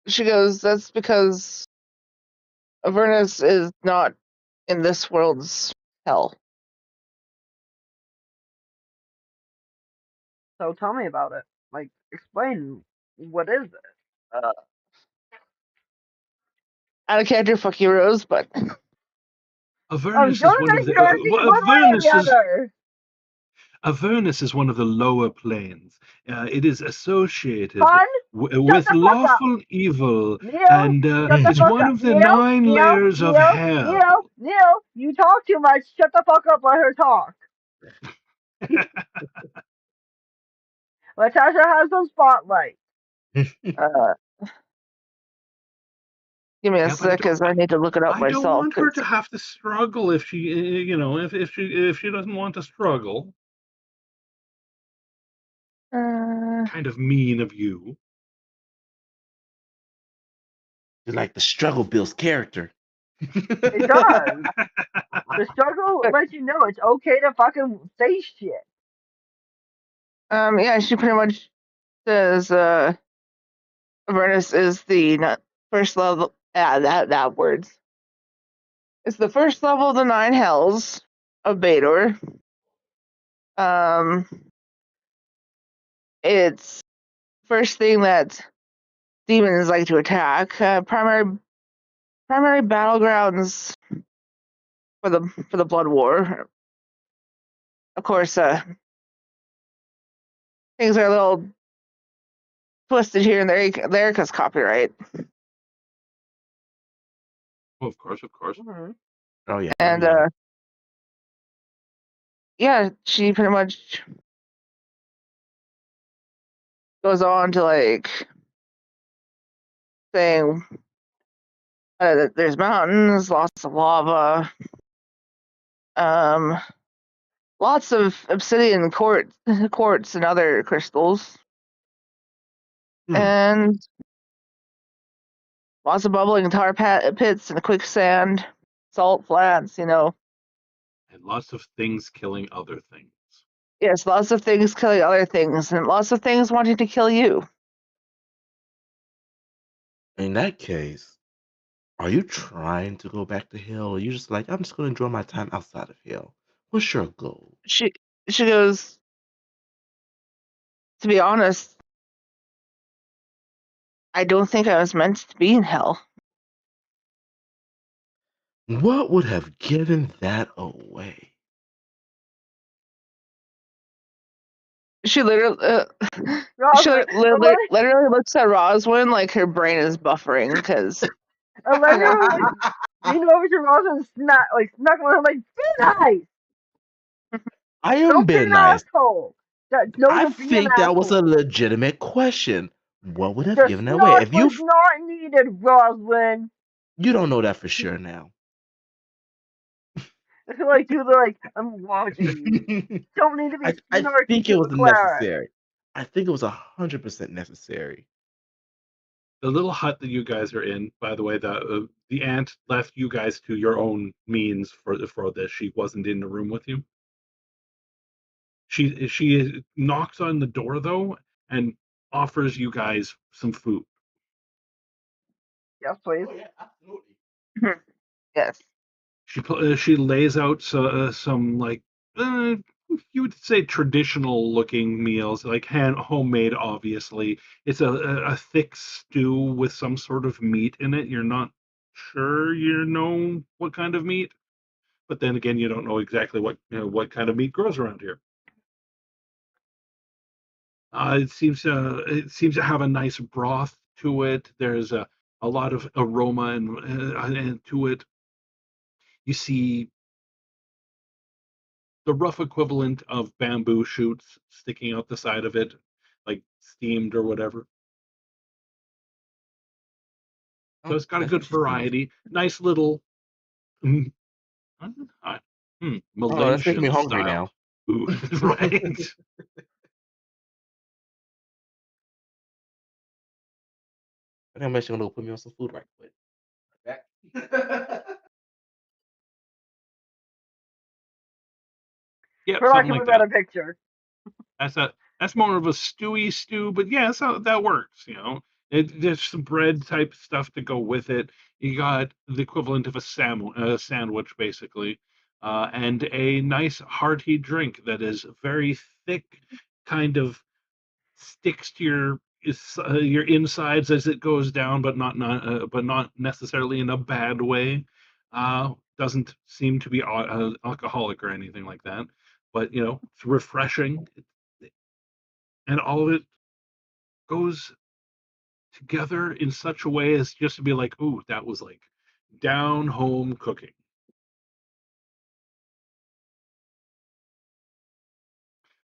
Speaker 4: She goes, that's because Avernus is not in this world's hell.
Speaker 2: So tell me about it. Like, explain what is it?
Speaker 4: Uh, Out of character, fuck you, Rose, but
Speaker 1: Avernus
Speaker 2: Don't
Speaker 1: is one of the
Speaker 2: encourage me one way or the other.
Speaker 1: Avernus is one of the lower planes. It is associated
Speaker 2: Fun? Shut
Speaker 1: with
Speaker 2: the fuck up.
Speaker 1: lawful evil
Speaker 2: Neil,
Speaker 1: and
Speaker 2: shut the
Speaker 1: is
Speaker 2: fuck
Speaker 1: one
Speaker 2: up.
Speaker 1: of the 9 layers of hell.
Speaker 2: Neil, you talk too much. Shut the fuck up. Let her talk. Latasha has some spotlight.
Speaker 4: uh, give me a
Speaker 1: Yeah, but
Speaker 4: sec, as I need to look it up
Speaker 1: I don't
Speaker 4: myself.
Speaker 1: want her to have to struggle if she, if she doesn't want to struggle. Kind of mean of you.
Speaker 3: You're like the struggle builds character.
Speaker 2: It does. The struggle lets you know it's okay to fucking say shit.
Speaker 4: Yeah, she pretty much says Avernus is the first level. That words. It's the first level of the 9 hells of Bador. It's first thing that demons like to attack. Primary battlegrounds for the Blood War. Of course, things are a little twisted here and there because copyright.
Speaker 1: Oh, of course.
Speaker 2: Mm-hmm.
Speaker 3: Oh yeah.
Speaker 4: And yeah, she pretty much goes on to like saying that there's mountains, lots of lava, lots of obsidian quartz and other crystals, and lots of bubbling tar pits and quicksand, salt flats.
Speaker 1: And lots of things killing other things.
Speaker 4: Yes, lots of things killing other things, and lots of things wanting to kill you.
Speaker 3: In that case, are you trying to go back to hell, or are you just like, I'm just going to enjoy my time outside of hell? What's your goal?
Speaker 4: She goes, to be honest, I don't think I was meant to be in hell.
Speaker 3: What would have given that away?
Speaker 4: She literally, literally looks at Roswin like her brain is buffering because.
Speaker 2: Allegra would lean over to Rosa and snuggling her like, be nice.
Speaker 3: I am
Speaker 2: Don't be
Speaker 3: being
Speaker 2: an
Speaker 3: nice.
Speaker 2: asshole.
Speaker 3: I
Speaker 2: Don't be an
Speaker 3: think that was a
Speaker 2: asshole.
Speaker 3: legitimate question. What would have
Speaker 2: The
Speaker 3: given that away?
Speaker 2: snort
Speaker 3: If you
Speaker 2: was not needed, Roslyn.
Speaker 3: you don't know that for sure now.
Speaker 2: It's like you like, I'm watching you. Don't need to be
Speaker 3: I
Speaker 2: snarky
Speaker 3: think it
Speaker 2: to
Speaker 3: was
Speaker 2: a cleric.
Speaker 3: necessary. I think it was 100% necessary.
Speaker 1: The little hut that you guys are in, by the way, the aunt left you guys to your own means for this. She wasn't in the room with you. She knocks on the door though and offers you guys some food.
Speaker 2: Yes, please.
Speaker 3: Oh yeah, absolutely.
Speaker 4: Yes.
Speaker 1: She lays out some like you would say traditional looking meals, like homemade. Obviously, it's a thick stew with some sort of meat in it. You're not sure you know what kind of meat, but then again, you don't know exactly what kind of meat grows around here. It seems to have a nice broth to it. There's a lot of aroma and to it. You see the rough equivalent of bamboo shoots sticking out the side of it, like steamed or whatever. So it's got a
Speaker 3: That's
Speaker 1: good
Speaker 3: interesting.
Speaker 1: variety. Nice little mm,
Speaker 3: Oh, that's making me
Speaker 1: Malaysian
Speaker 3: hungry
Speaker 1: style
Speaker 3: now.
Speaker 1: food, right?
Speaker 3: I think I'm actually gonna go put me on some food right quick. Back.
Speaker 1: Yeah,
Speaker 2: For lack
Speaker 1: something
Speaker 2: of a
Speaker 1: like
Speaker 2: better
Speaker 1: that.
Speaker 2: picture.
Speaker 1: That's more of a stewy stew, but yeah, so that works. There's some bread type stuff to go with it. You got the equivalent of a sandwich, basically, and a nice hearty drink that is very thick, kind of sticks to your insides as it goes down, but not necessarily in a bad way. Doesn't seem to be alcoholic or anything like that, but it's refreshing, and all of it goes together in such a way as just to be like, ooh, that was like down home cooking.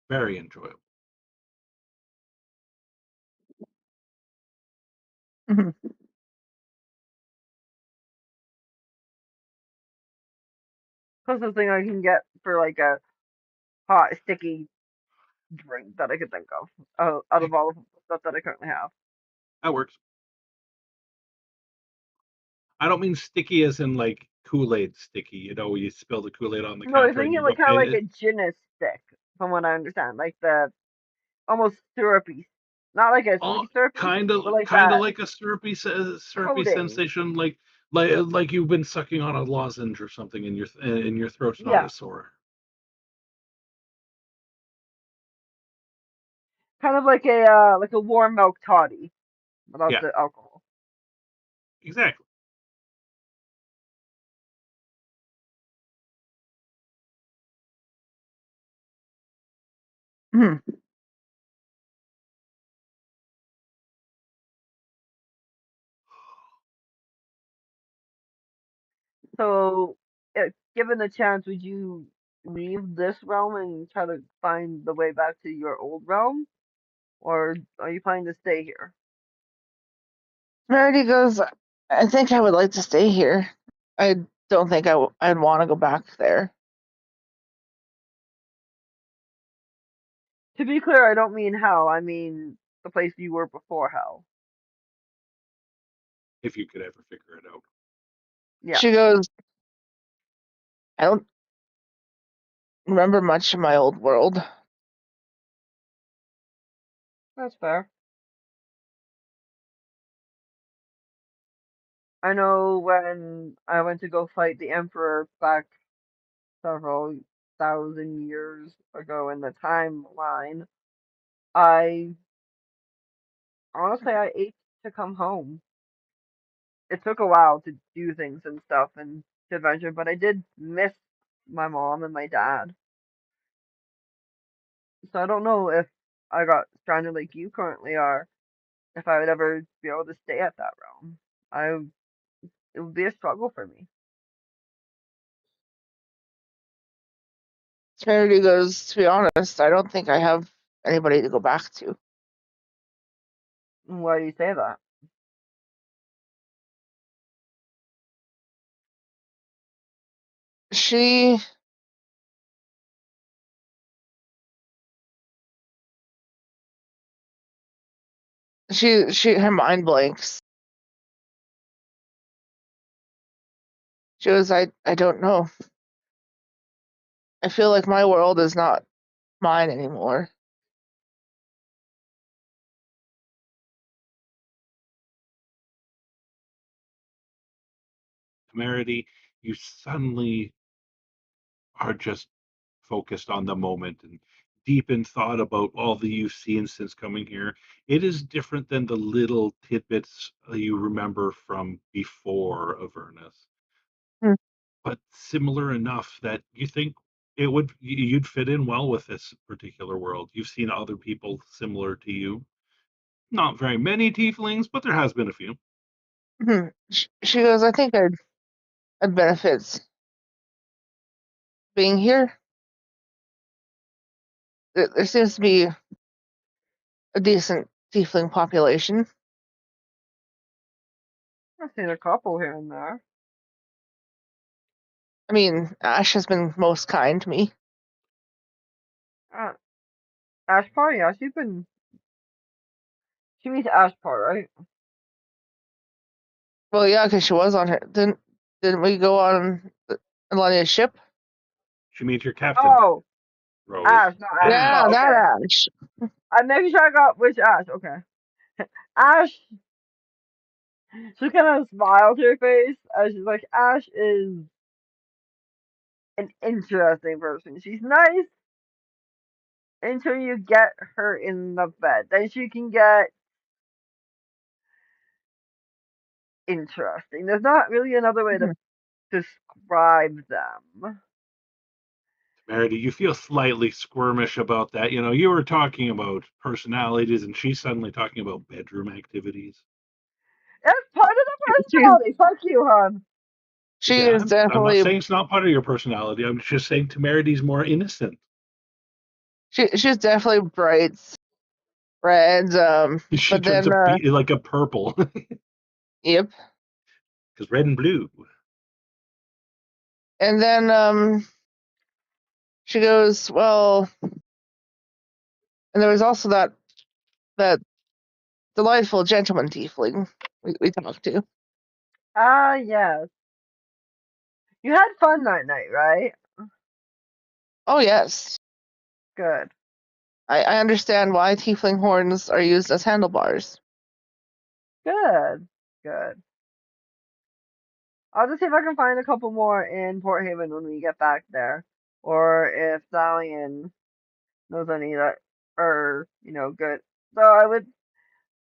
Speaker 1: Very enjoyable.
Speaker 4: Mhm.
Speaker 2: Closest thing I can get for like a hot, sticky drink that I could think of out of all of the stuff that I currently have.
Speaker 1: That works. I don't mean sticky as in like Kool-Aid sticky. You spill the Kool-Aid on the
Speaker 2: No, I was
Speaker 1: counter and
Speaker 2: thinking
Speaker 1: you
Speaker 2: like
Speaker 1: don't.
Speaker 2: kind of like a gin stick, from what I understand, like the almost syrupy, not like a
Speaker 1: Oh,
Speaker 2: sweet syrupy,
Speaker 1: kind
Speaker 2: but
Speaker 1: of,
Speaker 2: like
Speaker 1: kind of
Speaker 2: that
Speaker 1: like a syrupy
Speaker 2: coating.
Speaker 1: sensation, like you've been sucking on a lozenge or something, and your throat's not
Speaker 2: Yeah,
Speaker 1: as sore.
Speaker 2: kind of like a warm milk toddy without
Speaker 1: Yeah,
Speaker 2: the alcohol.
Speaker 1: exactly.
Speaker 4: Mhm.
Speaker 2: So, given the chance, would you leave this realm and try to find the way back to your old realm, or are you planning to stay here?
Speaker 4: Meredith goes, I think I would like to stay here. I don't think I'd want to go back there.
Speaker 2: To be clear, I don't mean hell. I mean the place you were before hell.
Speaker 1: If you could ever figure it out.
Speaker 2: Yeah,
Speaker 4: She goes, I don't remember much of my old world.
Speaker 2: that's fair. I know when I went to go fight the Emperor back several thousand years ago in the timeline, I honestly I ate to come home. It took a while to do things and stuff and to adventure, but I did miss my mom and my dad. So I don't know if I got stranded like you currently are, if I would ever be able to stay at that realm. I It would be a struggle for me.
Speaker 4: Meredith goes, to be honest, I don't think I have anybody to go back to.
Speaker 2: Why do you say that?
Speaker 4: She her mind blanks. She goes, I don't know. I feel like my world is not mine anymore.
Speaker 1: Temerity, you suddenly are just focused on the moment and deep in thought about all that you've seen since coming here. It is different than the little tidbits you remember from before Avernus,
Speaker 4: Hmm.
Speaker 1: but similar enough that you think you'd fit in well with this particular world. You've seen other people similar to you. Not very many tieflings, but there has been a few.
Speaker 4: She goes, I think I'd benefit being here. There seems to be a decent tiefling population.
Speaker 2: I've seen a couple here and there.
Speaker 4: I mean, Ash has been most kind to me.
Speaker 2: Uh, Ashpar, yeah, she means Ashpar, right?
Speaker 4: Well, yeah, because she was on her. Didn't we go on Elenia's ship?
Speaker 1: She meets your captain.
Speaker 2: Oh,
Speaker 1: Rose.
Speaker 2: Ash, not Ash.
Speaker 4: Yeah,
Speaker 2: Oh,
Speaker 4: that
Speaker 2: okay.
Speaker 4: Ash.
Speaker 2: I'm making sure I got which Ash. Okay. Ash, she kind of smiled to her face as she's like, Ash is an interesting person. She's nice until you get her in the bed. Then she can get interesting. There's not really another way to describe them.
Speaker 1: Meredith, you feel slightly squirmish about that. You know, you were talking about personalities, and she's suddenly talking about bedroom activities.
Speaker 2: That's part of the
Speaker 4: She,
Speaker 2: personality. Fuck you, hon.
Speaker 4: she
Speaker 1: Yeah,
Speaker 4: is
Speaker 1: I'm not
Speaker 4: definitely
Speaker 1: saying it's not part of your personality. I'm just saying Temerity's more innocent.
Speaker 4: she's definitely bright red.
Speaker 1: She
Speaker 4: But
Speaker 1: turns
Speaker 4: then
Speaker 1: like a purple,
Speaker 4: yep.
Speaker 1: because red and blue.
Speaker 4: And then she goes, well, and there was also that delightful gentleman tiefling we talked to.
Speaker 2: Ah, yes. You had fun that night, right?
Speaker 4: Oh yes.
Speaker 2: Good.
Speaker 4: I understand why tiefling horns are used as handlebars.
Speaker 2: Good. Good. I'll just see if I can find a couple more in Port Haven when we get back there. Or if Thalian knows any that are, good. So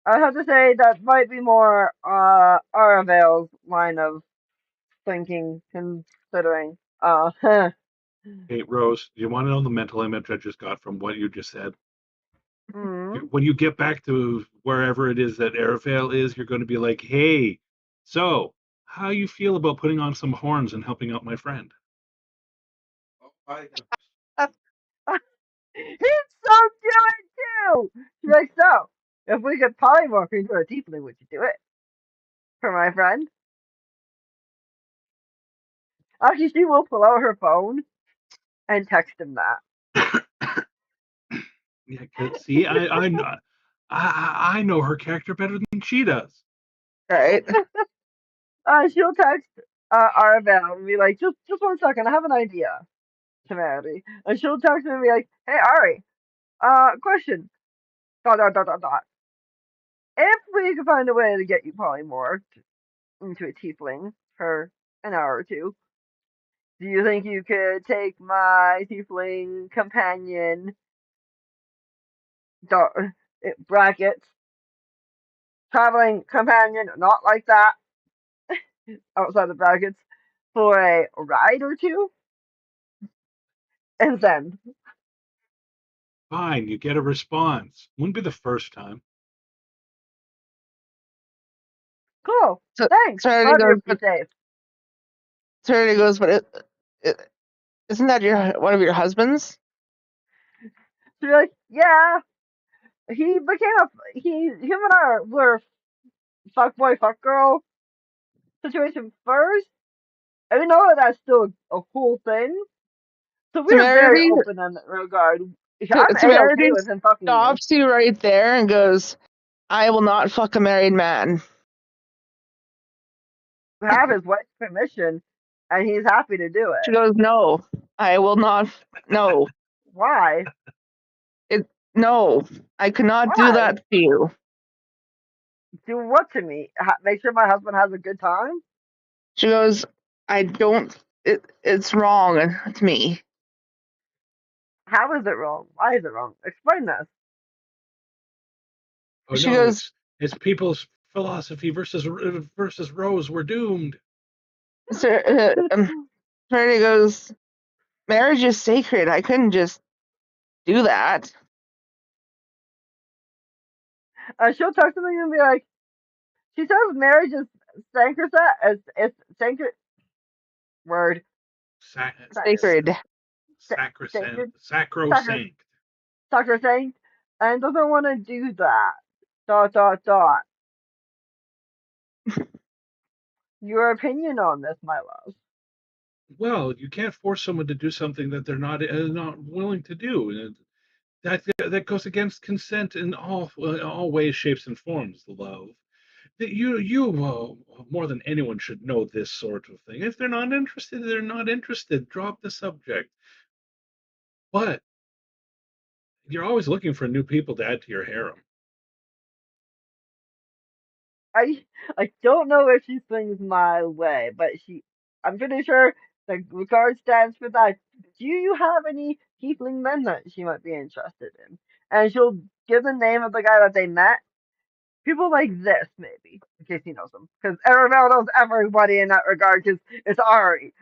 Speaker 2: I'd have to say that might be more Aravel's line of thinking, considering.
Speaker 1: Hey, Rose, do you want to know the mental image I just got from what you just said?
Speaker 2: hmm.
Speaker 1: When you get back to wherever it is that Arafale is, you're going to be like, hey, so how you feel about putting on some horns and helping out my friend?
Speaker 2: He's so good too! She's like, so, if we could polymorph into a tiefling, would you do it? For my friend? Actually, she will pull out her phone and text him that.
Speaker 1: Yeah, 'cause, see, I know her character better than she does.
Speaker 4: Right.
Speaker 2: She'll text Aravel and be like, just 1 second, I have an idea, Temerity. And she'll text him and be like, hey, Ari, question, dot, dot, dot, dot, dot. If we could find a way to get you polymorphed into a tiefling for an hour or two, do you think you could take my tiefling companion, dot, brackets, traveling companion, not like that, outside the brackets, for a ride or two? And then,
Speaker 1: Fine, you get a response. Wouldn't be the first time.
Speaker 2: cool,
Speaker 4: So
Speaker 2: thanks,
Speaker 4: Serenity
Speaker 2: glad
Speaker 4: goes,
Speaker 2: you'll be
Speaker 4: but
Speaker 2: safe.
Speaker 4: isn't that one of your husbands?
Speaker 2: She'd be like, yeah, he became him and I were fuck boy, fuck girl situation first. And we know that that's still a cool thing. So we're very
Speaker 4: Temerity
Speaker 2: open in that regard. I'm A-okay
Speaker 4: Temerity
Speaker 2: with him fucking me.
Speaker 4: stops you right there and goes, I will not fuck a married man.
Speaker 2: We have his wife's permission, and he's happy to do
Speaker 4: She
Speaker 2: it.
Speaker 4: goes, no, I will not. No,
Speaker 2: Why?
Speaker 4: no, I cannot do
Speaker 2: Why?
Speaker 4: that to you.
Speaker 2: Do what to me? Make sure my husband has a good time?
Speaker 4: She goes, I don't. It's wrong to me.
Speaker 2: How is it wrong? Why is it wrong? Explain this.
Speaker 1: Oh
Speaker 4: She
Speaker 1: no,
Speaker 4: goes,
Speaker 1: it's people's philosophy versus Rose. We're doomed.
Speaker 4: Serenity goes, marriage is sacred. I couldn't just do that.
Speaker 2: She'll talk to me and be like, she says marriage is sacrosanct, it's sacred, word,
Speaker 1: Sac-
Speaker 4: Sacred.
Speaker 2: sacred, sacred,
Speaker 1: sacrosanct.
Speaker 2: sacrosanct, and doesn't want to do that. Dot, dot, dot. Your opinion on this, my love.
Speaker 1: Well, you can't force someone to do something that they're not willing to do. And that goes against consent in all ways, shapes, and forms. Love that you more than anyone should know this sort of thing. If they're not interested, they're not interested. Drop the subject. But You're always looking for new people to add to your harem.
Speaker 2: I don't know if she swings my way, but I'm pretty sure the card stands for that. Do you have any tiefling men that she might be interested in? And she'll give the name of the guy that they met. People like this, maybe, in case he knows them. Because Arabelle knows everybody in that regard, because it's Ari.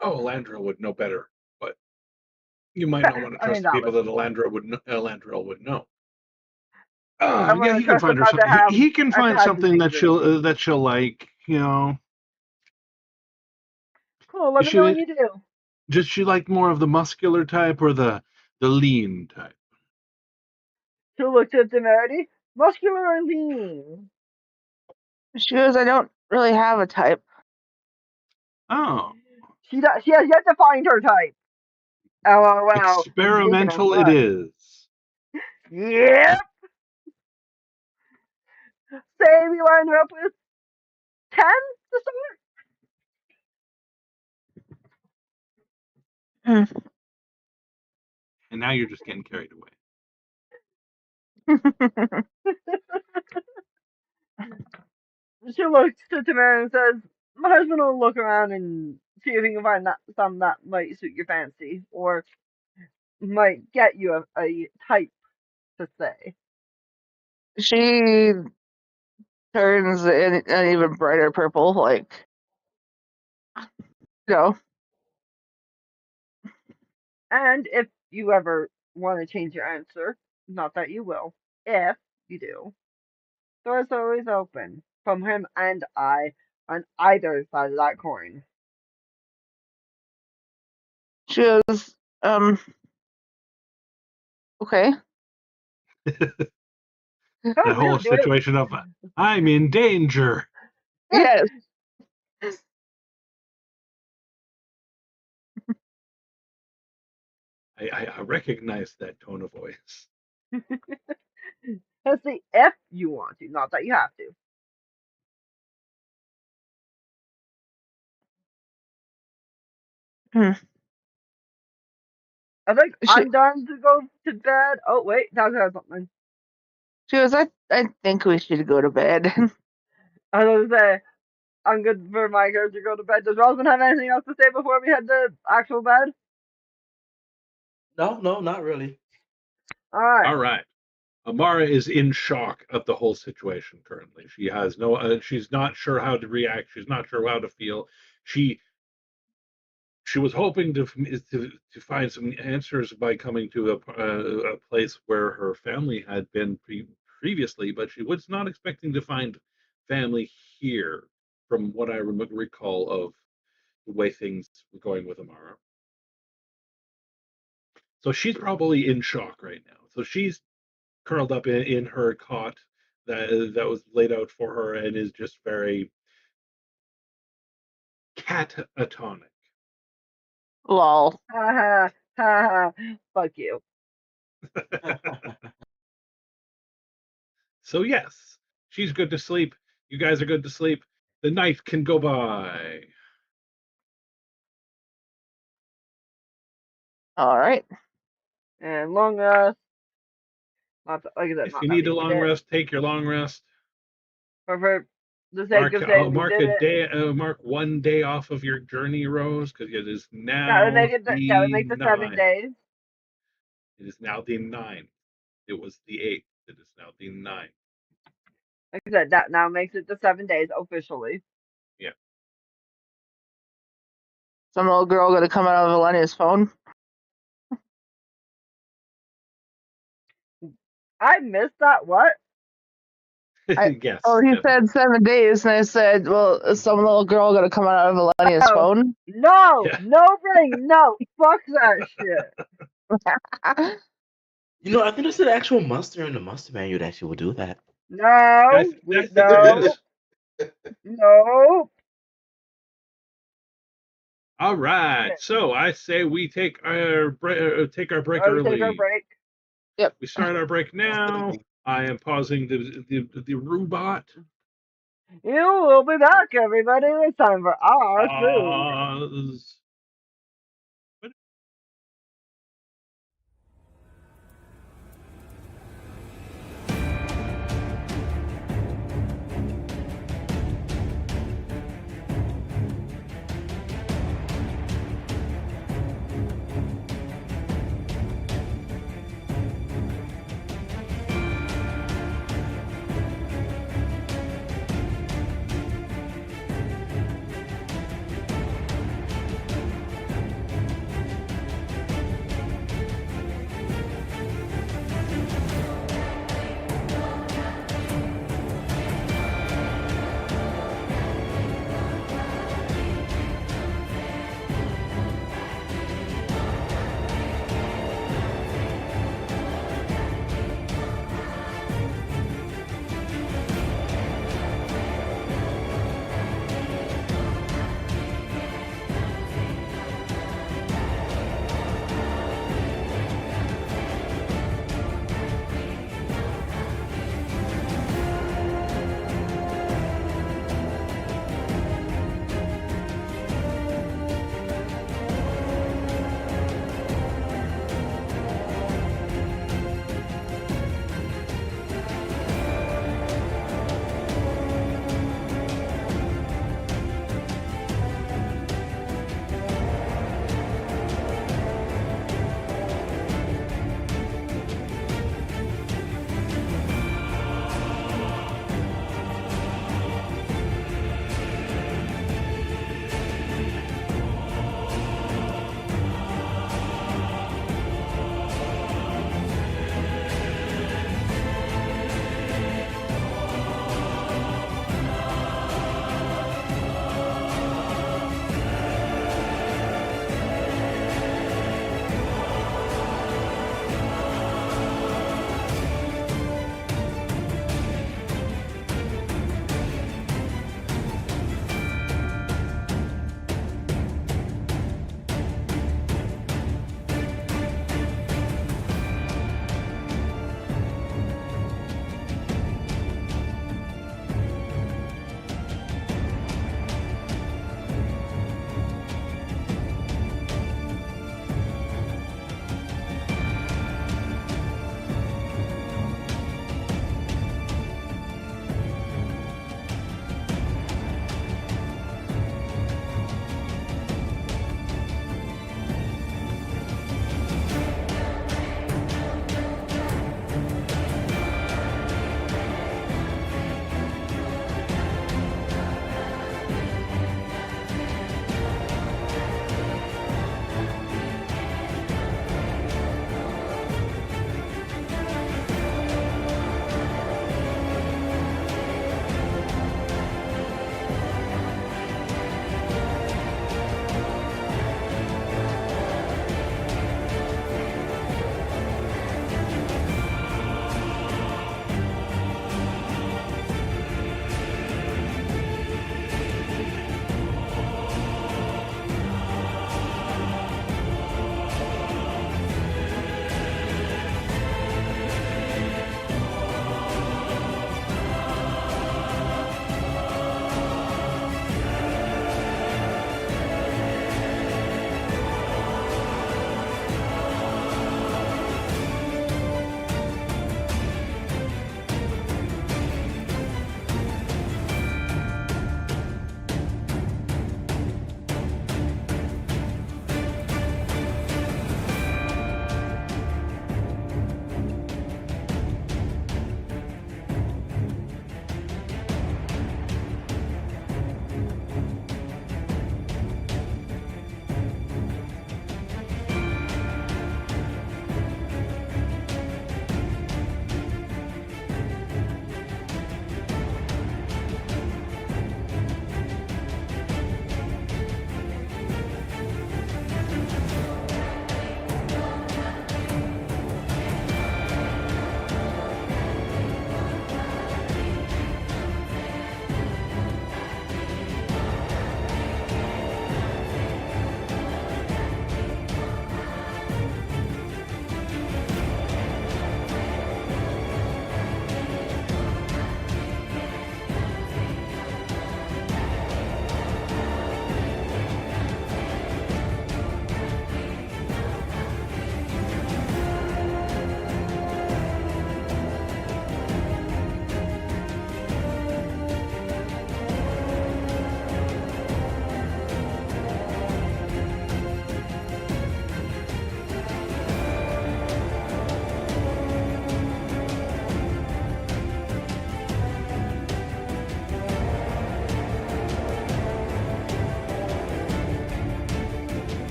Speaker 1: Oh, Elandra would know better, but you might not want to
Speaker 2: I mean,
Speaker 1: trust the
Speaker 2: that
Speaker 1: people
Speaker 2: was.
Speaker 1: that Elandra would know.
Speaker 2: I
Speaker 1: Yeah,
Speaker 2: wouldn't
Speaker 1: he can
Speaker 2: trust
Speaker 1: find
Speaker 2: them
Speaker 1: her
Speaker 2: not to
Speaker 1: something.
Speaker 2: have
Speaker 1: He can
Speaker 2: not to
Speaker 1: find
Speaker 2: have
Speaker 1: something
Speaker 2: diseases.
Speaker 1: that she'll like. You know,
Speaker 2: Cool, let
Speaker 1: is
Speaker 2: me know
Speaker 1: she
Speaker 2: when you do.
Speaker 1: does she like more of the muscular type or the lean type?
Speaker 2: She'll look at temerity. Muscular or lean?
Speaker 4: She goes, I don't really have a type.
Speaker 1: Oh,
Speaker 2: She has yet to find her type. LOL. Speaking of
Speaker 1: experimental it
Speaker 2: what?
Speaker 1: is.
Speaker 2: Yep. Say we line her up with 10 to
Speaker 4: Hmm.
Speaker 1: And now you're just getting carried away.
Speaker 2: start. She looks to Tamara and says, my husband will look around and see if he can find some that might suit your fancy or might get you a type to say.
Speaker 4: She turns an even brighter purple, like, you know.
Speaker 2: And if you ever want to change your answer, not that you will, if you do, door's always open from him and I on either side of that coin.
Speaker 4: She goes, okay.
Speaker 2: Oh,
Speaker 1: That whole
Speaker 2: really? Do it.
Speaker 1: situation of I'm in danger.
Speaker 4: Yes.
Speaker 1: I recognize that tone of voice.
Speaker 2: Let's see if you want to, not that you have to.
Speaker 4: Hmm.
Speaker 2: I think
Speaker 4: She
Speaker 2: I'm done to go to bed. Oh wait, now I have something.
Speaker 4: she goes, I think we should go to bed.
Speaker 2: I was gonna say I'm good for my character to go to bed. Does Rosalind have anything else to say before we head to actual bed?
Speaker 3: No, not really.
Speaker 2: All right.
Speaker 1: All right. Amara is in shock of the whole situation currently. She has no, she's not sure how to react. She's not sure how to feel. She she was hoping to find some answers by coming to a place where her family had been previously, but she was not expecting to find family here. From what I recall of the way things were going with Amara, so she's probably in shock right now. So she's curled up in her cot that was laid out for her and is just very catatonic.
Speaker 4: Lol.
Speaker 2: Ha ha ha ha. Fuck you.
Speaker 1: So yes, she's good to sleep. You guys are good to sleep. The night can go by.
Speaker 4: All right.
Speaker 2: And long rest. Not that, like I said,
Speaker 1: If
Speaker 2: not
Speaker 1: you
Speaker 2: that
Speaker 1: need
Speaker 2: we
Speaker 1: a
Speaker 2: need
Speaker 1: long
Speaker 2: it.
Speaker 1: rest, take your long rest.
Speaker 2: But for the sake of saying we
Speaker 1: Mark
Speaker 2: did
Speaker 1: a
Speaker 2: it,
Speaker 1: day. Mark one day off of your journey, Rose, because it is
Speaker 2: gotta
Speaker 1: now
Speaker 2: make it. Gotta
Speaker 1: the
Speaker 2: make the 7
Speaker 1: 9th.
Speaker 2: days.
Speaker 1: It is now the 9th. It was the 8th. It is now the 9th.
Speaker 2: Like I said, that now makes it the 7 days officially.
Speaker 1: Yeah.
Speaker 4: Some little girl gonna come out of Elenia's phone.
Speaker 2: I missed that. What?
Speaker 1: Yes.
Speaker 4: He
Speaker 1: Yes.
Speaker 4: said 7 days, and I said, well, is some little girl gonna come out of Elenia's
Speaker 2: Oh
Speaker 4: phone?
Speaker 2: no!
Speaker 1: Yeah.
Speaker 2: No brain! No! Fuck that shit!
Speaker 3: I think there's an actual muster in the muster manual that she will do that.
Speaker 2: No!
Speaker 1: I think there
Speaker 2: No!
Speaker 1: is.
Speaker 2: No!
Speaker 1: All right.
Speaker 2: Okay.
Speaker 1: So I say we take our break
Speaker 2: Oh, we take our
Speaker 1: early.
Speaker 2: break.
Speaker 4: Yep.
Speaker 1: We start our break now. I am pausing the robot.
Speaker 2: You will be back, everybody. It's time for our food.
Speaker 1: Pause.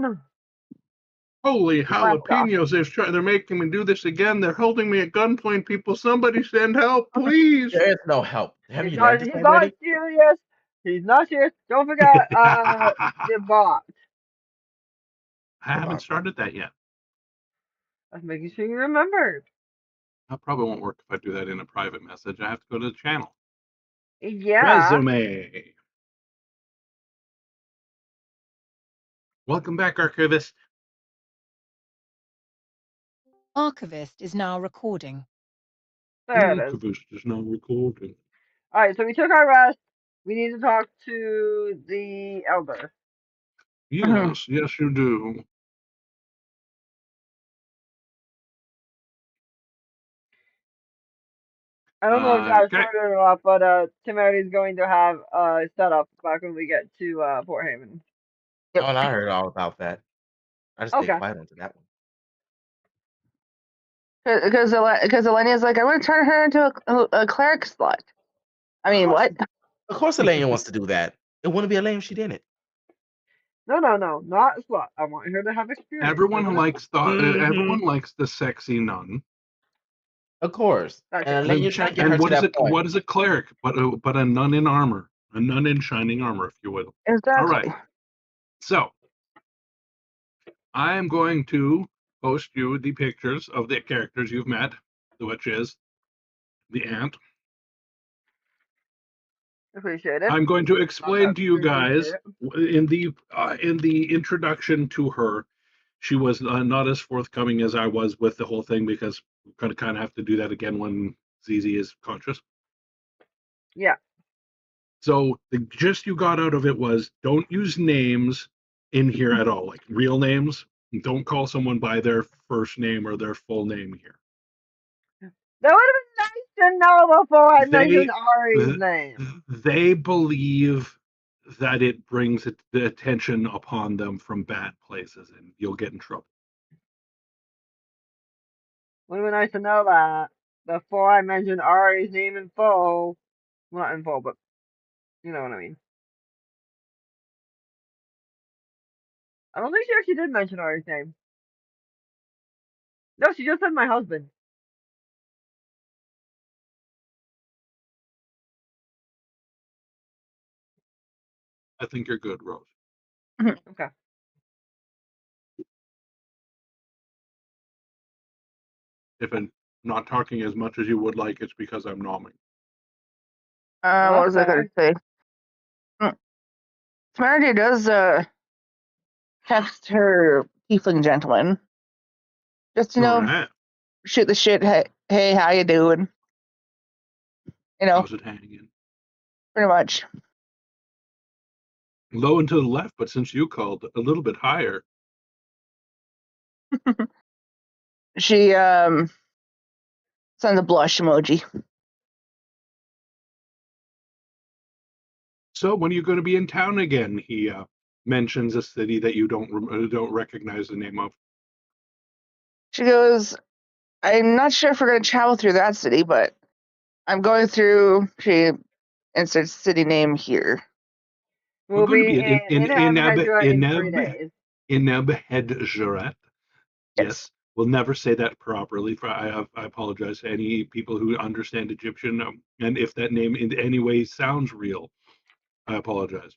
Speaker 2: on.
Speaker 1: Holy
Speaker 4: Laptop.
Speaker 1: jalapenos! They're making me do this again. They're holding me at gunpoint. People, somebody send help, please!
Speaker 3: There is no help. Have
Speaker 2: He's
Speaker 3: you
Speaker 2: not,
Speaker 3: learned this
Speaker 2: he's not
Speaker 3: already?
Speaker 2: serious. He's not serious. Don't forget the box.
Speaker 1: I haven't started that yet.
Speaker 2: I was making sure you remembered.
Speaker 1: That probably won't work if I do that in a private message. I have to go to the channel.
Speaker 2: Yeah.
Speaker 1: Resume. Welcome back, Archivist.
Speaker 5: Archivist is now recording.
Speaker 2: There it is.
Speaker 1: Archivist is now recording.
Speaker 2: All right, so we took our rest. We need to talk to the elder.
Speaker 1: Yes, yes, you do.
Speaker 2: I don't know if Josh
Speaker 1: Okay.
Speaker 2: heard it or not, but Timothy's going to have set up back when we get to Port Haven.
Speaker 3: Oh, and I heard all about that. I just stayed
Speaker 2: Okay.
Speaker 3: quiet onto that one.
Speaker 4: Because Elenia's like, I want to turn her into a cleric slut. I mean, what?
Speaker 3: Of course, Elaine wants to do that. It wouldn't be Elaine if she didn't.
Speaker 2: No, not a slut. I want her to have experience.
Speaker 1: Everyone likes
Speaker 3: Mhm.
Speaker 1: everyone likes the sexy nun.
Speaker 3: Of course.
Speaker 2: That's
Speaker 3: And
Speaker 2: it.
Speaker 3: Elaine, you're trying to get her
Speaker 1: And
Speaker 3: to
Speaker 1: what is
Speaker 3: that
Speaker 1: it?
Speaker 3: point.
Speaker 1: What is a cleric? But a nun in armor, a nun in shining armor, if you will.
Speaker 4: Exactly.
Speaker 1: All right. So I am going to post you the pictures of the characters you've met, which is the aunt.
Speaker 2: Appreciate it.
Speaker 1: I'm going to explain to you guys
Speaker 2: Appreciate
Speaker 1: in the introduction to her. She was not as forthcoming as I was with the whole thing because we're going to kind of have to do that again when ZZ is conscious.
Speaker 2: Yeah.
Speaker 1: So the gist you got out of it was don't use names in here at all, like real names. Don't call someone by their first name or their full name here.
Speaker 2: That would have been nice to know before I
Speaker 1: They-
Speaker 2: mentioned Ari's name.
Speaker 1: They believe that it brings the attention upon them from bad places, and you'll get in trouble.
Speaker 2: Would have been nice to know that before I mentioned Ari's name in full. Well, not in full, but you know what I mean. I don't think she actually did mention Ari's name. No, she just said my husband.
Speaker 1: I think you're good, Rose.
Speaker 2: Okay.
Speaker 1: If I'm not talking as much as you would like, it's because I'm nomming.
Speaker 4: What was I going to say? Smarty does text her tiefling gentleman. Just,
Speaker 1: Right.
Speaker 4: shoot the shit. Hey, how you doing?
Speaker 1: How's it hanging?
Speaker 4: Pretty much.
Speaker 1: Low and to the left, but since you called, a little bit higher.
Speaker 4: She sends a blush emoji.
Speaker 1: So when are you going to be in town again? He mentions a city that you don't recognize the name of.
Speaker 4: She goes, I'm not sure if we're going to travel through that city, but I'm going through. She inserts city name here.
Speaker 2: We'll
Speaker 1: going to
Speaker 2: be
Speaker 1: be in
Speaker 2: in 3 days.
Speaker 1: Inebhedjurat. Yes, we'll never say that properly. I apologize to any people who understand Egyptian, and if that name in any way sounds real, I apologize.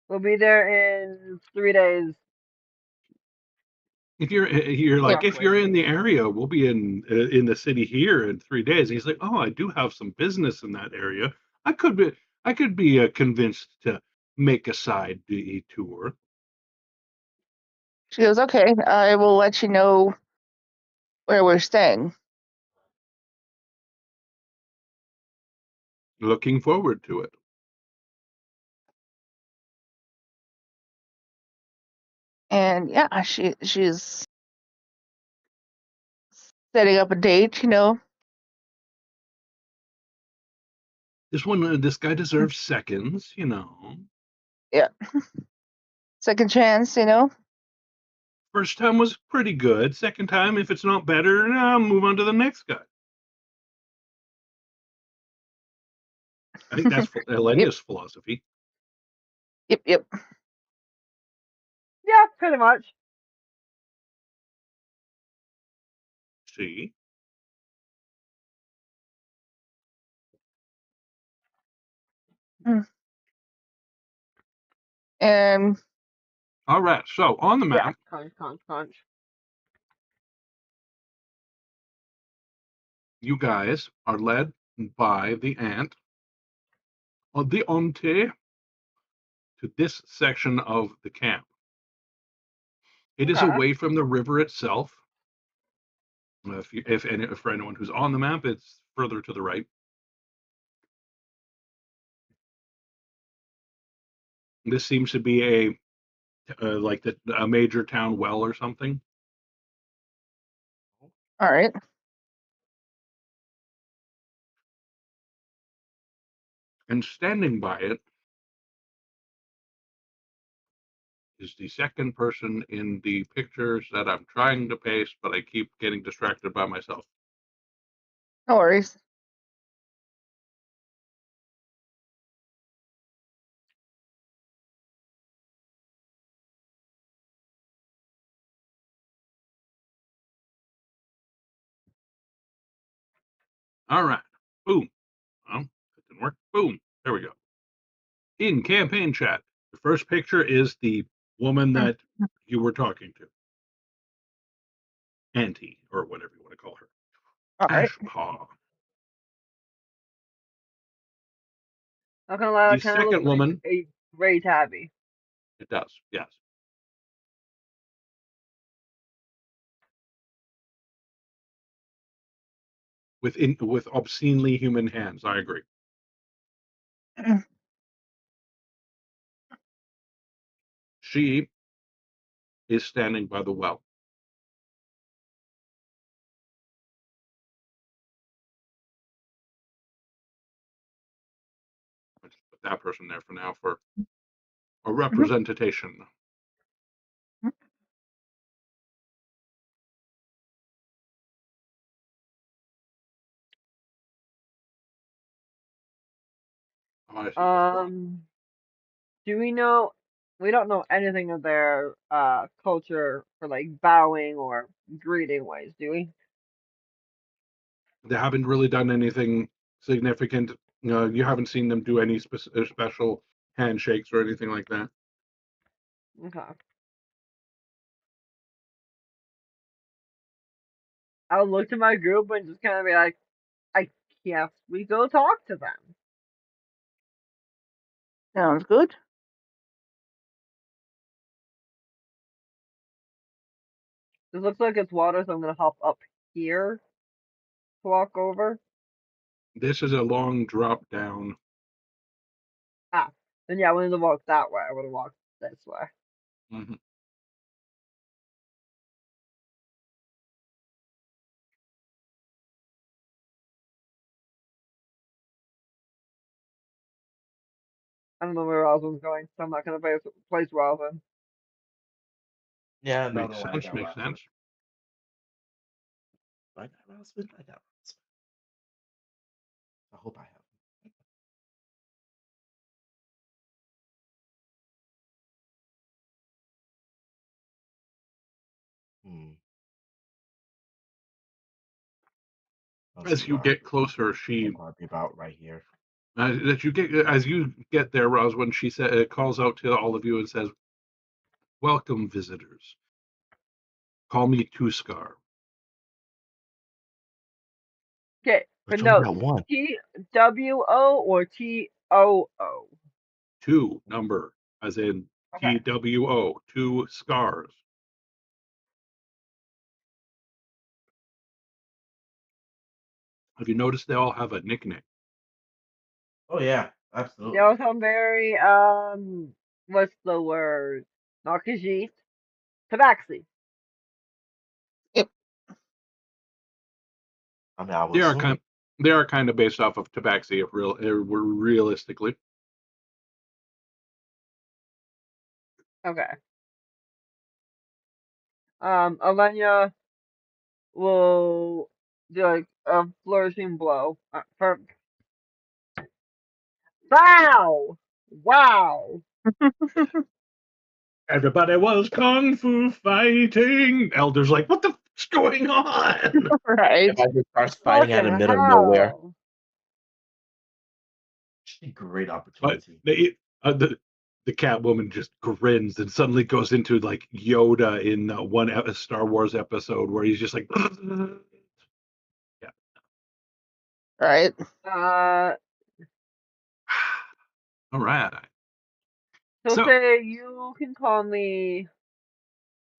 Speaker 2: We'll be there in 3 days.
Speaker 1: If you're like, if you're in the area, we'll be in the city here in 3 days. He's like, oh, I do have some business in that area. I could be convinced to make a side detour.
Speaker 4: She goes, okay, I will let you know where we're staying.
Speaker 1: Looking forward to it.
Speaker 4: And yeah, she's setting up a date,
Speaker 1: This guy deserves seconds,
Speaker 4: Yeah. Second chance,
Speaker 1: First time was pretty good. Second time, if it's not better, move on to the next guy. I think that's Elenia's philosophy.
Speaker 4: Yep.
Speaker 2: Yeah, pretty much.
Speaker 1: See?
Speaker 4: And
Speaker 1: All right. So on the
Speaker 2: Yeah,
Speaker 1: map,
Speaker 2: crunch.
Speaker 1: you guys are led by the ant or the ante to this section of the camp. It is
Speaker 2: Okay.
Speaker 1: away from the river itself. For anyone who's on the map, it's further to the right. This seems to be a major town well or something.
Speaker 4: all right.
Speaker 1: And standing by it is the second person in the pictures that I'm trying to paste, but I keep getting distracted by myself.
Speaker 4: No worries.
Speaker 1: All right. Boom. Well, that didn't work. Boom. There we go. In campaign chat, the first picture is the woman that you were talking to. Auntie, or whatever you want to call her.
Speaker 4: All right.
Speaker 1: Ashpaw.
Speaker 2: Not gonna lie,
Speaker 1: The
Speaker 2: that kind of looks
Speaker 1: second
Speaker 2: like
Speaker 1: woman,
Speaker 2: a gray tabby.
Speaker 1: it does, yes. With obscenely human hands, I agree. She is standing by the well. I'll just put that person there for now for a representation. Oh, I see what's going on.
Speaker 2: Do we know? We don't know anything of their culture for like bowing or greeting ways, do we?
Speaker 1: They haven't really done anything significant. You haven't seen them do any special handshakes or anything like that.
Speaker 2: Okay. I'll look to my group and just kind of be like, I guess we go talk to them.
Speaker 4: Sounds good.
Speaker 2: This looks like it's water, so I'm gonna hop up here to walk over.
Speaker 1: This is a long drop down.
Speaker 2: Ah, then yeah, I wanted to walk that way. I would have walked this way.
Speaker 1: Mhm.
Speaker 2: I don't know where Rosalind's going, so I'm not gonna place Rosalind.
Speaker 3: Yeah, no,
Speaker 1: Makes
Speaker 3: no, I
Speaker 1: sense.
Speaker 3: got
Speaker 1: Makes
Speaker 3: Rosalind.
Speaker 1: sense.
Speaker 3: I got Rosalind. I got Rosalind. I hope I have. Hmm. Let's
Speaker 1: As
Speaker 3: see
Speaker 1: you
Speaker 3: where
Speaker 1: get closer,
Speaker 3: I'll probably be about right here.
Speaker 1: as you get there, Roswin, she calls out to all of you and says, "Welcome, visitors. Call me Tuskar."
Speaker 2: Okay, for
Speaker 3: Let's only
Speaker 2: notes,
Speaker 3: got one.
Speaker 2: TWO or TOO?
Speaker 1: Two number, as in
Speaker 2: Okay.
Speaker 1: TWO, two scars. Have you noticed they all have a nickname?
Speaker 3: Oh yeah,
Speaker 2: They
Speaker 3: absolutely.
Speaker 2: all sound very what's the word? Not Khajiit. Tabaxi.
Speaker 4: Yep.
Speaker 3: I mean, I would
Speaker 1: They are
Speaker 3: assume.
Speaker 1: they are kind of based off of Tabaxi, if realistically.
Speaker 2: Okay. Alenia will do like a flourishing blow. For wow! Wow!
Speaker 1: Everybody was kung fu fighting. Elder's like, what the fuck's going on?
Speaker 4: Right.
Speaker 3: Everybody just starts fighting out of the middle of nowhere. Great
Speaker 1: But
Speaker 3: opportunity.
Speaker 1: the Catwoman just grins and suddenly goes into like Yoda in one Star Wars episode where he's just like, yeah.
Speaker 4: Right.
Speaker 1: All right.
Speaker 2: So
Speaker 1: So
Speaker 2: say you can call me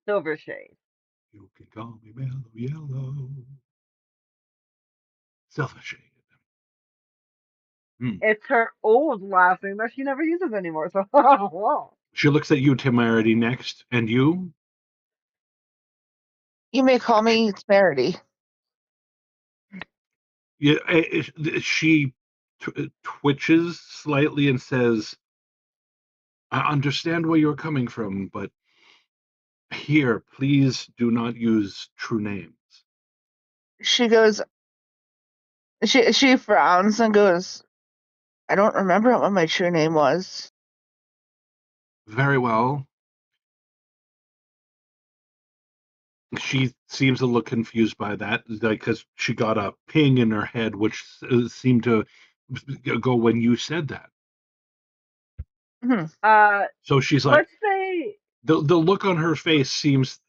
Speaker 2: Silver Shade.
Speaker 1: you can call me Mellow Yellow. Self-shade.
Speaker 2: It's her old last name that she never uses anymore. So
Speaker 1: She looks at you, Temerity, next, and you.
Speaker 4: You may call me Temerity.
Speaker 1: Yeah, she twitches slightly and says, I understand where you're coming from, but here, please do not use true names.
Speaker 4: She goes. She frowns and goes, I don't remember what my true name was.
Speaker 1: Very well. She seems to look confused by that, because she got a ping in her head, which seemed to go when you said that. So she's like,
Speaker 2: let's say
Speaker 1: the look on her face seems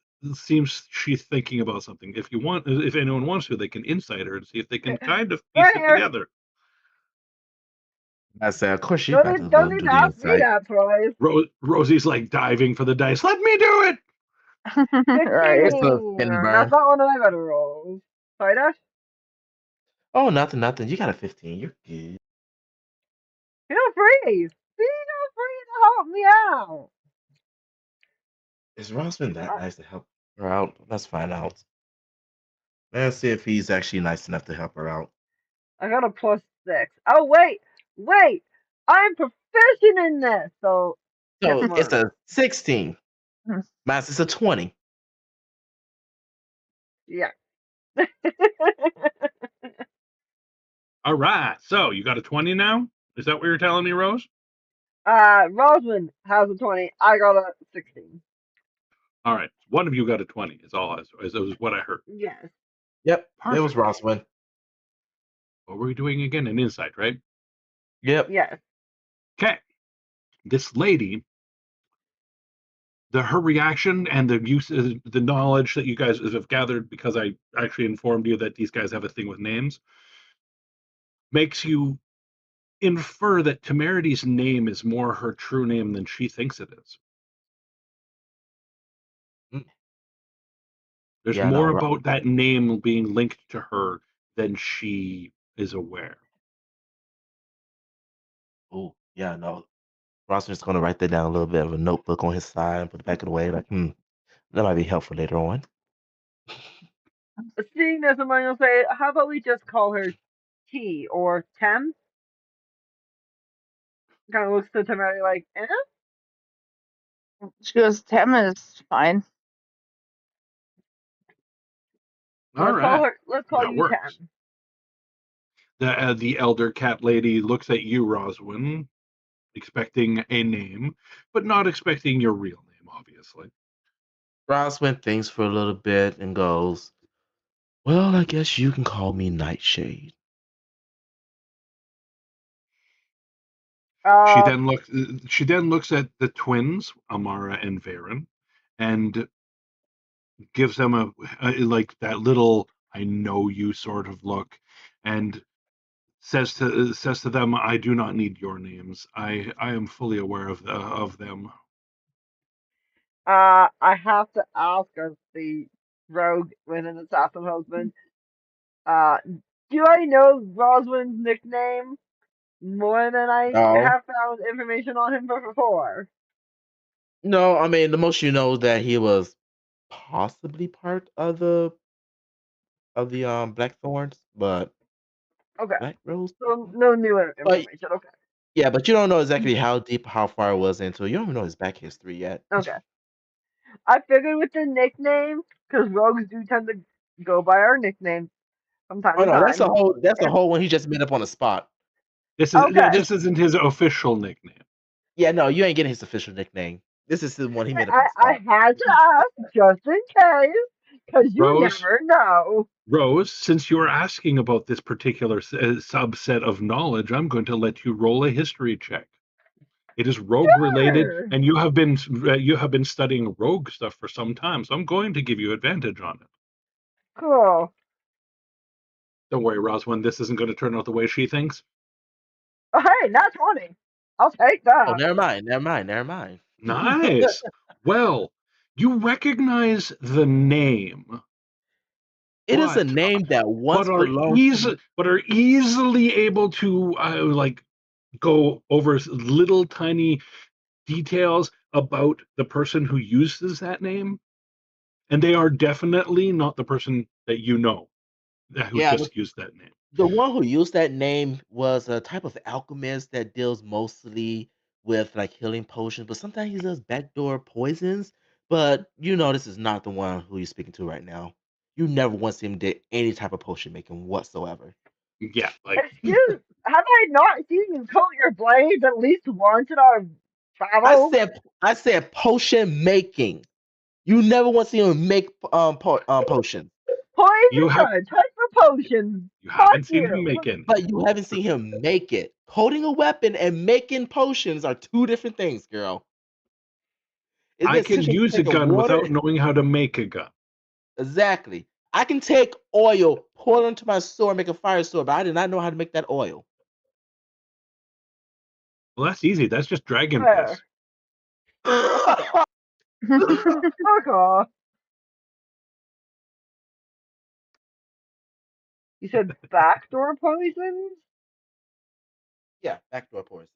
Speaker 1: she's thinking about something. If anyone wants to, they can insight her and see if they can kind of piece it together.
Speaker 3: I said, of course, she's
Speaker 2: don't
Speaker 3: about
Speaker 2: need,
Speaker 3: to
Speaker 2: don't
Speaker 3: do
Speaker 2: need to
Speaker 3: the
Speaker 2: ask me
Speaker 3: insight.
Speaker 2: that twice.
Speaker 1: Rosie's like diving for the dice. Let me do it.
Speaker 2: 15.
Speaker 4: Right.
Speaker 3: It's a spin burn.
Speaker 2: That's not one of my better rolls. Sorry, Dash?
Speaker 3: Oh, nothing. You got a 15. You're good.
Speaker 2: Feel free. Feel free to help me out.
Speaker 3: Is Rosman that nice to help her out? Let's find out. Let's see if he's actually nice enough to help her out.
Speaker 2: I got a +6. Oh, wait. I'm proficient in this. So
Speaker 3: it's a 16. Mass is a 20.
Speaker 2: Yeah.
Speaker 1: All right. So you got a 20 now? Is that what you're telling me, Rose?
Speaker 2: Rosamund has a 20. I got a 16.
Speaker 1: All right. One of you got a 20. Is what I heard.
Speaker 2: Yes.
Speaker 3: Yep.
Speaker 1: Perfect.
Speaker 3: It was Rosman.
Speaker 1: What were we doing again? An insight, right?
Speaker 3: Yep.
Speaker 2: Yes.
Speaker 1: Okay. This lady, her reaction and the knowledge that you guys have gathered, because I actually informed you that these guys have a thing with names, makes you infer that Temerity's name is more her true name than she thinks it is. There's more about that name being linked to her than she is aware.
Speaker 3: Oh, yeah, no. Rosman's going to write that down a little bit of a notebook on his side and put it back in the way. Like, that might be helpful later on.
Speaker 2: Seeing this, I'm going to say, how about we just call her T or Tem? Kind of looks to Temerity like,
Speaker 4: She goes, Tem is fine.
Speaker 2: Let's call
Speaker 1: that
Speaker 2: you
Speaker 1: works.
Speaker 2: Tem.
Speaker 1: The elder cat lady looks at you, Roswin, expecting a name, but not expecting your real name, obviously.
Speaker 3: Roswin thinks for a little bit and goes, well, I guess you can call me Nightshade.
Speaker 1: She then looks at the twins, Amara and Varen, and gives them a like that little "I know you" sort of look, and says to them, "I do not need your names. I am fully aware of them."
Speaker 2: I have to ask as the rogue with an assassin husband. Do I know Roswin's nickname more than I
Speaker 3: No.
Speaker 2: have found information on him before?
Speaker 3: No, I mean, the most you know that he was possibly part of the Blackthorns, but
Speaker 2: Okay.
Speaker 3: Black Rose.
Speaker 2: So no new information. Okay.
Speaker 3: Yeah, but you don't know exactly how deep, how far it was into. You don't even know his back history yet.
Speaker 2: Okay. I figured with the nickname, because rogues do tend to go by our nicknames from time
Speaker 3: Oh
Speaker 2: to
Speaker 3: no,
Speaker 2: time.
Speaker 3: that's a whole one he just made up on the spot.
Speaker 1: This
Speaker 2: Okay.
Speaker 1: isn't his official nickname.
Speaker 3: Yeah, no, you ain't getting his official nickname. This is the one he made up on the
Speaker 2: I
Speaker 3: spot.
Speaker 2: had to ask just in case, because you
Speaker 1: Rose,
Speaker 2: never know.
Speaker 1: Rose, since you're asking about this particular subset of knowledge, I'm going to let you roll a history check. It is rogue related,
Speaker 2: Sure.
Speaker 1: and you have been studying rogue stuff for some time, so I'm going to give you advantage on it.
Speaker 2: Cool.
Speaker 1: Don't worry, Roswin, this isn't going to turn out the way she thinks.
Speaker 2: Oh, hey, not 20. I'll take
Speaker 3: Oh,
Speaker 2: that.
Speaker 3: never mind, never mind, never mind.
Speaker 1: Nice. Well, you recognize the name,
Speaker 3: It is a
Speaker 1: but
Speaker 3: name that once
Speaker 1: but are
Speaker 3: belonged
Speaker 1: easy
Speaker 3: to.
Speaker 1: but are easily able to like go over little tiny details about the person who uses that name, and they are definitely not the person that you know who
Speaker 3: Yeah,
Speaker 1: just used that name.
Speaker 3: the one who used that name was a type of alchemist that deals mostly with like healing potions, but sometimes he does backdoor poisons. But this is not the one who you're speaking to right now. You never once seen him did any type of potion making whatsoever.
Speaker 1: Yeah, like
Speaker 2: Excuse, have I not seen you coat your blades at least once in our
Speaker 3: I
Speaker 2: travels?
Speaker 3: said I said potion making. You never once seen him make potions,
Speaker 1: you
Speaker 2: Poison
Speaker 1: have
Speaker 2: gun, type for potions.
Speaker 1: you
Speaker 2: Fuck
Speaker 1: haven't seen him
Speaker 2: you.
Speaker 1: make any.
Speaker 3: but you haven't seen him make it. Coating a weapon and making potions are two different things, girl. It's
Speaker 1: I
Speaker 3: been
Speaker 1: can
Speaker 3: essentially
Speaker 1: use a
Speaker 3: taking
Speaker 1: gun
Speaker 3: water.
Speaker 1: without knowing how to make a gun.
Speaker 3: Exactly. I can take oil, pour it into my sword, make a fire sword, but I did not know how to make that oil.
Speaker 1: Well, that's easy. That's just dragon piss.
Speaker 2: Fair. Fuck off. You said backdoor poisons?
Speaker 3: Yeah, backdoor poison.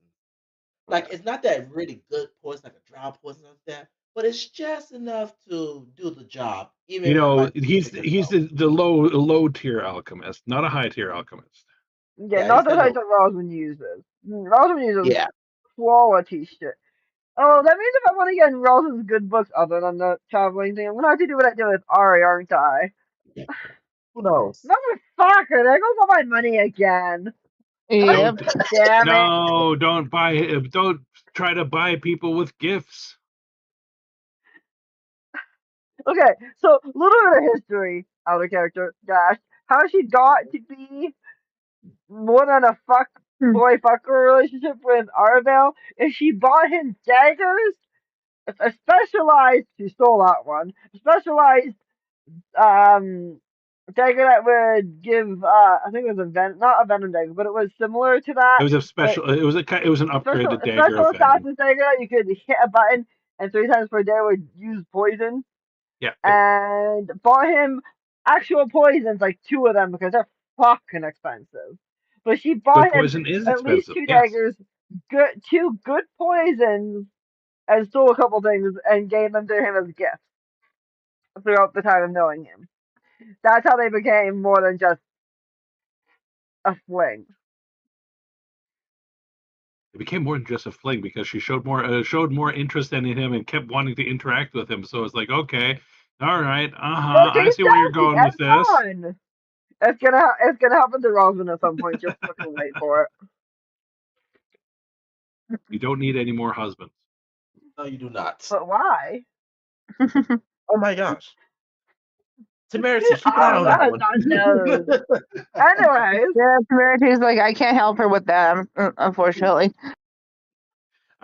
Speaker 3: Like
Speaker 2: Okay.
Speaker 3: it's not that really good poison, like a dry poison like that, but it's just enough to do the job, even
Speaker 1: You
Speaker 3: if it
Speaker 1: know,
Speaker 3: might
Speaker 1: he's
Speaker 3: take
Speaker 1: he's
Speaker 3: yourself.
Speaker 1: the low tier alchemist, not a high tier alchemist.
Speaker 2: Yeah,
Speaker 3: Yeah,
Speaker 2: not
Speaker 3: he's
Speaker 2: the
Speaker 3: that
Speaker 2: type
Speaker 3: low.
Speaker 2: that Rosman uses. Rosman uses
Speaker 3: Yeah.
Speaker 2: quality shit. Oh, that means if I want to get in Rosman's good books other than the traveling thing, I'm gonna have to do what I did with Ari, aren't I?
Speaker 3: Who knows?
Speaker 2: Motherfucker, there goes all my money again. God
Speaker 4: Yep.
Speaker 1: Don't
Speaker 2: damn it.
Speaker 1: no, don't try to buy people with gifts.
Speaker 2: Okay, so a little bit of history out of character dash. How she got to be more than a fuck boy fucker relationship with Arabelle is she bought him daggers, a specialized she stole that one, a specialized um dagger that would give I think it was a not a venom dagger, but it was similar to that.
Speaker 1: It was a
Speaker 2: But
Speaker 1: special. It was an upgraded
Speaker 2: a
Speaker 1: dagger
Speaker 2: special
Speaker 1: of venom.
Speaker 2: assassin's dagger that you could hit a button and 3 times per day would use poison.
Speaker 1: Yeah, yep.
Speaker 2: And bought him actual poisons, like 2 of them, because they're fucking expensive. But she
Speaker 1: Good
Speaker 2: bought him
Speaker 1: poison is
Speaker 2: at least
Speaker 1: expensive.
Speaker 2: two
Speaker 1: Yes,
Speaker 2: daggers, two good poisons, and stole a couple things and gave them to him as gifts throughout the time of knowing him. That's how they became more than just a fling.
Speaker 1: it became more than just a fling because she showed more interest in him and kept wanting to interact with him. So it's like, okay, all right,
Speaker 2: Well,
Speaker 1: I
Speaker 2: she's
Speaker 1: see where you're
Speaker 2: sassy
Speaker 1: going with
Speaker 2: and
Speaker 1: this.
Speaker 2: fun. It's gonna happen to Rosin at some point. Just fucking wait for it.
Speaker 1: You don't need any more husbands.
Speaker 3: No, you do not.
Speaker 2: But why?
Speaker 3: Oh my gosh. Temerity, keep an eye
Speaker 2: Oh,
Speaker 3: on that
Speaker 2: that's
Speaker 3: one.
Speaker 2: unknown. Anyways,
Speaker 4: Yeah, Verity's like, I can't help her with that, unfortunately.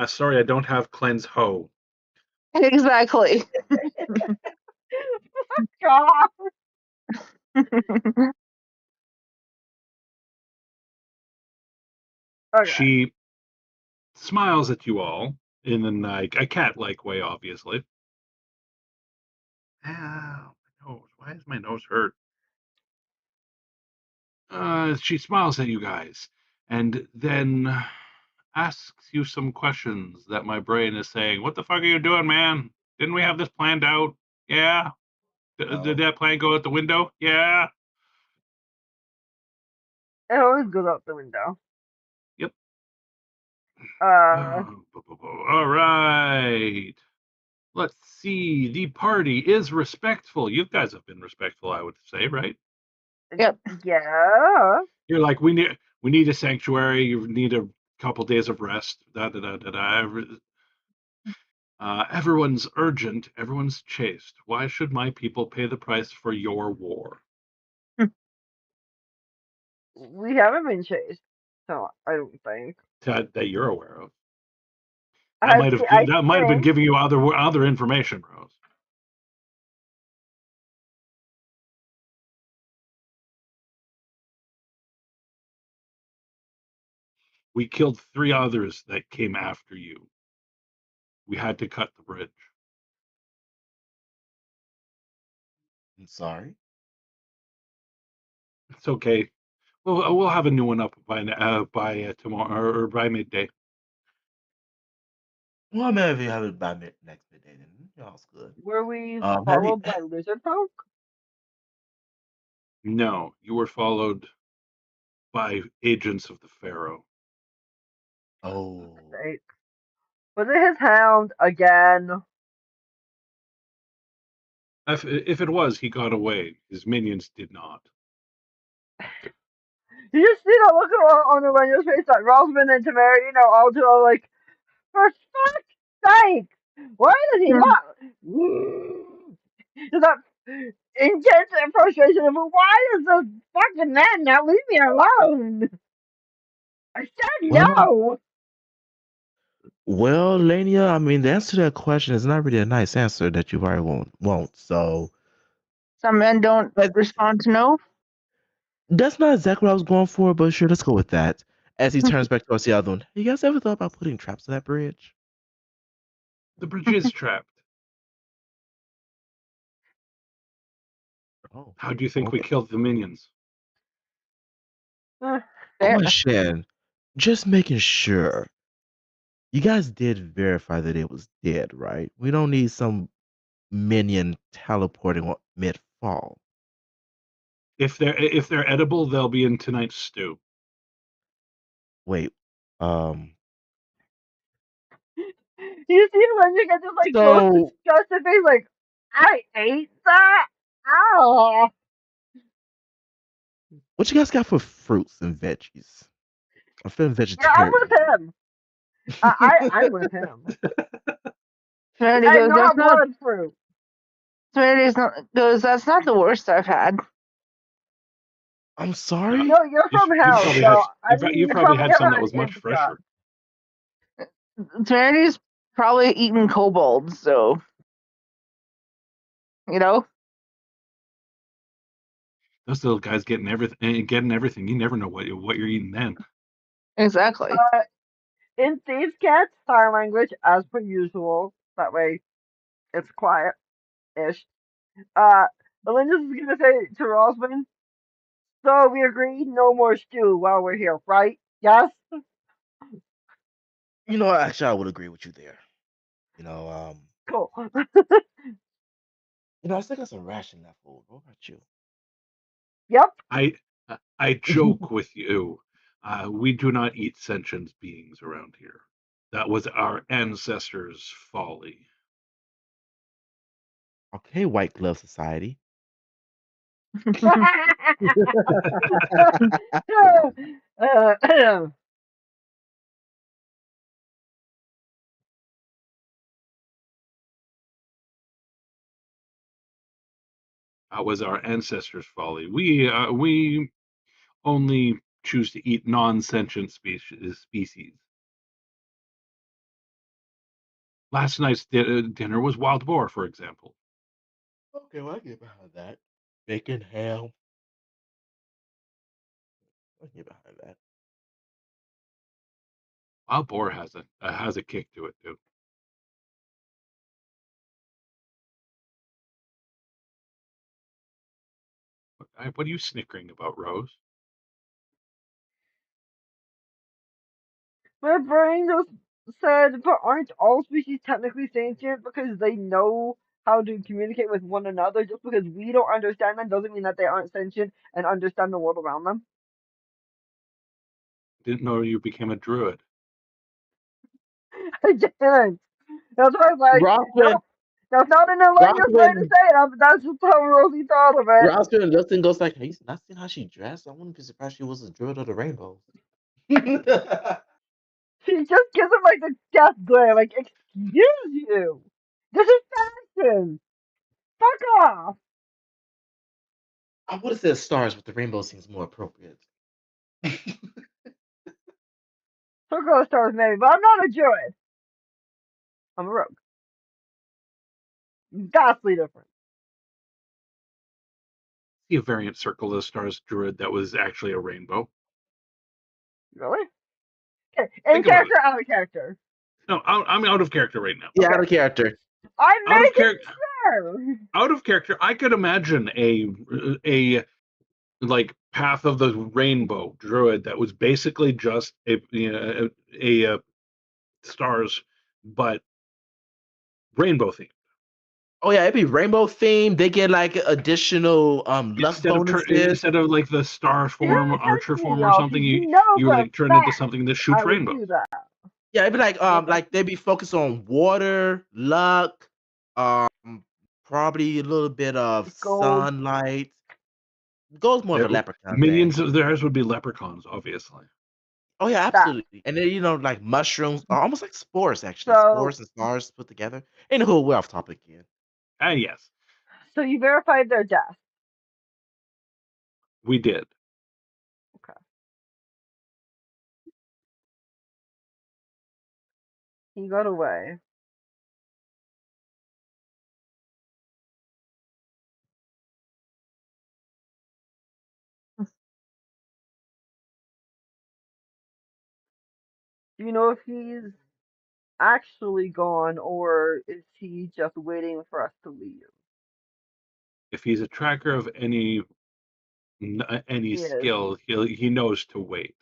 Speaker 1: Sorry, I don't have cleanse hoe.
Speaker 4: Exactly.
Speaker 2: God. Okay.
Speaker 1: She smiles at you all in a cat-like way, obviously. Ow, my nose. Why is my nose hurt? She smiles at you guys and then asks you some questions that my brain is saying, "What the fuck are you doing, man? Didn't we have this planned out? Yeah. Did
Speaker 3: No.
Speaker 1: that plan go out the window? Yeah.
Speaker 2: It always goes out the window.
Speaker 1: Yep.
Speaker 2: Uh,
Speaker 1: All right. Let's see. The party is respectful. You guys have been respectful, I would say, right?
Speaker 4: Yep.
Speaker 2: yeah.
Speaker 1: You're like, we need a sanctuary. You need a couple days of rest. Everyone's urgent. Everyone's chaste. Why should my people pay the price for your war?
Speaker 2: We haven't been chased, so I don't think.
Speaker 1: That you're aware of.
Speaker 2: I
Speaker 1: That might have been
Speaker 2: think
Speaker 1: giving you other information, Rose. We killed 3 others that came after you. We had to cut the bridge.
Speaker 3: I'm sorry.
Speaker 1: It's okay. We'll have a new one up by tomorrow or by midday.
Speaker 3: Well, maybe you have it by next midday then. Y'all's good.
Speaker 2: were we
Speaker 3: Have you?
Speaker 2: followed by lizard folk?
Speaker 1: No, you were followed by agents of the Pharaoh.
Speaker 3: Oh,
Speaker 2: Right. Was it his hound again?
Speaker 1: If it was, he got away. His minions did not.
Speaker 2: You just see that look on Elena's face that Rosalind and Tamara, all two are like, for fuck's sake! Why does he not? Just that intense frustration of why does the fucking man not leave me alone? I said
Speaker 3: well,
Speaker 2: no.
Speaker 3: well, Lania. I mean, the answer to that question is not really a nice answer that you probably won't. So
Speaker 4: Some men don't
Speaker 3: but
Speaker 4: respond to no.
Speaker 3: that's not exactly what I was going for, but sure, let's go with that. As he turns back towards the other one, you guys ever thought about putting traps on that bridge?
Speaker 1: The bridge is trapped.
Speaker 3: Oh,
Speaker 1: How do you think we
Speaker 3: okay.
Speaker 1: killed the minions?
Speaker 2: Uh,
Speaker 4: There.
Speaker 3: Question. Just making sure. You guys did verify that it was dead, right? We don't need some minion teleporting mid fall.
Speaker 1: If they're edible, they'll be in tonight's stew.
Speaker 3: Wait. Um.
Speaker 2: you see Elena get this like most
Speaker 3: So
Speaker 2: disgusted face, like, I ate that? Oh.
Speaker 3: what you guys got for fruits and veggies? I'm feeling
Speaker 2: Yeah, I'm with
Speaker 3: vegetarian.
Speaker 2: him. I'm with him.
Speaker 4: Serenity
Speaker 2: I
Speaker 4: goes, that's
Speaker 2: not
Speaker 4: not.
Speaker 2: blood fruit.
Speaker 4: Goes, that's not the worst I've had.
Speaker 3: I'm
Speaker 1: No,
Speaker 3: sorry.
Speaker 2: No, you're from hell. So I mean,
Speaker 1: you
Speaker 2: you
Speaker 1: probably
Speaker 2: probably
Speaker 1: had
Speaker 2: have
Speaker 1: some that
Speaker 2: had
Speaker 1: was much
Speaker 2: indica.
Speaker 1: fresher.
Speaker 4: Serenity's probably eaten kobolds, so you know.
Speaker 1: Those little guys getting everything. You never know what you're eating then.
Speaker 4: Exactly.
Speaker 2: In Thieves' Cat sign language, as per usual. That way, it's quiet-ish. Melinda's is gonna say to Rosalind, so we agree no more stew while we're here, right? Yes?
Speaker 3: Actually, I would agree with you there. You know,
Speaker 2: Cool.
Speaker 3: I still got some ration left food. What about you?
Speaker 2: Yep.
Speaker 1: I joke with you. We do not eat sentient beings around here. That was our ancestors' folly.
Speaker 3: Okay, White Glove Society.
Speaker 2: uh,
Speaker 1: That was our ancestors' folly. We only choose to eat non-sentient species. Last night's dinner was wild boar, for example.
Speaker 3: Okay, well, I get behind that. Bacon, ham. I get behind that.
Speaker 1: Wild boar has a kick to it too. What are you snickering about, Rose?
Speaker 2: my brain just said, but aren't all species technically sentient because they know how to communicate with one another? Just because we don't understand them doesn't mean that they aren't sentient and understand the world around them.
Speaker 1: Didn't know you became a druid.
Speaker 2: I didn't. That's why I was like,
Speaker 3: Rockman,
Speaker 2: nope. That's not an Elenia's way to
Speaker 3: Rockman,
Speaker 2: say it. That's just how Rosie thought of it.
Speaker 3: Rockman and Justin goes like, "Hey, not seen how she dressed. I wouldn't be surprised she was a druid of the rainbow."
Speaker 2: She just gives him like the death glare, like, excuse you. This is fashion. Fuck off.
Speaker 3: I would have said stars, but the rainbow seems more appropriate.
Speaker 2: Circle of stars, maybe, but I'm not a druid. I'm a rogue. Vastly different.
Speaker 1: See a variant Circle of the Stars druid that was actually a rainbow.
Speaker 2: Really? Okay. In
Speaker 1: Think about it.
Speaker 2: character, out of character.
Speaker 1: No, I'm out of character right now.
Speaker 3: Yeah,
Speaker 2: Okay.
Speaker 3: out of character.
Speaker 2: I'm
Speaker 1: Out of
Speaker 2: making
Speaker 1: character.
Speaker 2: sure.
Speaker 1: Out of character, I could imagine a like Path of the Rainbow druid that was basically just a stars, but rainbow themed.
Speaker 3: Oh yeah, it'd be rainbow themed. They get like additional luck bonuses.
Speaker 1: Instead of like the star form,
Speaker 2: You're
Speaker 1: archer
Speaker 2: testing
Speaker 1: form,
Speaker 2: me,
Speaker 1: or
Speaker 2: y'all,
Speaker 1: something,
Speaker 2: 'cause
Speaker 1: you
Speaker 2: you know
Speaker 1: you
Speaker 2: for a
Speaker 1: like turn into
Speaker 2: fact
Speaker 1: something that
Speaker 2: I
Speaker 1: shoots
Speaker 2: would
Speaker 1: rainbows.
Speaker 2: do that.
Speaker 3: Yeah, it'd be like they'd be focused on water, luck, um, probably a little bit of
Speaker 2: Gold.
Speaker 3: sunlight. Gold's more of a leprechaun thing.
Speaker 1: Minions of theirs would be leprechauns, obviously.
Speaker 3: Oh yeah,
Speaker 2: That.
Speaker 3: absolutely. And then like mushrooms, almost like spores actually.
Speaker 2: So,
Speaker 3: Spores and stars put together. Anywho, we're off topic again.
Speaker 1: Yes,
Speaker 2: so you verified their death.
Speaker 1: we did.
Speaker 2: Okay. He got away. Do you know if he's actually gone or is he just waiting for us to leave?
Speaker 1: If he's a tracker of any
Speaker 2: He is.
Speaker 1: skill, he knows to wait.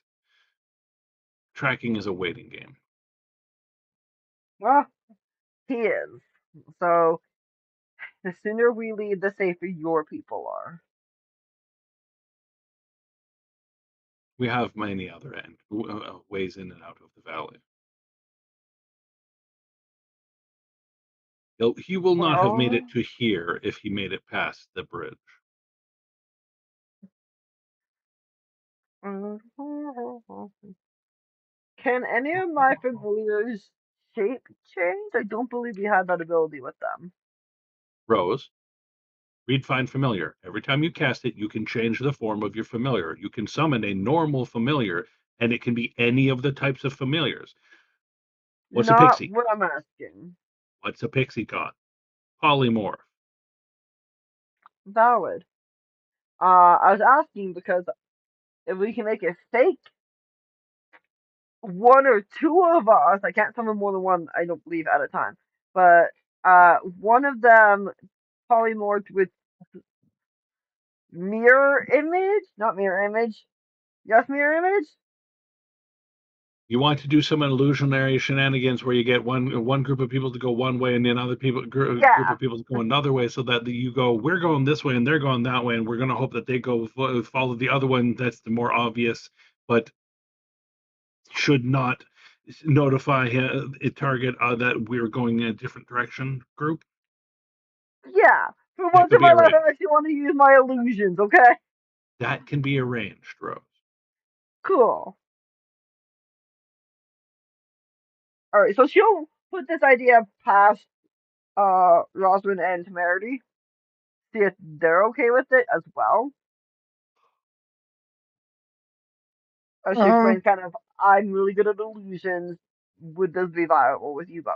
Speaker 1: Tracking is a waiting game.
Speaker 2: Well, he is. So the sooner we leave, the safer your people are.
Speaker 1: We have many other ways in and out of the valley. He will not have made it
Speaker 2: Well,
Speaker 1: to here if he made it past the bridge.
Speaker 2: can any of my familiars shape change? I don't believe we had that ability with them.
Speaker 1: Rose, read Find Familiar. Every time you cast it, you can change the form of your familiar. You can summon a normal familiar, and it can be any of the types of familiars. What's a
Speaker 2: Not
Speaker 1: pixie?
Speaker 2: what I'm asking.
Speaker 1: What's a pixie con? Polymorph.
Speaker 2: Valid. I was asking because if we can make it fake, one or two of us, I can't summon more than one, I don't believe, at a time, but one of them polymorphed with mirror image, not mirror image, yes, mirror image.
Speaker 1: You want to do some illusionary shenanigans where you get one group of people to go one way and then other group
Speaker 2: Yeah,
Speaker 1: of people to go another way, so that you go, we're going this way and they're going that way, and we're going to hope that they go follow the other one. That's the more obvious, but should not notify a target that we're going in a different direction. Group
Speaker 2: yeah. For
Speaker 1: that
Speaker 2: once
Speaker 1: could
Speaker 2: in
Speaker 1: be
Speaker 2: my life,
Speaker 1: arranged.
Speaker 2: I actually want to use my illusions. Okay,
Speaker 1: That can be arranged, Rose.
Speaker 2: cool. All right, so she'll put this idea past Roswin and Temerity, see if they're okay with it as well. She explains kind of, I'm really good at illusions. Would this be viable with you both?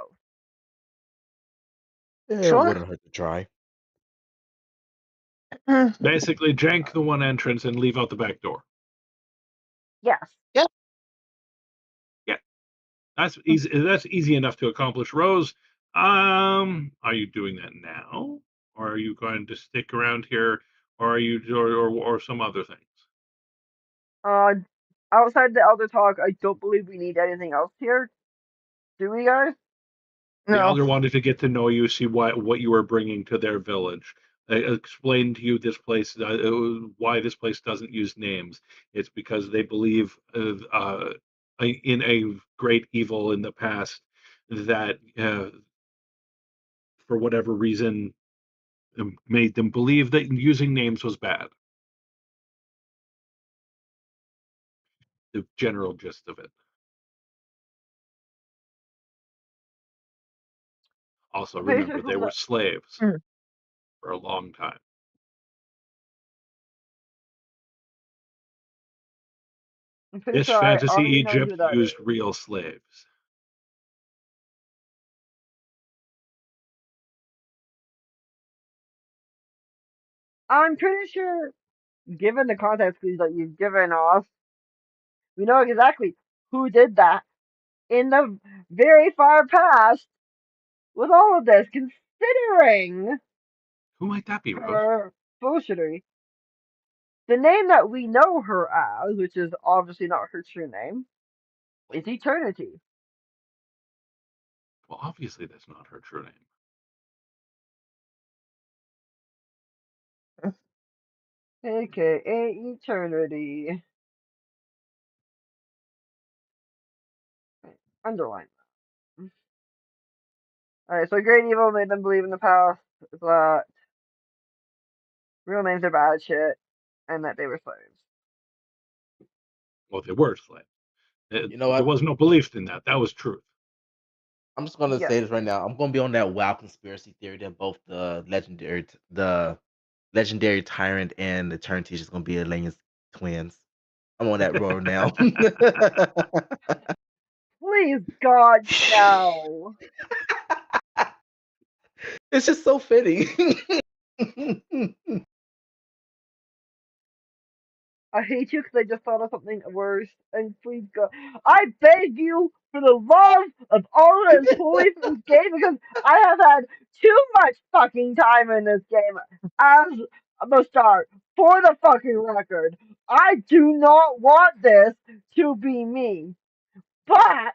Speaker 3: Yeah,
Speaker 4: Sure.
Speaker 3: wouldn't hurt to try.
Speaker 1: Basically, jank the one entrance and leave out the back door.
Speaker 2: Yes.
Speaker 1: That's easy. That's easy enough to accomplish. Rose, are you doing that now, or are you going to stick around here, or are you or some other things?
Speaker 2: Outside the Elder Talk, I don't believe we need anything else here. Do we, guys?
Speaker 1: The
Speaker 4: No.
Speaker 1: elder wanted to get to know you, see what you were bringing to their village. Explain to you this place, why this place doesn't use names. It's because they believe in a great evil in the past that, for whatever reason, made them believe that using names was bad. The general gist of it. Also,
Speaker 2: Pretty sure
Speaker 1: remember, they
Speaker 2: from
Speaker 1: were slaves
Speaker 4: Hmm.
Speaker 1: for a long time.
Speaker 2: I'm pretty
Speaker 1: This
Speaker 2: sure I
Speaker 1: fantasy
Speaker 2: already know
Speaker 1: Egypt
Speaker 2: who that
Speaker 1: used
Speaker 2: is.
Speaker 1: real slaves.
Speaker 2: I'm pretty sure, given the context clues that you've given us, we know exactly who did that in the very far past with all of this, considering
Speaker 1: Who might that be, Rose?
Speaker 2: her bullshittery. The name that we know her as, which is obviously not her true name, is Eternity.
Speaker 1: Well, obviously that's not her true name.
Speaker 2: AKA Eternity. Underline that. Alright, so Great Evil made them believe in the past that real names are bad shit and that they were slaves.
Speaker 1: Well, they were slaves.
Speaker 3: You know
Speaker 1: There
Speaker 3: what?
Speaker 1: was no belief in that. That was truth.
Speaker 3: I'm just gonna
Speaker 2: Yes.
Speaker 3: say this right now. I'm gonna be on that wild conspiracy theory that both the legendary tyrant and eternity is just gonna be Elena's twins. I'm on that road now.
Speaker 2: Please, God, no.
Speaker 3: It's just so fitting.
Speaker 2: I hate you because I just thought of something worse. And please, God, I beg you for the love of all that is holy for this game because I have had too much fucking time in this game as the start. For the fucking record, I do not want this to be me. But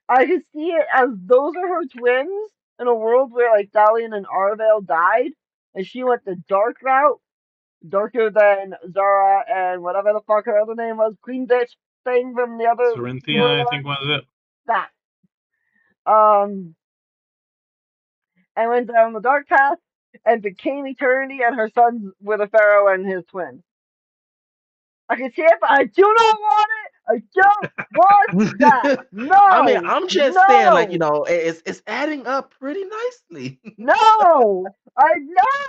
Speaker 2: I can see it as those are her twins in a world where like Dalian and Arvale died, and she went the dark route, darker than Zara and whatever the fuck her other name was, Queen Bitch thing from the other
Speaker 1: Corinthia, I
Speaker 2: storyline.
Speaker 1: think, was it?
Speaker 2: That and went down the dark path and became Eternity, and her sons were the Pharaoh and his twin. I can see it, but I do not want it. I don't want that.
Speaker 3: I mean,
Speaker 2: No,
Speaker 3: I'm just saying, like,
Speaker 2: no.
Speaker 3: it's adding up pretty nicely.
Speaker 2: No! I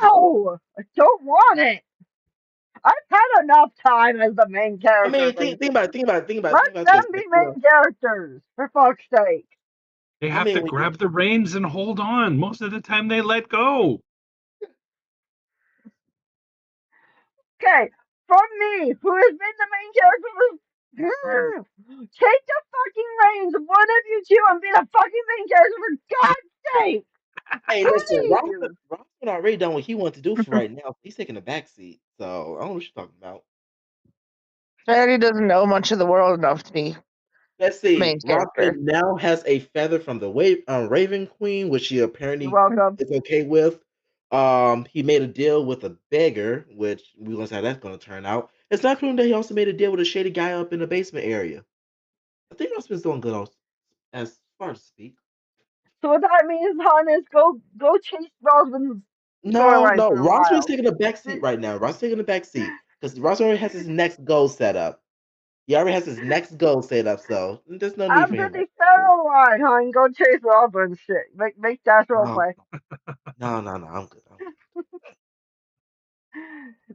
Speaker 2: know! I don't want it! I've had enough time as the main
Speaker 3: I
Speaker 2: character
Speaker 3: mean,
Speaker 2: for
Speaker 3: think about it, think about it, think about it,
Speaker 2: Let
Speaker 3: think about
Speaker 2: them
Speaker 3: this.
Speaker 2: be
Speaker 3: Like,
Speaker 2: main characters, for fuck's sake.
Speaker 1: They
Speaker 3: I
Speaker 1: have to
Speaker 3: mean, when you
Speaker 1: grab the reins and hold on. Most of the time, they let go.
Speaker 2: Okay, from me, who has been the main character take the fucking reins, one of you two, and be the fucking main character for God's sake!
Speaker 3: Hey, listen,
Speaker 2: Please!
Speaker 3: Robin already done what he wanted to do for right now. He's taking the back seat, so I don't know what you're talking about.
Speaker 4: Charity doesn't know much of the world enough to be
Speaker 3: Let's see.
Speaker 4: main character.
Speaker 3: Robin now has a feather from the Raven Queen, which she
Speaker 2: You're
Speaker 3: apparently
Speaker 2: welcome.
Speaker 3: is okay with. He made a deal with a beggar, which we're gonna see how that's gonna turn out. It's not clear that he also made a deal with a shady guy up in the basement area. I think Robin's doing good as far as speak.
Speaker 2: So what that means, hon, is go chase Rosalind's
Speaker 3: No,
Speaker 2: storyline
Speaker 3: no,
Speaker 2: for a
Speaker 3: Rossman's
Speaker 2: while.
Speaker 3: taking a back seat right now. Ross's taking a back seat because Ross already has his next goal set up. He already has his next goal set up, so there's no need for
Speaker 2: After
Speaker 3: him right
Speaker 2: the Pharaoh line, hon, go chase Rosalind shit. Make that
Speaker 3: now.
Speaker 2: roleplay.
Speaker 3: No, I'm good.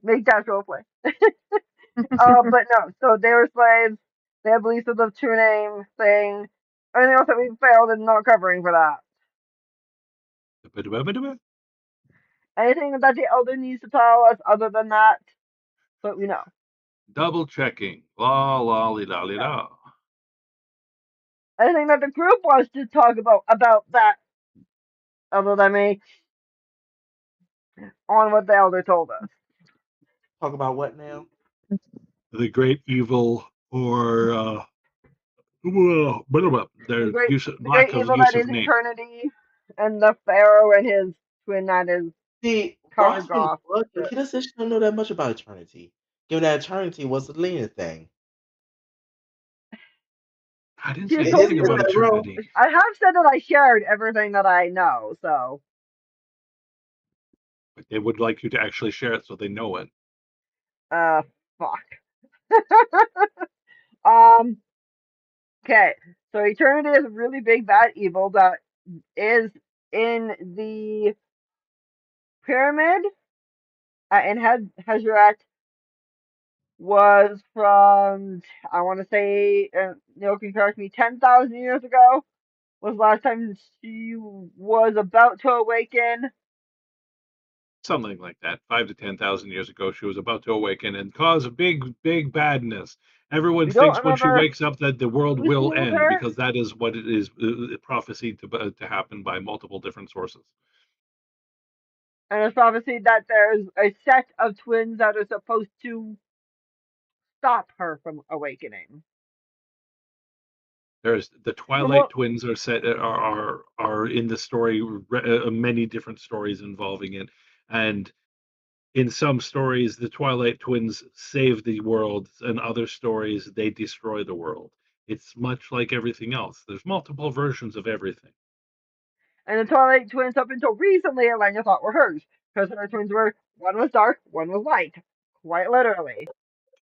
Speaker 2: Make that roleplay. But no, so they were slaves. They had beliefs of the true name thing. Anything else that we failed in not covering for that? Anything that the elder needs to tell us other than that? So we know.
Speaker 1: Double checking. La la li da li
Speaker 2: No.
Speaker 1: da.
Speaker 2: Anything that the group wants to talk about that other than me on what the elder told us.
Speaker 3: Talk about what now?
Speaker 1: The great evil, or
Speaker 2: The
Speaker 1: their
Speaker 2: great
Speaker 1: use,
Speaker 2: the great
Speaker 1: lack of
Speaker 2: evil that
Speaker 1: use of
Speaker 2: is
Speaker 1: name.
Speaker 2: eternity and the Pharaoh and his twin that is
Speaker 3: See, Rossman
Speaker 2: Kargoth.
Speaker 3: was, but he doesn't know that much about eternity. Given that eternity was the Lena thing.
Speaker 1: I didn't
Speaker 2: She
Speaker 1: say
Speaker 2: told
Speaker 1: anything
Speaker 2: you
Speaker 3: Is
Speaker 1: about
Speaker 3: that wrong?
Speaker 1: eternity,
Speaker 2: I have said that I shared everything that I know, so
Speaker 1: but they would like you to actually share it so they know it.
Speaker 2: fuck. Um okay. So eternity is a really big bad evil that is in the pyramid in Hezret was from, I want to say, Neil can correct me, 10,000 years ago was the last time she was about to awaken.
Speaker 1: Something like that. 5 to 10,000 years ago, she was about to awaken and cause big badness. Everyone
Speaker 2: We don't
Speaker 1: thinks when she
Speaker 2: remember
Speaker 1: wakes up that the world
Speaker 2: who
Speaker 1: will
Speaker 2: slew
Speaker 1: end
Speaker 2: her,
Speaker 1: because that is what it is prophesied to happen by multiple different sources.
Speaker 2: and it's prophesied that there's a set of twins that are supposed to stop her from awakening.
Speaker 1: There's the
Speaker 2: From
Speaker 1: Twilight
Speaker 2: what
Speaker 1: twins are in the story, many different stories involving it, and in some stories the Twilight twins save the world, and other stories they destroy the world. It's much like everything else. There's multiple versions of everything.
Speaker 2: and the Twilight twins up until recently Elena thought were hers. Because her twins were, one was dark, one was light. Quite literally.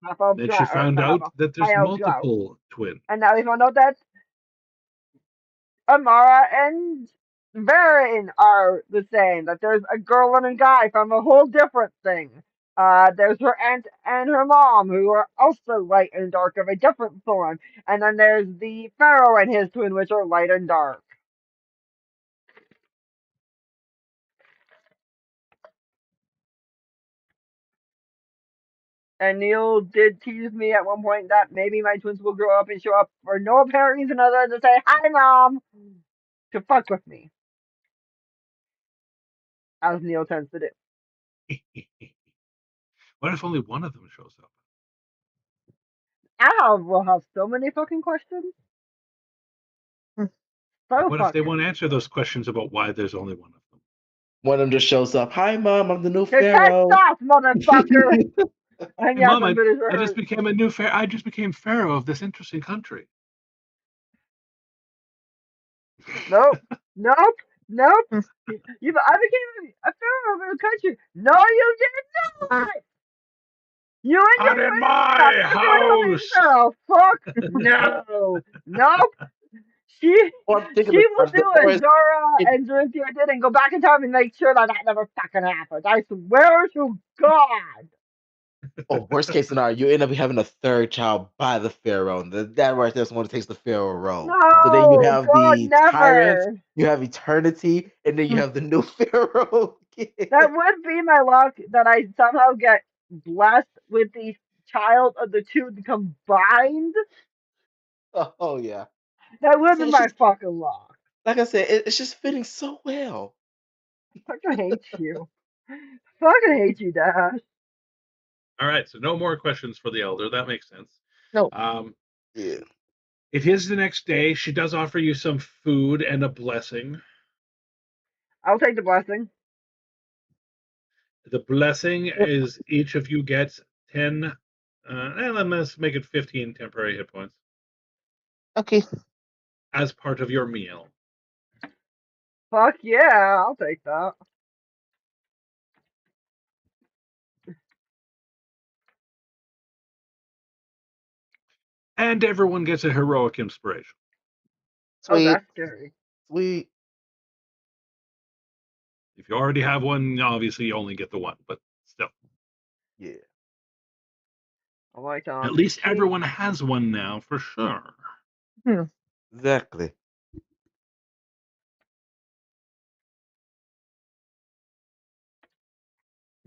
Speaker 2: Half elf
Speaker 1: Then she
Speaker 2: drow,
Speaker 1: found
Speaker 2: half
Speaker 1: out
Speaker 2: a
Speaker 1: that
Speaker 2: high
Speaker 1: there's
Speaker 2: elf drow.
Speaker 1: multiple twins.
Speaker 2: And now we found out that Amara and Varen are the same. That there's a girl and a guy from a whole different thing. There's her aunt and her mom, who are also light and dark of a different form. And then there's the Pharaoh and his twin, which are light and dark. And Neil did tease me at one point that maybe my twins will grow up and show up for no apparent reason other than to say, "Hi, Mom!" to fuck with me, as Neil tends to do.
Speaker 1: What if only one of them shows up?
Speaker 2: Will have so many fucking questions. So
Speaker 1: What if they
Speaker 2: fucking
Speaker 1: won't answer those questions about why there's only one of them?
Speaker 3: One of them just shows up. Hi, Mom. I'm the new
Speaker 2: to test
Speaker 3: Pharaoh.
Speaker 2: us, motherfucker. And
Speaker 1: Hey,
Speaker 2: yes,
Speaker 1: Mom,
Speaker 2: I'm British
Speaker 1: I just
Speaker 2: rehearsed.
Speaker 1: became I just became pharaoh of this interesting country.
Speaker 2: Nope, nope, nope.
Speaker 4: Hmm.
Speaker 2: I became a pharaoh of a country. No, you did not. You and
Speaker 1: Not
Speaker 2: your
Speaker 1: in
Speaker 2: twin sister
Speaker 1: my
Speaker 2: are doing something
Speaker 1: house.
Speaker 2: pharaoh. Fuck no, nope. She
Speaker 3: Well, I'm thinking
Speaker 2: she will
Speaker 3: the
Speaker 2: do as
Speaker 3: forest.
Speaker 2: Zora and Dorinthia did and go back in time and make sure that never fucking happens. I swear to God.
Speaker 3: Oh, worst case scenario, you end up having a third child by the Pharaoh. And that right there is one that takes the Pharaoh role. So then you
Speaker 2: No,
Speaker 3: have
Speaker 2: God,
Speaker 3: the tyrant,
Speaker 2: never.
Speaker 3: you have eternity, and then you have the new Pharaoh.
Speaker 2: That would be my luck that I somehow get blessed with the child of the two combined.
Speaker 3: Oh yeah.
Speaker 2: That would
Speaker 3: So
Speaker 2: be
Speaker 3: it's
Speaker 2: my
Speaker 3: just
Speaker 2: fucking luck.
Speaker 3: like I said, it's just fitting so well.
Speaker 2: Fucking hate you. Fucking hate you, Dash.
Speaker 1: All right, so no more questions for the elder. That makes sense.
Speaker 4: No.
Speaker 1: Um,
Speaker 3: Yeah.
Speaker 1: it is the next day. She does offer you some food and a blessing.
Speaker 2: I'll take the blessing.
Speaker 1: The blessing
Speaker 4: Yep.
Speaker 1: is each of you gets 10, and let's make it 15 temporary hit points
Speaker 4: Okay.
Speaker 1: as part of your meal.
Speaker 2: Fuck yeah, I'll take that.
Speaker 1: And everyone gets a heroic inspiration.
Speaker 2: Oh,
Speaker 4: Sweet.
Speaker 2: that's scary.
Speaker 3: Sweet.
Speaker 1: If you already have one, obviously you only get the one, but still.
Speaker 3: Yeah.
Speaker 2: I like
Speaker 1: At
Speaker 2: on
Speaker 1: least
Speaker 2: sweet.
Speaker 1: everyone has one now, for sure.
Speaker 4: Hmm.
Speaker 3: Exactly.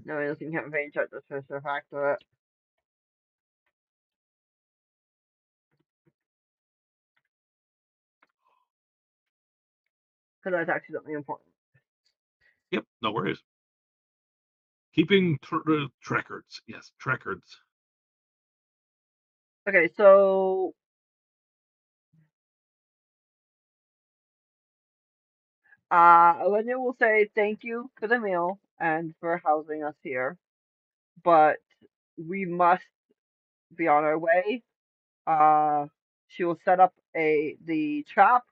Speaker 2: No, he doesn't have any check this for the fact of it. Because that's actually something important.
Speaker 1: Yep, no worries. Keeping records. Yes, records.
Speaker 2: Okay, so Olivia will say thank you for the meal and for housing us here, but we must be on our way. She will set up the trap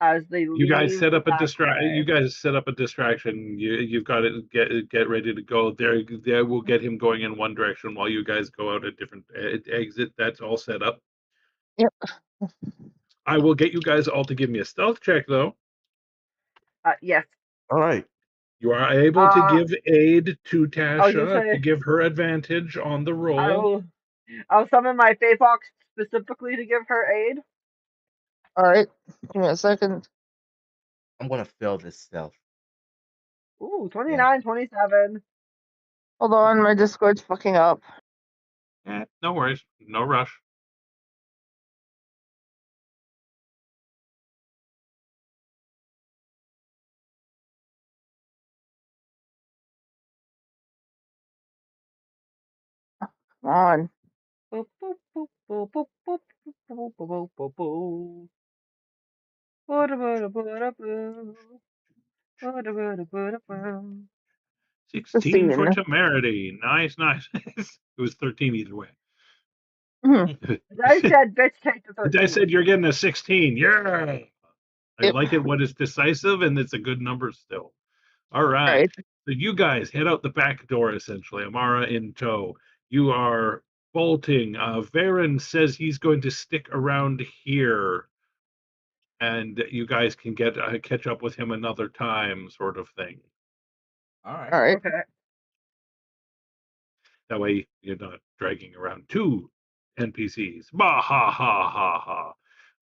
Speaker 2: as they
Speaker 1: You guys
Speaker 2: leave
Speaker 1: set up a
Speaker 2: that
Speaker 1: You
Speaker 2: day.
Speaker 1: guys set up a distraction. You've got to get ready to go. There will get him going in one direction while you guys go out a different exit. That's all set up.
Speaker 4: Yep.
Speaker 1: I will get you guys all to give me a stealth check though.
Speaker 2: Yes.
Speaker 3: All right.
Speaker 1: You are able to give aid to
Speaker 2: I was just
Speaker 1: Tasha to
Speaker 2: saying,
Speaker 1: give her advantage on the roll.
Speaker 2: I'll summon my Fae Fox specifically to give her aid.
Speaker 4: All right. Give me a second.
Speaker 3: I'm gonna fill this stuff.
Speaker 2: Ooh, 29, 27.
Speaker 4: Hold on, my Discord's fucking up.
Speaker 1: No worries. No rush.
Speaker 4: Come on.
Speaker 2: Boop, boop, boop, boop, boop, boop, boop, boop, boop, boop, boop. Ba-da-ba-da-ba-da-boo. Ba-da-ba-da-ba-da-boo.
Speaker 1: 16 for
Speaker 4: 16.
Speaker 1: temerity. Nice, nice. It was 13 either way.
Speaker 4: Mhm.
Speaker 2: I said, bitch, take the
Speaker 1: The dice
Speaker 2: 13.
Speaker 1: said you're getting a 16. Yeah. I
Speaker 4: Yep.
Speaker 1: like it when it's decisive and it's a good number still. All
Speaker 4: All
Speaker 1: right.
Speaker 4: right.
Speaker 1: So you guys head out the back door, essentially. Amara in tow. You are bolting. Varen says he's going to stick around here, and you guys can get catch up with him another time, sort of thing.
Speaker 3: All right.
Speaker 4: All right.
Speaker 2: Okay.
Speaker 1: That way you're not dragging around two NPCs. Bah ha ha ha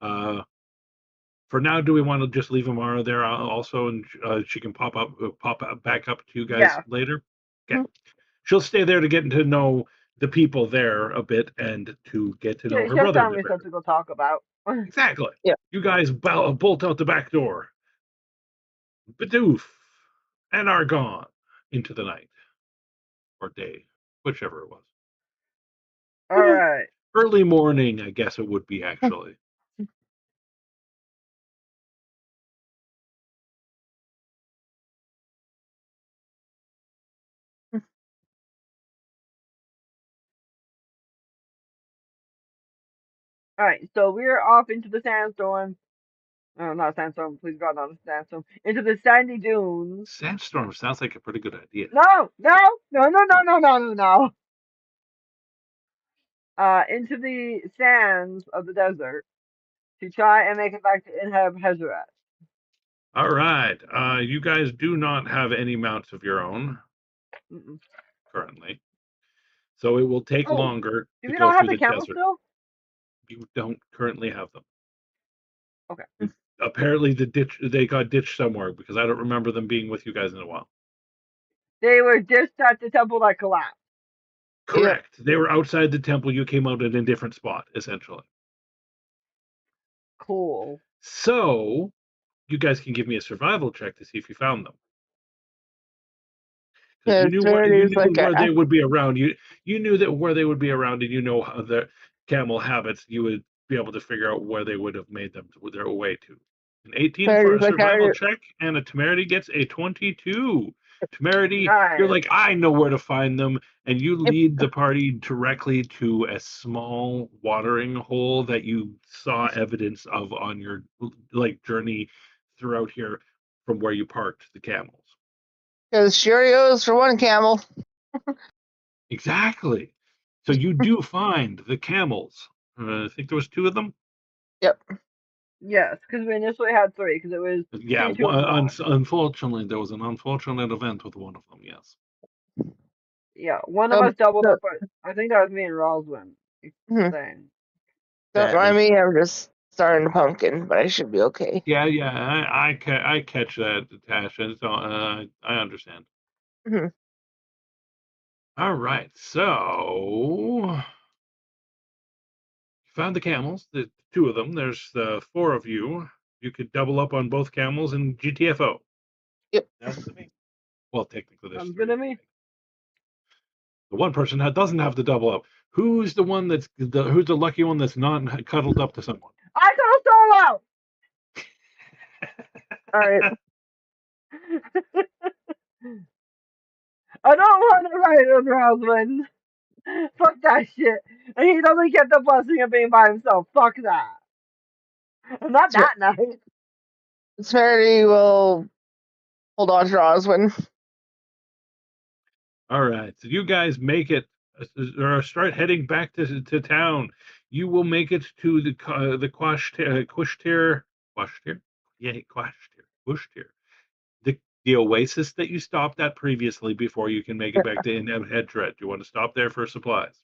Speaker 1: ha. For now, do we want to just leave Amara there also, and she can pop back up to you guys
Speaker 2: Yeah.
Speaker 1: later? Okay.
Speaker 4: Mhm.
Speaker 1: She'll stay there to get to know the people there a bit and to get to know
Speaker 2: She
Speaker 1: her
Speaker 2: has
Speaker 1: brother a
Speaker 2: found
Speaker 1: bit
Speaker 2: me
Speaker 1: better.
Speaker 2: something to go talk about.
Speaker 1: Exactly.
Speaker 4: Yeah.
Speaker 1: You guys bolt out the back door. Bidoof and are gone into the night or day, whichever it was.
Speaker 2: All right.
Speaker 1: Early morning, I guess it would be actually.
Speaker 2: All right. So we're off into the sandstorm. Oh, not sandstorm. Please God, not a sandstorm. Into the sandy dunes.
Speaker 1: Sandstorm sounds like a pretty good idea.
Speaker 2: No, no, no, no, no, no, no, no, no. Into the sands of the desert to try and make it back to Inhab Hezrat.
Speaker 1: All right. You guys do not have any mounts of your own
Speaker 2: Mm-mm.
Speaker 1: currently. So it will take
Speaker 2: Oh,
Speaker 1: longer
Speaker 2: do
Speaker 1: to
Speaker 2: we
Speaker 1: go
Speaker 2: not have
Speaker 1: through
Speaker 2: the
Speaker 1: the
Speaker 2: camel
Speaker 1: desert.
Speaker 2: still?
Speaker 1: You don't currently have them.
Speaker 2: Okay.
Speaker 1: Apparently they got ditched somewhere because I don't remember them being with you guys in a while.
Speaker 2: They were just at the temple that collapsed.
Speaker 1: Correct. They were outside the temple. You came out at a different spot, essentially.
Speaker 2: Cool.
Speaker 1: So you guys can give me a survival check to see if you found them. Because
Speaker 4: Yeah,
Speaker 1: you
Speaker 4: Verity's
Speaker 1: knew
Speaker 4: like,
Speaker 1: where they would be around. You knew that where they would be around, and you know how the camel habits. You would be able to figure out where they would have made them their way to. An 18 for
Speaker 4: Verity's
Speaker 1: a
Speaker 4: like,
Speaker 1: survival check, and a temerity gets a 22. Temerity, you're
Speaker 2: Nice.
Speaker 1: like, I know where to find them, and you
Speaker 4: Yep.
Speaker 1: lead the party directly to a small watering hole that you saw evidence of on your journey throughout here from where you parked the camels.
Speaker 4: because she already owes for one camel.
Speaker 1: Exactly. So you do find the camels. I think there was two of them.
Speaker 4: Yep.
Speaker 2: Yes, because we initially had three, because it was
Speaker 1: Yeah.
Speaker 2: two, and one.
Speaker 1: Unfortunately, there was an unfortunate event with one of them. Yes.
Speaker 2: Yeah, one of
Speaker 4: So,
Speaker 2: us doubled
Speaker 4: so,
Speaker 2: up, but I think that was me and Roswin.
Speaker 4: mhm.
Speaker 2: Thing.
Speaker 4: Don't mind
Speaker 3: Sadly.
Speaker 4: me. I'm just starting a pumpkin, but I should be okay.
Speaker 1: Yeah. Yeah. I catch that, Tasha. So I understand.
Speaker 4: Mhm.
Speaker 1: All right. So you found the camels. The two of them. There's the four of you. You could double up on both camels in GTFO.
Speaker 4: Yep.
Speaker 3: That's to me.
Speaker 1: Well, technically, there's
Speaker 2: Sounds good
Speaker 1: three
Speaker 2: to
Speaker 1: of you.
Speaker 2: me.
Speaker 1: The one person that doesn't have to double up. Who's the one who's the lucky one that's not cuddled up to someone?
Speaker 2: I go
Speaker 4: All right.
Speaker 2: solo! I don't want to ride with Roswin. Fuck that shit. And he doesn't get the blessing of being by himself. Fuck that. Not that night.
Speaker 4: Verity will hold on to Oswin.
Speaker 1: All right, so you guys make it or start heading back to town. You will make it to the Quashtir, yeah, Quashtir. the oasis that you stopped at previously before you can make it back to Edred. Do you want to stop there for supplies?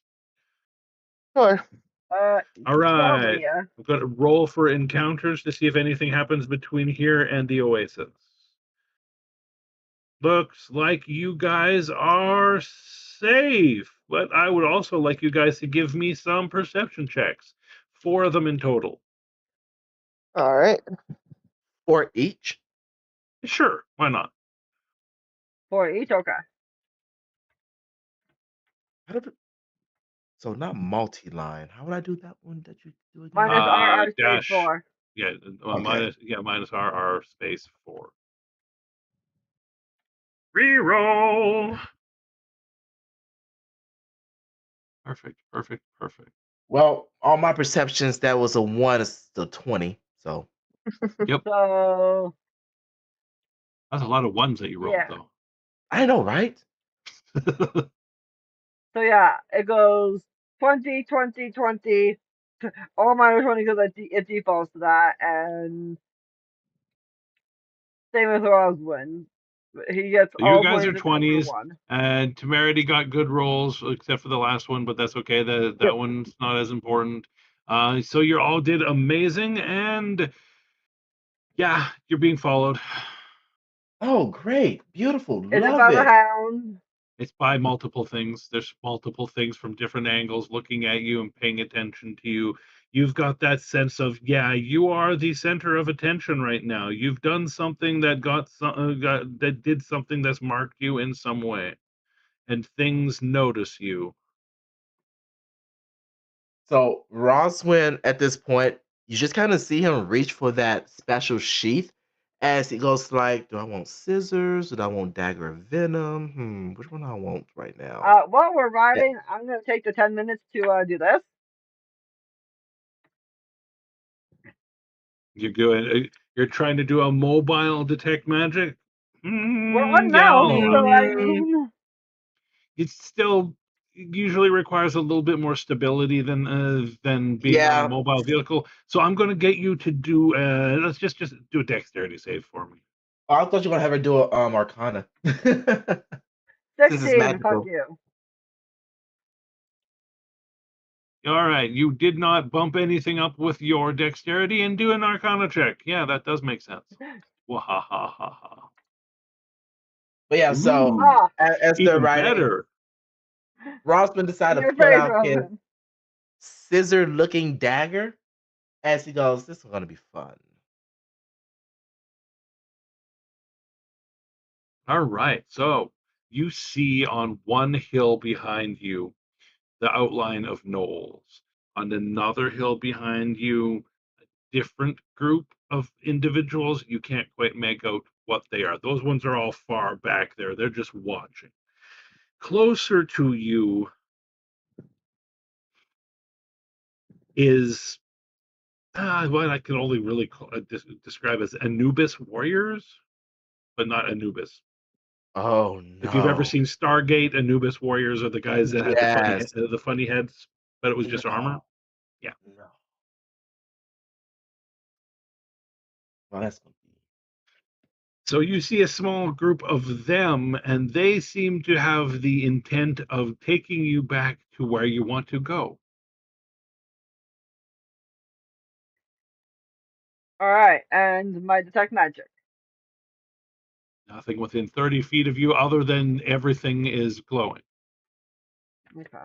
Speaker 4: Sure.
Speaker 1: All right.
Speaker 2: Probably, yeah.
Speaker 1: I'm going to roll for encounters to see if anything happens between here and the oasis. Looks like you guys are safe, but I would also like you guys to give me some perception checks. 4 of them in total.
Speaker 4: All right.
Speaker 3: Or each?
Speaker 1: Sure, why not?
Speaker 2: For each, okay.
Speaker 3: So not multi-line. How would I do that one that you do again?
Speaker 2: Minus RR space
Speaker 1: Dash.
Speaker 2: 4.
Speaker 1: Yeah,
Speaker 3: Okay.
Speaker 1: minus RR space 4. Reroll. Perfect.
Speaker 3: Well, on my perceptions, that was a 1 is the 20. So
Speaker 1: Yep,
Speaker 2: So,
Speaker 1: that's a lot of ones that you rolled,
Speaker 2: yeah.
Speaker 3: I know, right?
Speaker 1: though.
Speaker 2: So, yeah, it goes 20, 20, 20. All minus 20 because it defaults to that. And same with Roswin. He gets
Speaker 1: So you
Speaker 2: all
Speaker 1: guys are
Speaker 2: 20s except for
Speaker 1: 20s,
Speaker 2: 1.
Speaker 1: and Temerity got good rolls except for the last one, but that's okay. That
Speaker 2: Yep.
Speaker 1: one's not as important. So you all did amazing, and yeah, you're being followed.
Speaker 3: Oh, great. Beautiful.
Speaker 2: Is it
Speaker 3: Love
Speaker 2: by the
Speaker 3: it.
Speaker 2: hound?
Speaker 1: It's by multiple things. There's multiple things from different angles looking at you and paying attention to you. You've got that sense of, yeah, you are the center of attention right now. You've done something that that did something that's marked you in some way, and things notice you.
Speaker 3: So Roswin, at this point, you just kind of see him reach for that special sheath as he goes like, do I want scissors? Do I want dagger of venom? Which one do I want right now?
Speaker 2: While we're
Speaker 3: Yeah.
Speaker 2: riding, I'm going to take the 10 minutes to do this.
Speaker 1: You're good. You're trying to do a mobile detect magic.
Speaker 2: We're on
Speaker 1: Yeah,
Speaker 2: mouse,
Speaker 1: all
Speaker 2: so I
Speaker 1: right.
Speaker 2: mean,
Speaker 1: It still usually requires a little bit more stability than being on a
Speaker 3: Yeah.
Speaker 1: mobile vehicle. So I'm going to get you to do. Let's just do a dexterity save for me.
Speaker 3: Oh, I thought you were gonna have her do a Arcana. Since it's
Speaker 2: 16, fuck
Speaker 3: magical.
Speaker 2: you.
Speaker 1: All right, you did not bump anything up with your dexterity, and do an Arcana check. Yeah, that does make sense. Wahahaha.
Speaker 3: But yeah, so
Speaker 1: Ooh,
Speaker 2: Ah,
Speaker 3: as they're
Speaker 1: even
Speaker 3: riding,
Speaker 1: better.
Speaker 3: Rosman decided to
Speaker 2: your
Speaker 3: pull
Speaker 2: face,
Speaker 3: out his
Speaker 2: Robin.
Speaker 3: scissor-looking dagger as he goes, this is gonna be fun.
Speaker 1: All right, so you see on one hill behind you the outline of Knowles. On another hill behind you, a different group of individuals. You can't quite make out what they are. Those ones are all far back there. They're just watching. Closer to you is what I can only really describe as Anubis warriors, but not Anubis.
Speaker 3: Oh
Speaker 1: If you've ever
Speaker 3: no.
Speaker 1: seen Stargate, Anubis warriors are the guys that had
Speaker 3: Yes.
Speaker 1: the funny heads, but it was just armor.
Speaker 3: No.
Speaker 1: Yeah.
Speaker 3: No. Well, that's gonna be.
Speaker 1: So you see a small group of them, and they seem to have the intent of taking you back to where you want to go.
Speaker 2: Alright, and my detect magic.
Speaker 1: Nothing within 30 feet of you other than everything is glowing.
Speaker 2: Okay.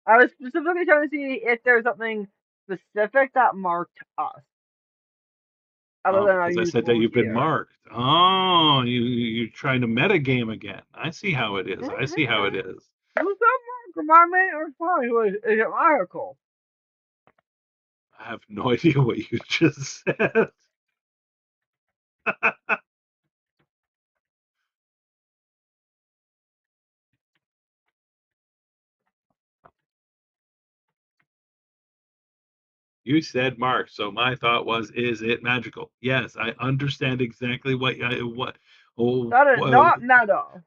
Speaker 2: I was specifically trying to see if there's something specific that marked us. Other than our
Speaker 1: Because I said that
Speaker 2: usual
Speaker 1: you've been
Speaker 2: gear.
Speaker 1: marked. Oh, you're trying to metagame again. I see how it is. I see how it
Speaker 2: Who's
Speaker 1: is.
Speaker 2: that mark? Remind me or fine? Who is it Miracle?
Speaker 1: I have no idea what you just said. You said Mark, so my thought was, is it magical? Yes, I understand exactly what. Oh,
Speaker 2: That is
Speaker 1: well,
Speaker 2: not meta.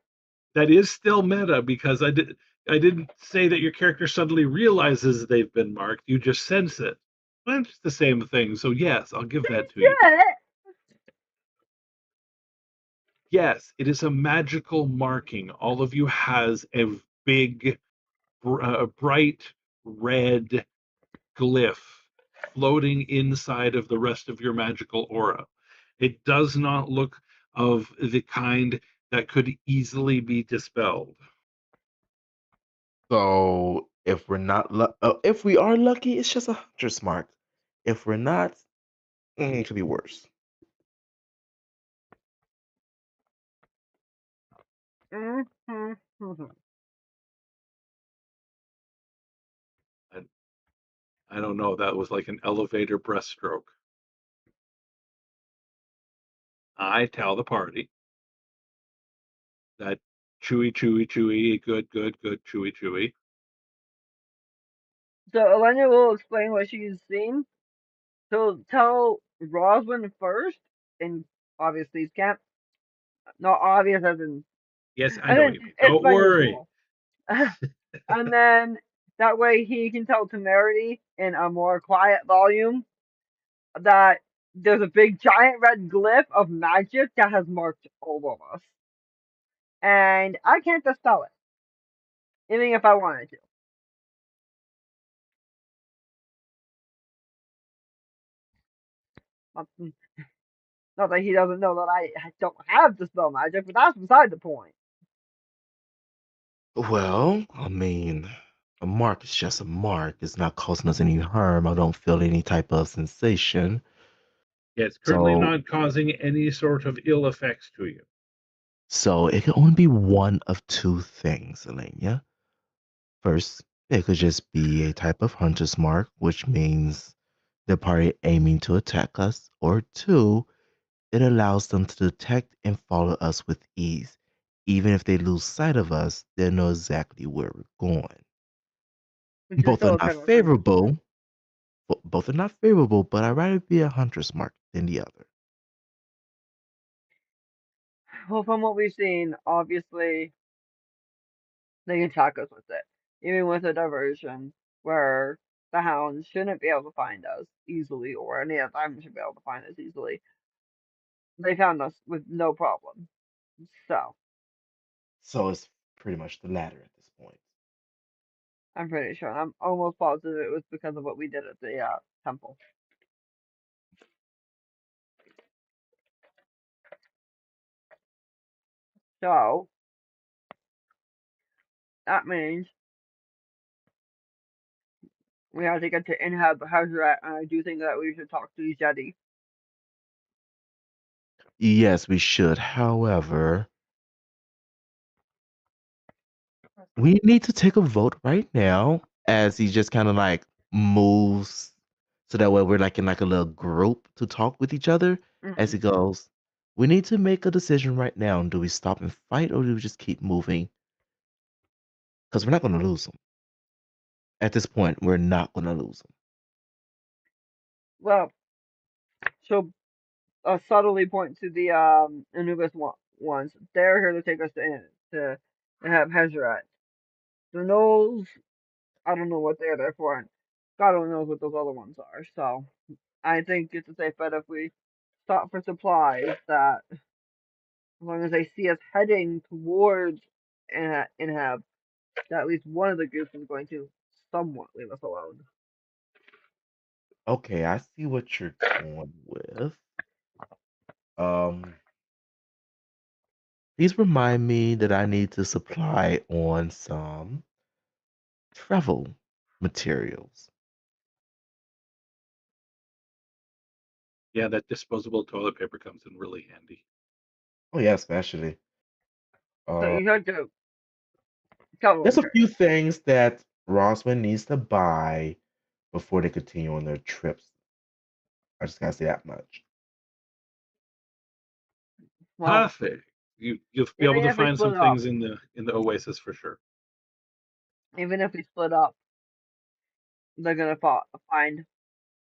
Speaker 1: that is still meta because I didn't say that your character suddenly realizes they've been marked. You just sense it. Well, it's the same thing. So yes, I'll give that to you.
Speaker 2: Shit!
Speaker 1: Yes, it is a magical marking. All of you has a big, bright red glyph floating inside of the rest of your magical aura. It does not look of the kind that could easily be dispelled.
Speaker 3: So if we're not, if we are lucky, it's just a hunter's mark. If we're not, it could be worse.
Speaker 2: Mm-hmm.
Speaker 1: I don't know. That was like an elevator breaststroke. I tell the party that chewy, chewy, chewy, good, good, good, chewy, chewy.
Speaker 2: So Elena will explain what she's seen. So tell Roswin first, and obviously it's camp. Not obvious as in,
Speaker 1: Yes, I
Speaker 2: and
Speaker 1: know what
Speaker 2: then
Speaker 1: you mean.
Speaker 2: it's
Speaker 1: Don't worry.
Speaker 2: unusual. And then that way he can tell Temerity in a more quiet volume that there's a big giant red glyph of magic that has marked all of us. And I can't dispel it, even if I wanted to. Not, not that he doesn't know that I don't have dispel magic, but that's beside the point.
Speaker 3: Well, I mean, a mark is just a mark. It's not causing us any harm. I don't feel any type of sensation.
Speaker 1: Yeah, it's currently
Speaker 3: So,
Speaker 1: not causing any sort of ill effects to you.
Speaker 3: so it can only be one of two things, Elena. First, it could just be a type of hunter's mark, which means the party aiming to attack us. Or two, it allows them to detect and follow us with ease. Even if they lose sight of us, they know exactly where we're going.
Speaker 2: Which is
Speaker 3: Both are
Speaker 2: still
Speaker 3: not
Speaker 2: kind of creepy.
Speaker 3: favorable. Both are not favorable, but I'd rather be a hunter's mark than the other.
Speaker 2: Well, from what we've seen, obviously they can attack us with it. Even with a diversion where the hounds shouldn't be able to find us easily, or any of them should be able to find us easily. They found us with no problem. So,
Speaker 3: So it's pretty much the latter at this point.
Speaker 2: I'm pretty sure. I'm almost positive it was because of what we did at the temple. So, that means we have to get to Inhab Hazrat, and I do think that we should talk to Jedi.
Speaker 3: Yes, we should. However, we need to take a vote right now as he just kind of like moves so that way we're like in like a little group to talk with each other as
Speaker 2: Hmm.
Speaker 3: he goes. We need to make a decision right now. Do we stop and fight or do we just keep moving? Because we're not going to lose them. At this point, we're not going to lose them.
Speaker 2: Well, she'll subtly point to the Anubis ones. They're here to take us to Inhab Hazrat. The Knolls, I don't know what they're there for, and God only knows what those other ones are. So I think it's a safe bet if we stop for supplies that as long as they see us heading towards Inhab, that at least one of the groups is going to somewhat leave us alone.
Speaker 3: Okay, I see what you're going with. Um, Please remind me that I need to supply on some travel materials.
Speaker 1: Yeah, that disposable toilet paper comes in really handy.
Speaker 3: Oh yeah, especially.
Speaker 2: So
Speaker 3: Uh,
Speaker 2: you have to cover
Speaker 3: there's a few
Speaker 2: materials.
Speaker 3: things that Rosman needs to buy before they continue on their trips. I just gotta say that much.
Speaker 2: Well,
Speaker 1: Perfect. You'll be
Speaker 2: even
Speaker 1: able to
Speaker 2: if we
Speaker 1: find some
Speaker 2: split up,
Speaker 1: things in the Oasis for sure.
Speaker 2: even if we split up, they're gonna find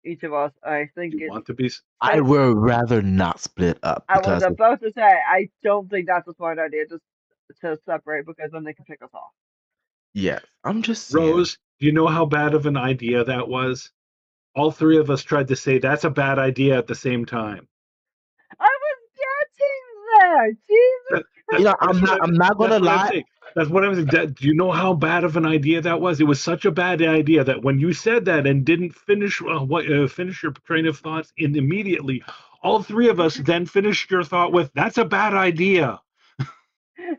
Speaker 2: each of us. I think
Speaker 1: You
Speaker 2: it's
Speaker 1: want to be
Speaker 3: I
Speaker 2: safe.
Speaker 3: would rather not split up
Speaker 2: I was
Speaker 3: because
Speaker 2: about to say I don't think that's a smart idea to separate because then they can pick us off.
Speaker 3: yes, I'm just saying.
Speaker 1: Rose, do you know how bad of an idea that was? All three of us tried to say that's a bad idea at the same time.
Speaker 2: I was yeah, Jesus.
Speaker 3: I'm not gonna
Speaker 1: That's what I'm
Speaker 3: lie.
Speaker 1: saying. That's what I'm saying. Do you know how bad of an idea that was? It was such a bad idea that when you said that and didn't finish finish your train of thoughts immediately, all three of us then finished your thought with, "That's a bad idea."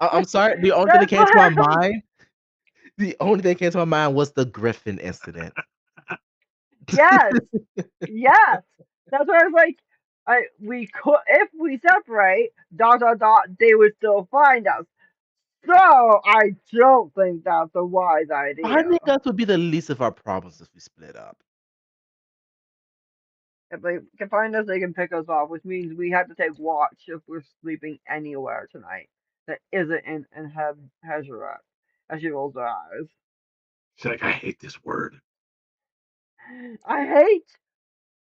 Speaker 3: I'm sorry. The only thing that
Speaker 2: That's
Speaker 3: came to my
Speaker 2: what.
Speaker 3: mind, the only thing that came to my mind was the Griffin incident.
Speaker 2: Yes, yes. That's why I was like, we could if we separate. Dot dot dot. They would still find us. So I don't think that's a wise idea.
Speaker 3: Finding us would be the least of our problems if we split up.
Speaker 2: If they can find us, they can pick us off, which means we have to take watch if we're sleeping anywhere tonight that isn't in Hazaret. As she rolls her eyes.
Speaker 1: She's like, "I hate this word."
Speaker 2: I hate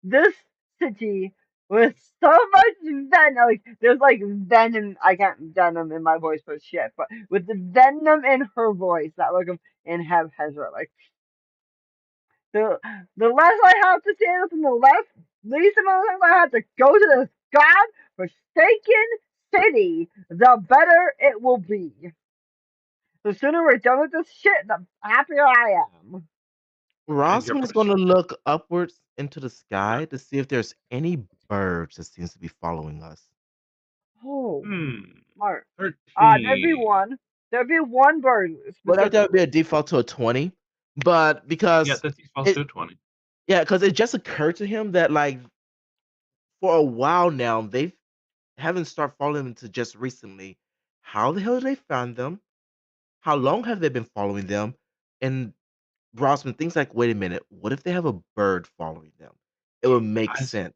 Speaker 2: this city with so much venom. Like there's like venom. I can't venom in my voice for shit, but with the venom in her voice, that look of in have Hazaret. Like the the less I have to say this, and the least amount of time I have to go to this god-forsaken city, the better it will be. The sooner we're done with this shit, the happier I am.
Speaker 1: And your
Speaker 3: Rosman is going
Speaker 1: question.
Speaker 3: to look upwards into the sky to see if there's any birds that seems to be following us.
Speaker 2: Oh,
Speaker 1: Hmm.
Speaker 2: smart. There'd be
Speaker 1: 13.
Speaker 2: one. There'd be one bird
Speaker 3: Well, that would be
Speaker 2: specifically.
Speaker 3: a default to a 20, but
Speaker 1: Yeah,
Speaker 3: because
Speaker 1: that defaults
Speaker 3: it
Speaker 1: to a 20.
Speaker 3: because it just occurred to him that like for a while now they haven't started following him to just recently. How the hell did they find them? How long have they been following them? And Rosman thinks like, wait a minute, what if they have a bird following them? It would make
Speaker 1: As
Speaker 3: sense.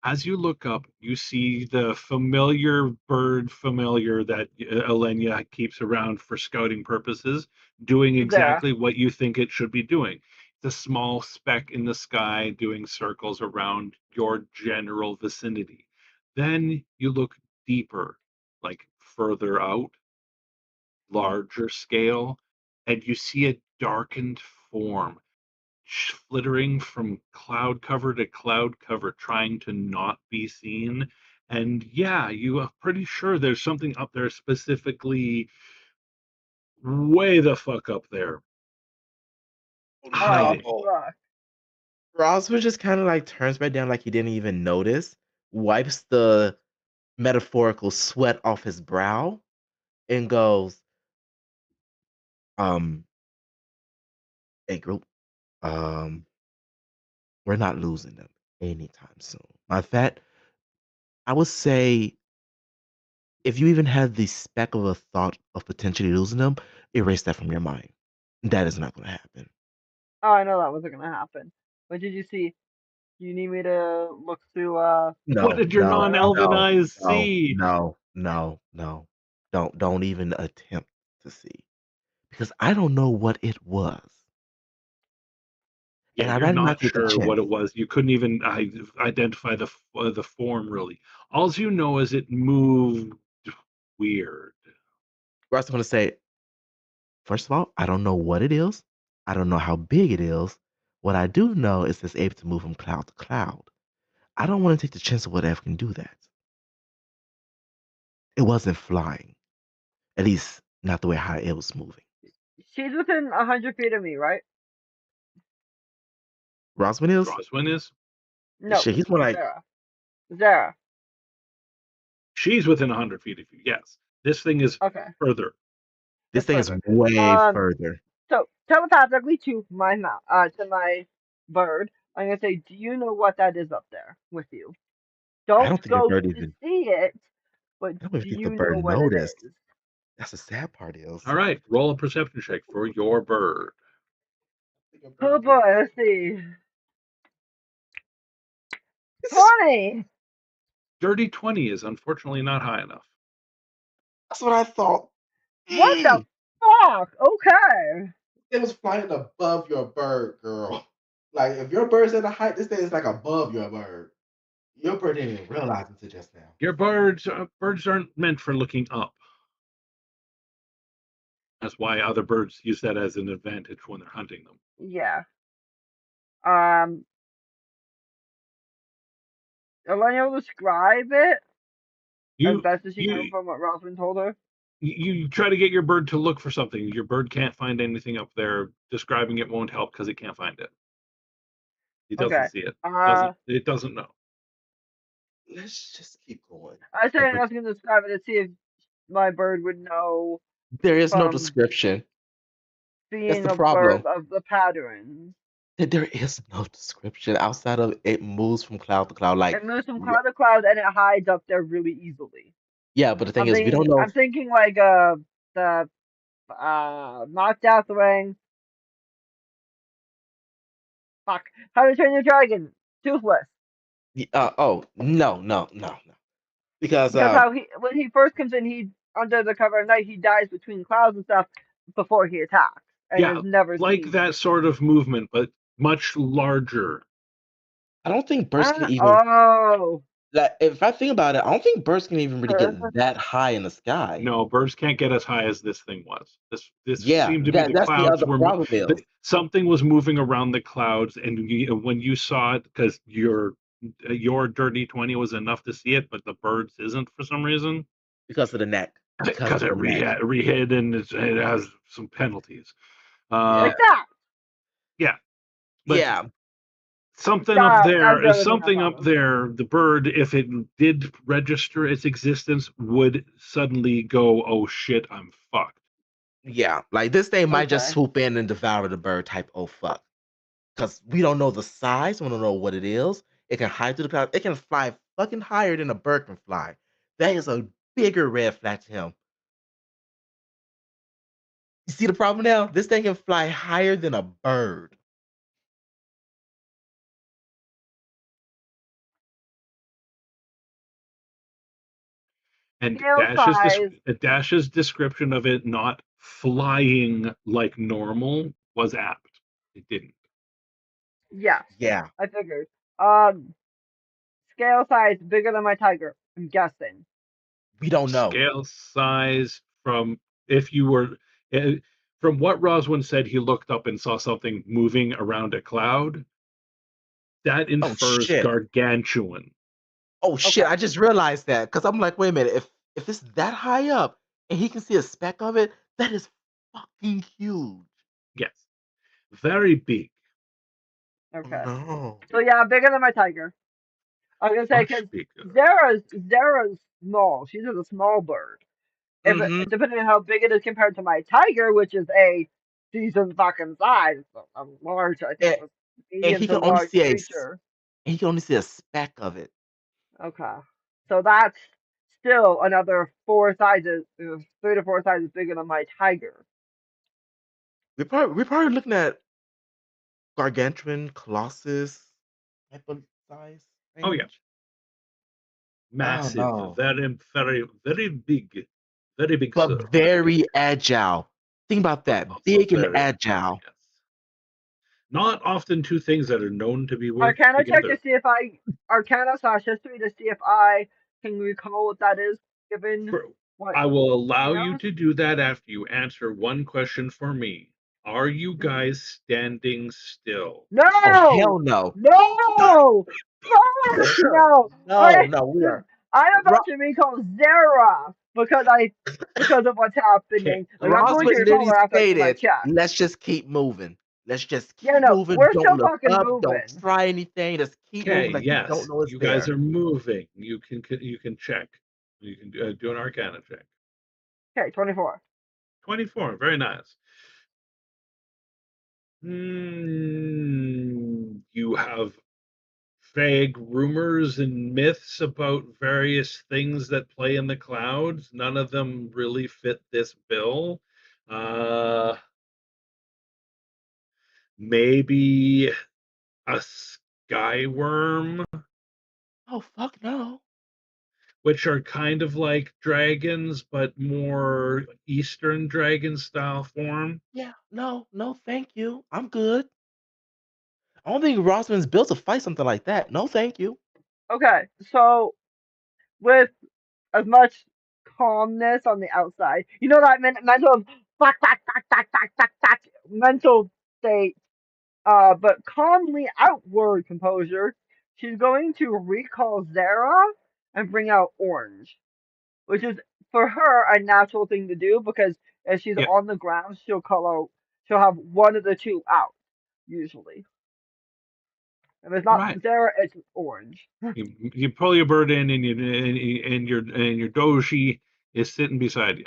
Speaker 1: as you look up, you see the familiar bird familiar that Elenia keeps around for scouting purposes, doing
Speaker 2: There.
Speaker 1: exactly what you think it should be doing. The small speck in the sky doing circles around your general vicinity. Then you look deeper, like further out, larger scale, and you see a darkened form flittering from cloud cover to cloud cover, trying to not be seen. And yeah, you are pretty sure there's something up there, specifically way the fuck up there,
Speaker 2: Oh
Speaker 1: hiding.
Speaker 2: fuck.
Speaker 3: Rosman just kind of like turns back down like he didn't even notice, wipes the metaphorical sweat off his brow, and goes, um, hey group, um, we're not losing them anytime soon. Matter of fact, I would say if you even had the speck of a thought of potentially losing them, erase that from your mind. That is not going to happen.
Speaker 2: Oh, I know that wasn't gonna happen. What did you see? Do you need me to look through
Speaker 1: What
Speaker 3: No,
Speaker 1: did your
Speaker 3: no,
Speaker 2: Aurora?
Speaker 1: non-elven
Speaker 3: no,
Speaker 1: eyes
Speaker 3: no,
Speaker 1: see?
Speaker 3: no, no, no. Don't even attempt to see because I don't know what it was,
Speaker 1: Yeah,
Speaker 3: and I'd
Speaker 1: you're
Speaker 3: rather
Speaker 1: not
Speaker 3: not take a
Speaker 1: sure what
Speaker 3: chance.
Speaker 1: it was. You couldn't even identify the form really. All you know is it moved weird.
Speaker 3: Russ, I'm going to say, first of all, I don't know what it is. I don't know how big it is. What I do know is it's able to move from cloud to cloud. I don't want to take the chance of whatever can do that. It wasn't flying, at least not the way how it was moving.
Speaker 2: She's within 100 feet of me, right?
Speaker 3: Rosman is
Speaker 1: Roswin is.
Speaker 2: No,
Speaker 3: shit. He's more like
Speaker 2: Zara. Zara.
Speaker 1: She's within 100 feet of you. Yes. This thing is
Speaker 2: Okay,
Speaker 3: this
Speaker 1: further.
Speaker 2: that's
Speaker 3: thing is
Speaker 2: further.
Speaker 3: way
Speaker 2: Um,
Speaker 3: further.
Speaker 2: so telepathically to my mouth, to my bird, I'm gonna say, do you know what that is up there with you?
Speaker 3: I
Speaker 2: Don't
Speaker 3: don't think the
Speaker 2: go
Speaker 3: bird
Speaker 2: to
Speaker 3: even.
Speaker 2: see it, but
Speaker 3: I don't even
Speaker 2: do
Speaker 3: think the
Speaker 2: you know
Speaker 3: bird
Speaker 2: what it
Speaker 3: noticed.
Speaker 2: is?
Speaker 3: That's the sad part is.
Speaker 1: All right, roll a perception check for your bird.
Speaker 2: Oh boy, let's see. 20.
Speaker 1: Dirty 20 is unfortunately not high enough.
Speaker 3: That's what I thought.
Speaker 2: What the fuck? Okay.
Speaker 3: It was flying above your bird, girl. Like if your bird's at a height, this thing is like above your bird. Your bird didn't even realize until just now.
Speaker 1: Your birds aren't meant for looking up. That's why other birds use that as an advantage when they're hunting them.
Speaker 2: Yeah. Um, Elena will describe it. as
Speaker 1: You
Speaker 2: best as she can
Speaker 1: you
Speaker 2: from what Rosalind told her.
Speaker 1: you try to get your bird to look for something. Your bird can't find anything up there. Describing it won't help because it can't find it. It doesn't
Speaker 2: Okay.
Speaker 1: see it.
Speaker 2: Uh,
Speaker 1: It doesn't know.
Speaker 3: Let's just keep going.
Speaker 2: I said I was going to describe it to see if my bird would know
Speaker 3: There is no
Speaker 2: from
Speaker 3: description. That's
Speaker 2: seeing
Speaker 3: the
Speaker 2: a bird
Speaker 3: problem.
Speaker 2: of the patterns.
Speaker 3: There is no description outside of it moves from cloud to cloud. Like,
Speaker 2: It moves from cloud to cloud and it hides up there really easily.
Speaker 3: yeah, but the thing is, we don't know.
Speaker 2: I'm thinking like the not Deathwing. Fuck. How to Train Your Dragon. Toothless.
Speaker 3: Oh, no. Because
Speaker 2: Because how he when he first comes in, he under the cover of night he dies between clouds and stuff before he attacks and
Speaker 1: Yeah,
Speaker 2: is never
Speaker 1: like
Speaker 2: seen.
Speaker 1: that sort of movement, but much larger.
Speaker 3: I don't think birds can even.
Speaker 2: Oh.
Speaker 3: Like, if I think about it, I don't think birds can even really get that high in the sky.
Speaker 1: No, birds can't get as high as this thing was. This
Speaker 3: Yeah,
Speaker 1: seemed to be the
Speaker 3: that's the
Speaker 1: clouds
Speaker 3: other
Speaker 1: were
Speaker 3: problem is.
Speaker 1: something was moving around the clouds, and when you saw it, because your dirty 20 was enough to see it, but the birds isn't for some reason.
Speaker 3: Because of the neck.
Speaker 1: Because it rehid and it has some penalties.
Speaker 2: Like that.
Speaker 1: Yeah. But
Speaker 3: yeah.
Speaker 1: something up there,
Speaker 2: the
Speaker 1: something up there, the bird, if it did register its existence, would suddenly go, oh shit, I'm fucked.
Speaker 3: Yeah, like this thing might just swoop in and devour the bird type, oh fuck. Because we don't know the size, we don't know what it is. It can hide through the clouds. It can fly fucking higher than a bird can fly. That is a bigger red flag to him. You see the problem now? This thing can fly higher than a bird.
Speaker 1: And
Speaker 2: Scale
Speaker 1: Dash's description of it not flying like normal was apt. It didn't.
Speaker 2: Yes.
Speaker 3: Yeah.
Speaker 2: I figured. Scale size bigger than my tiger, I'm guessing.
Speaker 3: We don't know.
Speaker 1: Scale size from if you were from what Roswin said, he looked up and saw something moving around a cloud. That infers gargantuan.
Speaker 3: Oh shit! I just realized that because I'm like, wait a minute. If it's that high up and he can see a speck of it, that is fucking huge.
Speaker 1: Yes, very big.
Speaker 2: Okay.
Speaker 3: Oh, no.
Speaker 2: So yeah, bigger than my tiger. I was gonna say because Zara's small. She's a small bird. If depending on how big it is compared to my tiger, which is a decent fucking size, a large, I think, medium to large creature.
Speaker 3: He can only see a speck of it.
Speaker 2: Okay, so that's still another 4 sizes, 3 to 4 sizes bigger than my tiger.
Speaker 3: We're probably looking at gargantuan, colossus type of size.
Speaker 1: Oh yeah, massive, very, very, very big,
Speaker 3: but
Speaker 1: sir.
Speaker 3: very agile. Think about that, big and agile.
Speaker 1: Yes. Not often two things that are known to be worked
Speaker 2: Arcana
Speaker 1: together.
Speaker 2: check to see if Arcana/history to see if I can recall what that is. Given what
Speaker 1: I will allow you to do that after you answer one question for me. Are you guys standing still?
Speaker 2: No!
Speaker 3: Oh, hell no!
Speaker 2: No! No!
Speaker 3: No, we are.
Speaker 2: I'm about to recall Zara because of what's happening. Like, I'm going to recall her after I do my check.
Speaker 3: Let's just keep moving. Let's just keep moving.
Speaker 2: We're
Speaker 3: don't
Speaker 2: still
Speaker 3: look
Speaker 2: fucking
Speaker 3: up.
Speaker 2: moving.
Speaker 3: Don't try anything. Just keep moving like
Speaker 1: yes.
Speaker 3: you don't know it's
Speaker 1: you
Speaker 3: there.
Speaker 1: guys are moving. You can check. You can do an Arcana check.
Speaker 2: Okay, 24.
Speaker 1: 24. Very nice. You have vague rumors and myths about various things that play in the clouds. None of them really fit this bill. Maybe a skyworm.
Speaker 3: Oh, fuck no.
Speaker 1: Which are kind of like dragons, but more Eastern dragon style form.
Speaker 3: Yeah, no, thank you. I'm good. I don't think Rosman's built to fight something like that. No, thank you.
Speaker 2: Okay, so with as much calmness on the outside, you know that mental mental state, but calmly outward composure. She's going to recall Zara and bring out Orange. which is for her a natural thing to do because if she's
Speaker 1: Yeah,
Speaker 2: on the ground, she'll call out. She'll have one of the two out usually. If it's not
Speaker 1: right.
Speaker 2: Zara, it's Orange.
Speaker 1: You pull your bird in, and your doji is sitting beside you.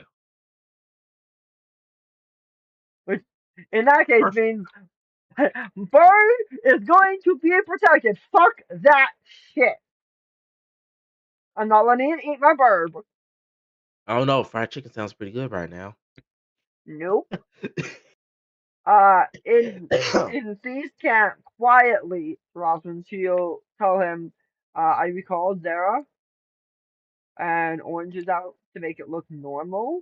Speaker 2: Which in that case
Speaker 1: Perfect.
Speaker 2: means bird is going to be protected. Fuck that shit. I'm not letting it eat my bird.
Speaker 3: I don't know. Fried chicken sounds pretty good right now.
Speaker 2: Nope. In Thieves Camp, quietly, Rosalind, she'll tell him, I recall Zara and Orange is out to make it look normal,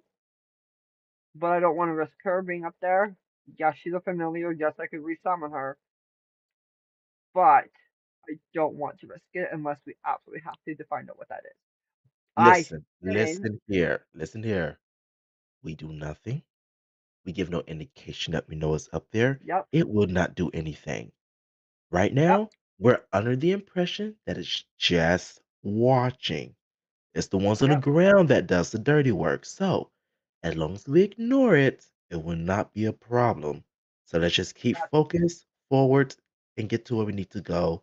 Speaker 2: but I don't want to risk her being up there. Yes, she's a familiar. Yes, I could resummon her, but I don't want to risk it unless we absolutely have to find out what that is. I
Speaker 3: Listen,
Speaker 2: think,
Speaker 3: listen here, listen here. We do nothing. We give no indication that we know it's up there.
Speaker 2: yep,
Speaker 3: It will not do anything. Right
Speaker 2: yep,
Speaker 3: now, we're under the impression that it's just watching. It's the ones on the
Speaker 2: yep,
Speaker 3: ground that does the dirty work. So, as long as we ignore it, it will not be a problem. So let's just keep
Speaker 2: that's,
Speaker 3: focused forward and get to where we need to go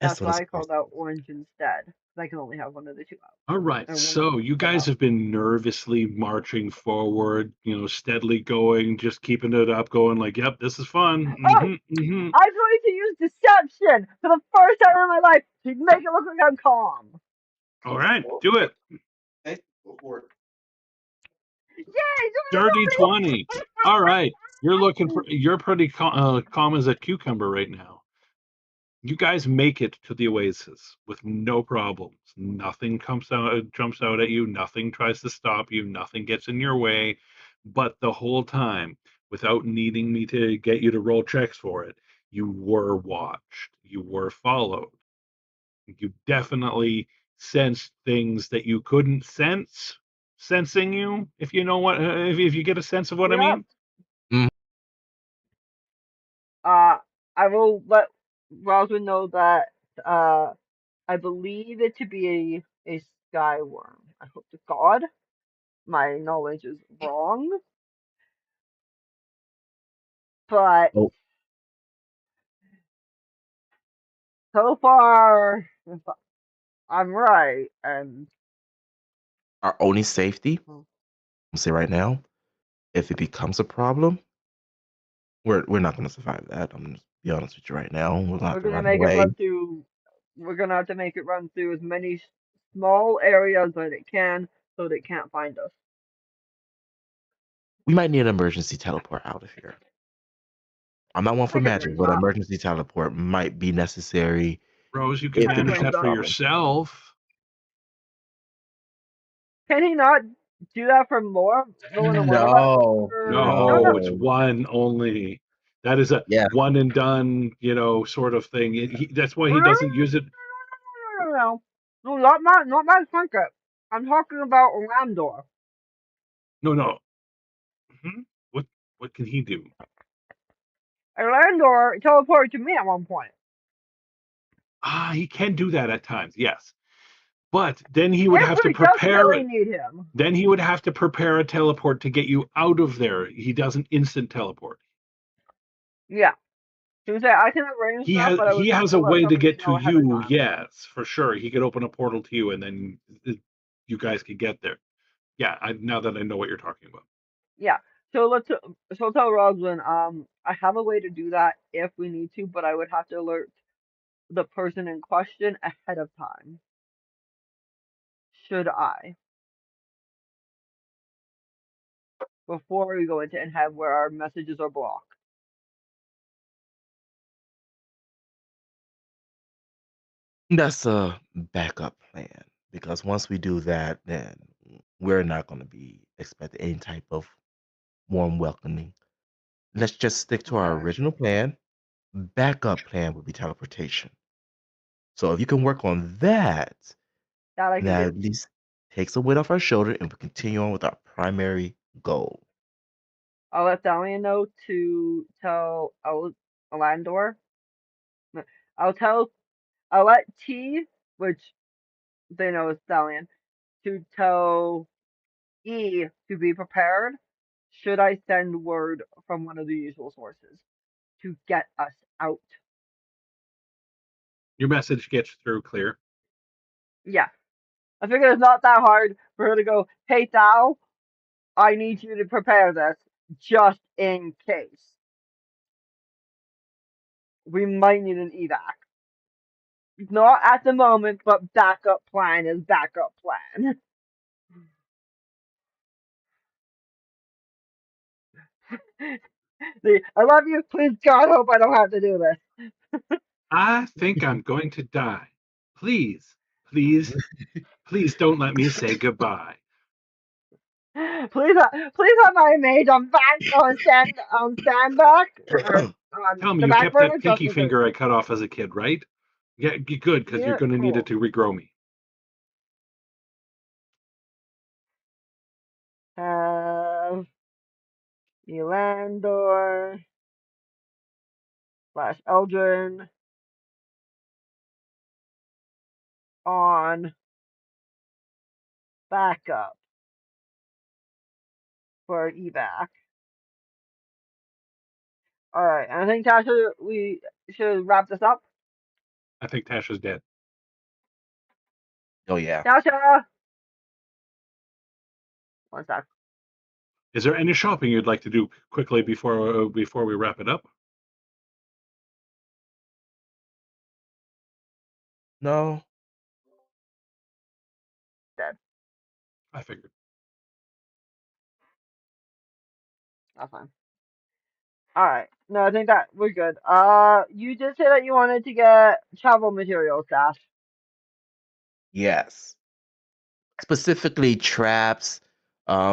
Speaker 3: as
Speaker 2: that's
Speaker 3: soon as
Speaker 2: why I called out
Speaker 3: possible.
Speaker 2: Orange instead, 'cause I can only have one of the two out,
Speaker 1: All right.
Speaker 2: and one of the
Speaker 1: So
Speaker 2: two
Speaker 1: you
Speaker 2: get
Speaker 1: guys
Speaker 2: out.
Speaker 1: have been nervously marching forward, steadily going, just keeping it up, going like, "Yep, this is fun."
Speaker 2: Oh, I'm going to use deception for the first time in my life to make it look like I'm calm.
Speaker 1: All right, do it.
Speaker 3: Okay, go for it.
Speaker 2: Yay!
Speaker 1: Dirty 20. All right. You're pretty calm as a cucumber right now. You guys make it to the oasis with no problems. Nothing jumps out at you. Nothing tries to stop you. Nothing gets in your way. But the whole time, without needing me to get you to roll checks for it, you were watched. You were followed. You definitely sensed things that you couldn't sense sensing you, if you know what, if you get a sense of what I
Speaker 2: Yep.
Speaker 1: mean.
Speaker 3: Mhm.
Speaker 2: I will let Roswell know that I believe it to be a sky worm. I hope to God my knowledge is wrong, but
Speaker 3: Oh,
Speaker 2: so far, if I'm right, and
Speaker 3: our only safety, I'll say right now, if it becomes a problem, we're not gonna survive that. I'm gonna be honest with you right now. We're gonna have
Speaker 2: we're
Speaker 3: to
Speaker 2: gonna
Speaker 3: run
Speaker 2: make it
Speaker 3: away.
Speaker 2: run through. We're gonna have to make it run through as many small areas that it can, so that it can't find us.
Speaker 3: We might need an emergency teleport out of here. I'm not one
Speaker 2: I
Speaker 3: for
Speaker 2: can
Speaker 3: magic,
Speaker 2: arrange
Speaker 3: but
Speaker 2: that.
Speaker 3: emergency teleport might be necessary
Speaker 1: Rose, you could
Speaker 3: if
Speaker 2: I
Speaker 3: it
Speaker 2: can
Speaker 1: manage
Speaker 2: arrange
Speaker 3: becomes
Speaker 1: that
Speaker 3: a
Speaker 1: for
Speaker 2: that.
Speaker 3: problem.
Speaker 1: yourself.
Speaker 2: Can he not do that for more than one of us?
Speaker 3: No,
Speaker 2: No, no,
Speaker 1: No, it's
Speaker 3: no.
Speaker 1: one only. That is a
Speaker 3: Yeah,
Speaker 1: one and done, sort of thing. That's why
Speaker 2: no,
Speaker 1: he
Speaker 2: no, no,
Speaker 1: doesn't use it.
Speaker 2: no, no, no, no, not my trinket. I'm talking about Landor.
Speaker 1: No, no. Mhm. What can he do?
Speaker 2: And Landor teleported to me at one point.
Speaker 1: Ah, he can do that at times, yes. But then he would
Speaker 2: If
Speaker 1: have to
Speaker 2: we
Speaker 1: prepare
Speaker 2: desperately
Speaker 1: it.
Speaker 2: need him.
Speaker 1: Then he would have to prepare a teleport to get you out of there. He doesn't instant teleport.
Speaker 2: Yeah. She was like, I can arrange
Speaker 1: He
Speaker 2: that,
Speaker 1: has
Speaker 2: but I would
Speaker 1: he
Speaker 2: need
Speaker 1: has
Speaker 2: to
Speaker 1: a
Speaker 2: let
Speaker 1: way to
Speaker 2: somebody
Speaker 1: get to
Speaker 2: know ahead of
Speaker 1: you,
Speaker 2: time.
Speaker 1: yes, for sure. He could open a portal to you, and then you guys could get there. Yeah, now that I know what you're talking about.
Speaker 2: Yeah. So tell Roslyn, I have a way to do that if we need to, but I would have to alert the person in question ahead of time. Should I? Before we go into and have where our messages are blocked.
Speaker 3: that's a backup plan because once we do that, then we're not going to be expecting any type of warm welcoming. Let's just stick to our
Speaker 2: Okay.
Speaker 3: original plan. Backup plan would be teleportation. So if you can work on that,
Speaker 2: That I can
Speaker 3: that
Speaker 2: do.
Speaker 3: at least takes a weight off our shoulder and we continue on with our primary goal.
Speaker 2: I'll let Dalian know to tell Alandor. I'll tell I'll let T, which they know is Dalian, to tell E to be prepared, should I send word from one of the usual sources to get us out?
Speaker 1: Your message gets through clear.
Speaker 2: Yeah. I figure it's not that hard for her to go, hey, Thou, I need you to prepare this just in case. We might need an evac. Not at the moment, but backup plan is backup plan. See, I love you. Please, God, hope I don't have to do this.
Speaker 1: I think I'm going to die. Please, please, please don't let me say goodbye.
Speaker 2: Please, please have my mage on back on stand back or on
Speaker 1: Tell me
Speaker 2: the
Speaker 1: you
Speaker 2: back
Speaker 1: kept
Speaker 2: burner
Speaker 1: that
Speaker 2: just
Speaker 1: pinky
Speaker 2: in case.
Speaker 1: finger I cut off as a kid, right? Yeah, good, because you're
Speaker 2: Yeah,
Speaker 1: going to need it
Speaker 2: cool.
Speaker 1: to regrow me.
Speaker 2: Have Elandor / Eldrin on backup for evac. All right, and I think Tasha, we should wrap this up.
Speaker 1: I think Tasha's dead.
Speaker 3: Oh yeah.
Speaker 2: Tasha, one sec.
Speaker 1: Is there any shopping you'd like to do quickly before we wrap it up?
Speaker 3: No.
Speaker 2: Dead.
Speaker 1: I figured.
Speaker 2: That's fine. All right. No, I think that we're good. You did say that you wanted to get travel materials, Dash.
Speaker 3: Yes. Specifically traps,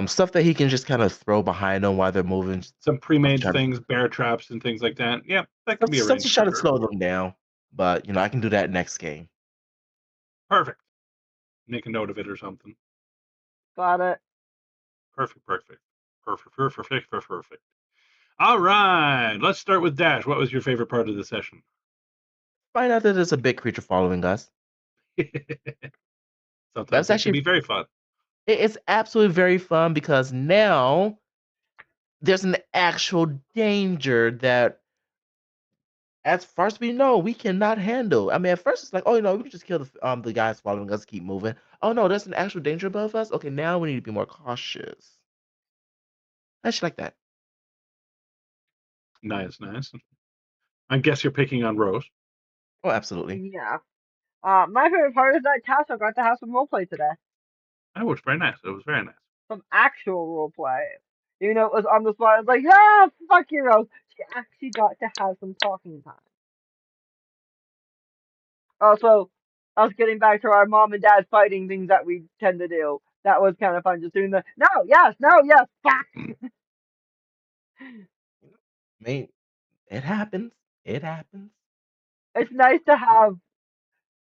Speaker 3: stuff that he can just kind of throw behind them while they're moving.
Speaker 1: Some pre-made
Speaker 3: Trying to-
Speaker 1: things, bear traps and things like that. Yeah, that can be
Speaker 3: Stuff
Speaker 1: arranged
Speaker 3: to
Speaker 1: for
Speaker 3: try to
Speaker 1: sure.
Speaker 3: slow them down. But I can do that next game.
Speaker 1: Perfect. Make a note of it or something.
Speaker 2: Got it.
Speaker 1: Perfect. All right, let's start with Dash. What was your favorite part of the session?
Speaker 3: Find out that there's a big creature following us.
Speaker 1: Sometimes
Speaker 3: That's
Speaker 1: that can
Speaker 3: actually
Speaker 1: be very fun.
Speaker 3: it's absolutely very fun because now there's an actual danger that, as far as we know, we cannot handle. I mean, at first it's like, oh, we can just kill the guys following us, keep moving. Oh no, there's an actual danger above us. Okay, now we need to be more cautious. I actually like that.
Speaker 1: Nice. I guess you're picking on Rose.
Speaker 3: Oh, absolutely.
Speaker 2: Yeah. My favorite part is that Tasha got to have some roleplay today.
Speaker 1: That was very nice. It was very nice.
Speaker 2: Some actual roleplay. Even though it was on the spot, it's like, yeah, fuck you, Rose. She actually got to have some talking time. Also, us getting back to our mom and dad fighting things that we tend to do. That was kind of fun, just doing the no, yes, fuck.
Speaker 3: I mean, it happens. It happens.
Speaker 2: It's nice to have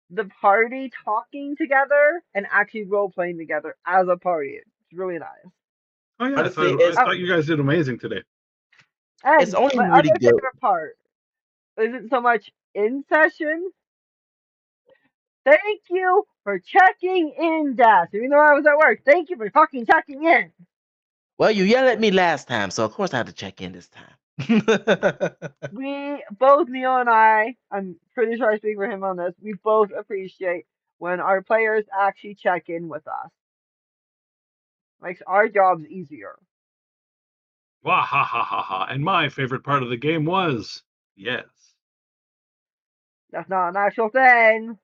Speaker 2: the party talking together and actually role playing together as a party. It's really nice.
Speaker 1: Oh yeah,
Speaker 3: Honestly,
Speaker 1: I thought you guys did amazing today.
Speaker 3: it's
Speaker 2: And
Speaker 3: only
Speaker 2: my
Speaker 3: really
Speaker 2: other
Speaker 3: good.
Speaker 2: favorite part isn't so much in session. Thank you for checking in, Dash. Even though I was at work, thank you for fucking checking in.
Speaker 3: Well, you yelled at me last time, so of course I had to check in this time.
Speaker 2: We both, Neil and I'm pretty sure I speak for him on this. We both appreciate when our players actually check in with us. Makes our jobs easier.
Speaker 1: Wah ha ha ha ha. And my favorite part of the game was yes.
Speaker 2: That's not an actual thing.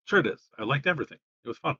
Speaker 1: Sure it is. I liked everything. It was fun.